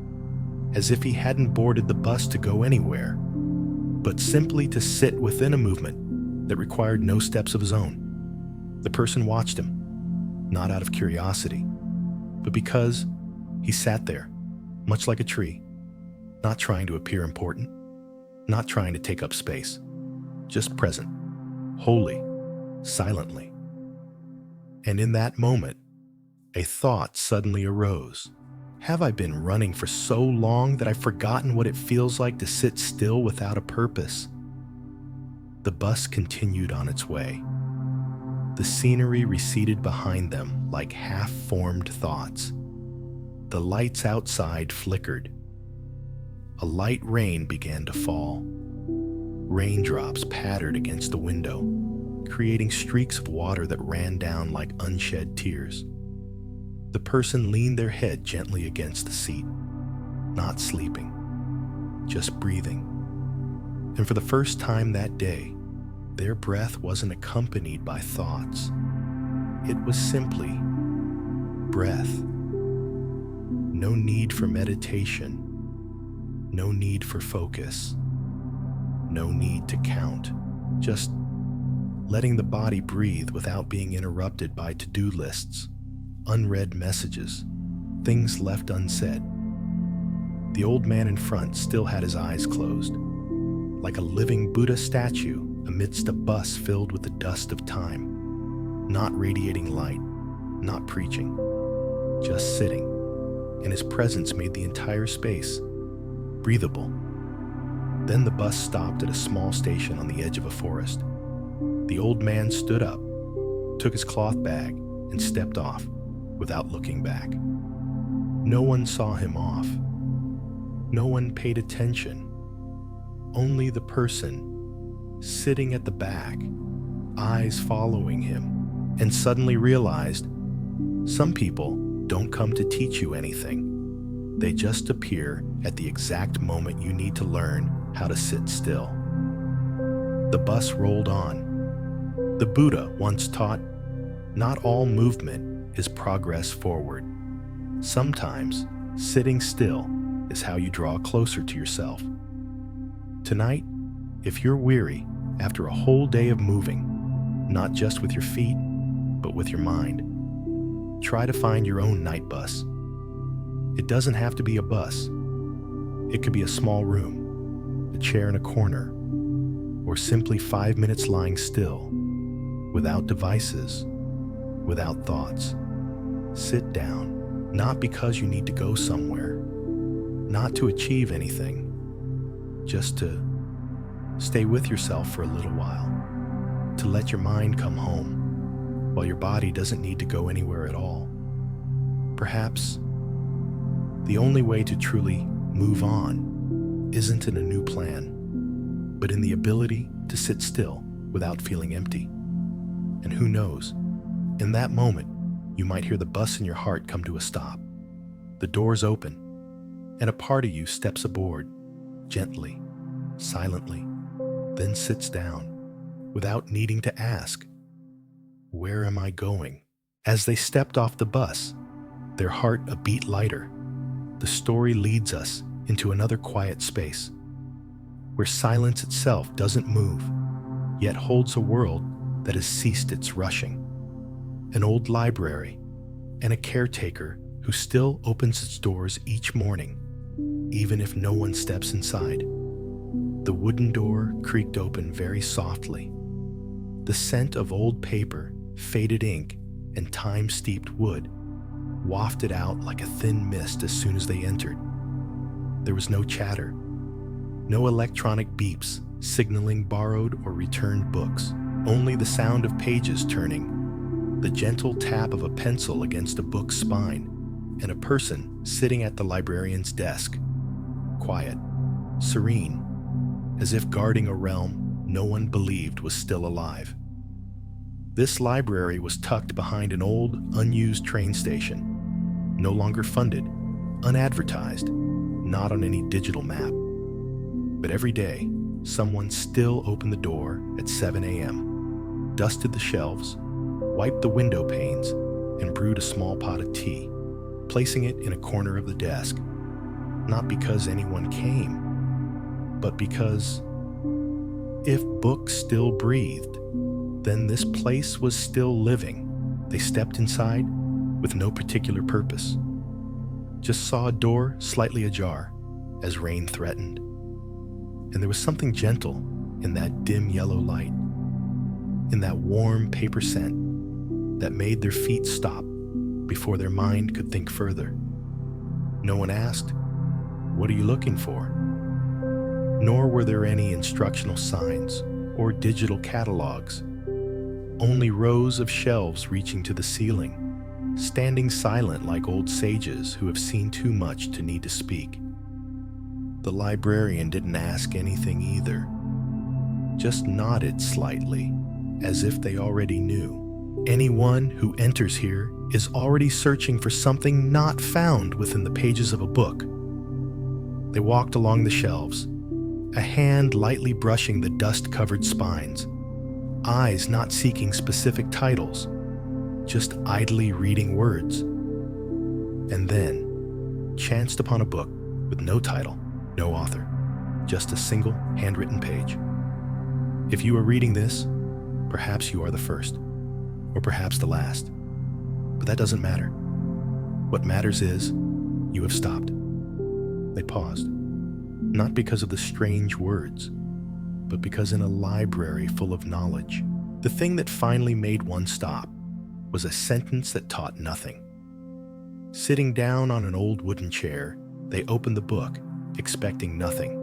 Speaker 1: as if he hadn't boarded the bus to go anywhere, but simply to sit within a movement that required no steps of his own. The person watched him, not out of curiosity, but because he sat there, much like a tree, not trying to appear important, not trying to take up space, just present, wholly, silently. And in that moment, a thought suddenly arose. Have I been running for so long that I've forgotten what it feels like to sit still without a purpose? The bus continued on its way. The scenery receded behind them like half-formed thoughts. The lights outside flickered. A light rain began to fall. Raindrops pattered against the window, creating streaks of water that ran down like unshed tears. The person leaned their head gently against the seat, not sleeping, just breathing. And for the first time that day, their breath wasn't accompanied by thoughts. It was simply breath. No need for meditation, no need for focus, no need to count, just letting the body breathe without being interrupted by to-do lists, unread messages, things left unsaid. The old man in front still had his eyes closed, like a living Buddha statue amidst a bus filled with the dust of time, not radiating light, not preaching, just sitting, and his presence made the entire space breathable. Then the bus stopped at a small station on the edge of a forest. The old man stood up, took his cloth bag, and stepped off without looking back. No one saw him off. No one paid attention. Only the person sitting at the back, eyes following him, and suddenly realized some people don't come to teach you anything. They just appear at the exact moment you need to learn how to sit still. The bus rolled on. The Buddha once taught, not all movement is progress forward. Sometimes sitting still is how you draw closer to yourself. Tonight, if you're weary after a whole day of moving, not just with your feet, but with your mind, try to find your own night bus. It doesn't have to be a bus. It could be a small room, a chair in a corner, or simply 5 minutes lying still, without devices, without thoughts. Sit down, not because you need to go somewhere, not to achieve anything, just to stay with yourself for a little while, to let your mind come home, while your body doesn't need to go anywhere at all. Perhaps the only way to truly move on isn't in a new plan, but in the ability to sit still without feeling empty. And who knows, in that moment, you might hear the bus in your heart come to a stop. The doors open, and a part of you steps aboard, gently, silently, then sits down, without needing to ask, "Where am I going?" As they stepped off the bus, their heart a beat lighter, the story leads us into another quiet space, where silence itself doesn't move, yet holds a world that has ceased its rushing. An old library, and a caretaker who still opens its doors each morning, even if no one steps inside. The wooden door creaked open very softly. The scent of old paper, faded ink, and time-steeped wood wafted out like a thin mist as soon as they entered. There was no chatter, no electronic beeps signaling borrowed or returned books, only the sound of pages turning, the gentle tap of a pencil against a book's spine, and a person sitting at the librarian's desk, quiet, serene, as if guarding a realm no one believed was still alive. This library was tucked behind an old, unused train station, no longer funded, unadvertised, not on any digital map. But every day, someone still opened the door at 7 a.m., dusted the shelves, wiped the window panes, and brewed a small pot of tea, placing it in a corner of the desk, not because anyone came, but because if books still breathed, then this place was still living. They stepped inside with no particular purpose. Just saw a door slightly ajar as rain threatened. And there was something gentle in that dim yellow light, in that warm paper scent that made their feet stop before their mind could think further. No one asked, "What are you looking for?" Nor were there any instructional signs or digital catalogs. Only rows of shelves reaching to the ceiling, standing silent like old sages who have seen too much to need to speak. The librarian didn't ask anything either, just nodded slightly, as if they already knew. Anyone who enters here is already searching for something not found within the pages of a book. They walked along the shelves, a hand lightly brushing the dust-covered spines, eyes not seeking specific titles, just idly reading words. And then chanced upon a book with no title, no author, just a single handwritten page. If you are reading this, perhaps you are the first, or perhaps the last. But that doesn't matter. What matters is you have stopped. They paused, not because of the strange words, but because in a library full of knowledge, the thing that finally made one stop was a sentence that taught nothing. Sitting down on an old wooden chair, they opened the book, expecting nothing.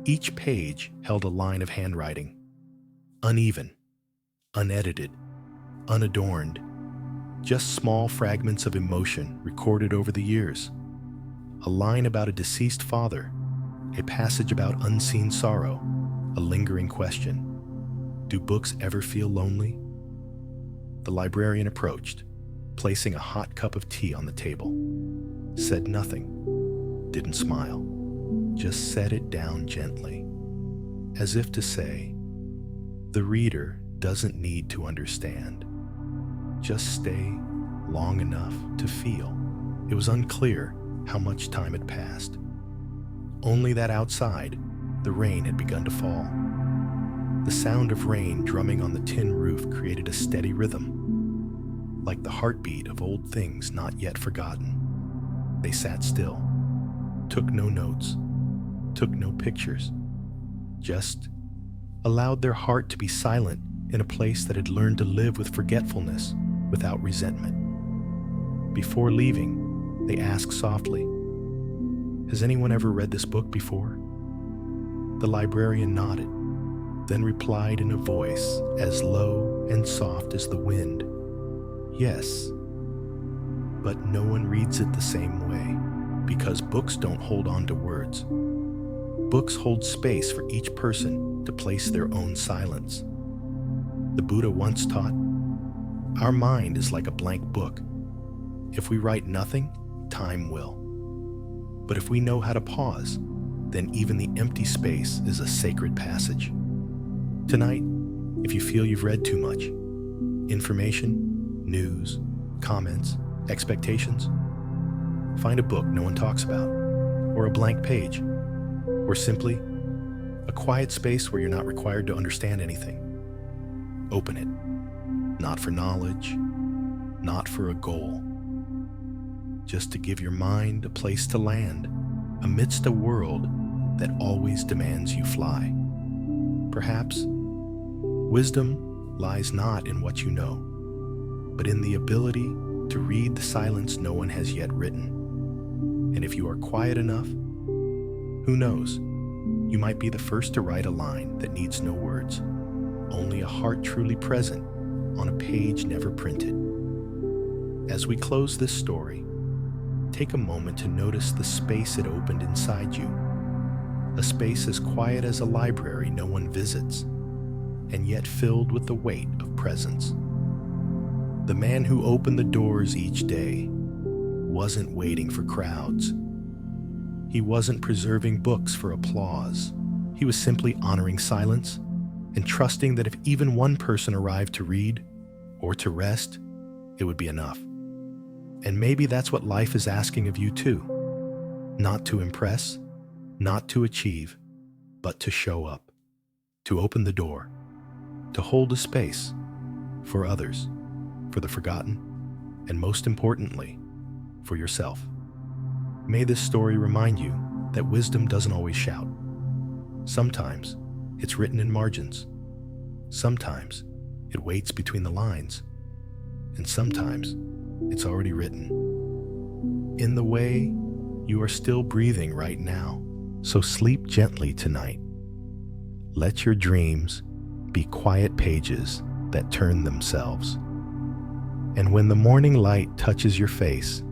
Speaker 1: Each page held a line of handwriting, uneven, unedited, unadorned, just small fragments of emotion recorded over the years. A line about a deceased father, a passage about unseen sorrow, a lingering question. Do books ever feel lonely? The librarian approached, placing a hot cup of tea on the table. Said nothing, didn't smile, just set it down gently, as if to say, the reader doesn't need to understand. Just stay long enough to feel. It was unclear how much time had passed. Only that outside, the rain had begun to fall. The sound of rain drumming on the tin roof created a steady rhythm, like the heartbeat of old things not yet forgotten. They sat still, took no notes, took no pictures, just allowed their heart to be silent in a place that had learned to live with forgetfulness without resentment. Before leaving, they asked softly, "Has anyone ever read this book before?" The librarian nodded, then replied in a voice as low and soft as the wind, "Yes, but no one reads it the same way, because books don't hold on to words. Books hold space for each person to place their own silence. The Buddha once taught, our mind is like a blank book. If we write nothing, time will. But if we know how to pause, then even the empty space is a sacred passage. Tonight, if you feel you've read too much, information, news, comments, expectations, find a book no one talks about, or a blank page, or simply a quiet space where you're not required to understand anything. Open it, not for knowledge, not for a goal, just to give your mind a place to land amidst a world that always demands you fly. Perhaps wisdom lies not in what you know, but in the ability to read the silence no one has yet written. And if you are quiet enough, who knows, you might be the first to write a line that needs no words, only a heart truly present on a page never printed. As we close this story, take a moment to notice the space it opened inside you. A space as quiet as a library no one visits, and yet filled with the weight of presence. The man who opened the doors each day wasn't waiting for crowds. He wasn't preserving books for applause. He was simply honoring silence and trusting that if even one person arrived to read or to rest, it would be enough. And maybe that's what life is asking of you too. Not to impress, not to achieve, but to show up, to open the door, to hold a space for others, for the forgotten, and most importantly, for yourself. May this story remind you that wisdom doesn't always shout. Sometimes it's written in margins. Sometimes it waits between the lines. And sometimes it's already written in the way you are still breathing right now. So sleep gently tonight. Let your dreams be quiet pages that turn themselves. And when the morning light touches your face,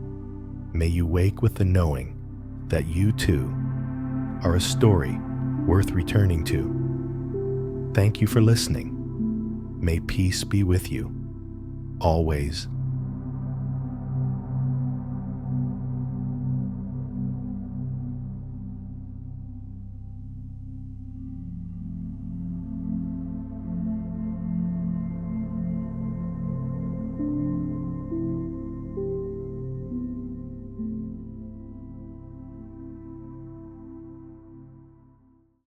Speaker 1: may you wake with the knowing that you too are a story worth returning to. Thank you for listening. May peace be with you, always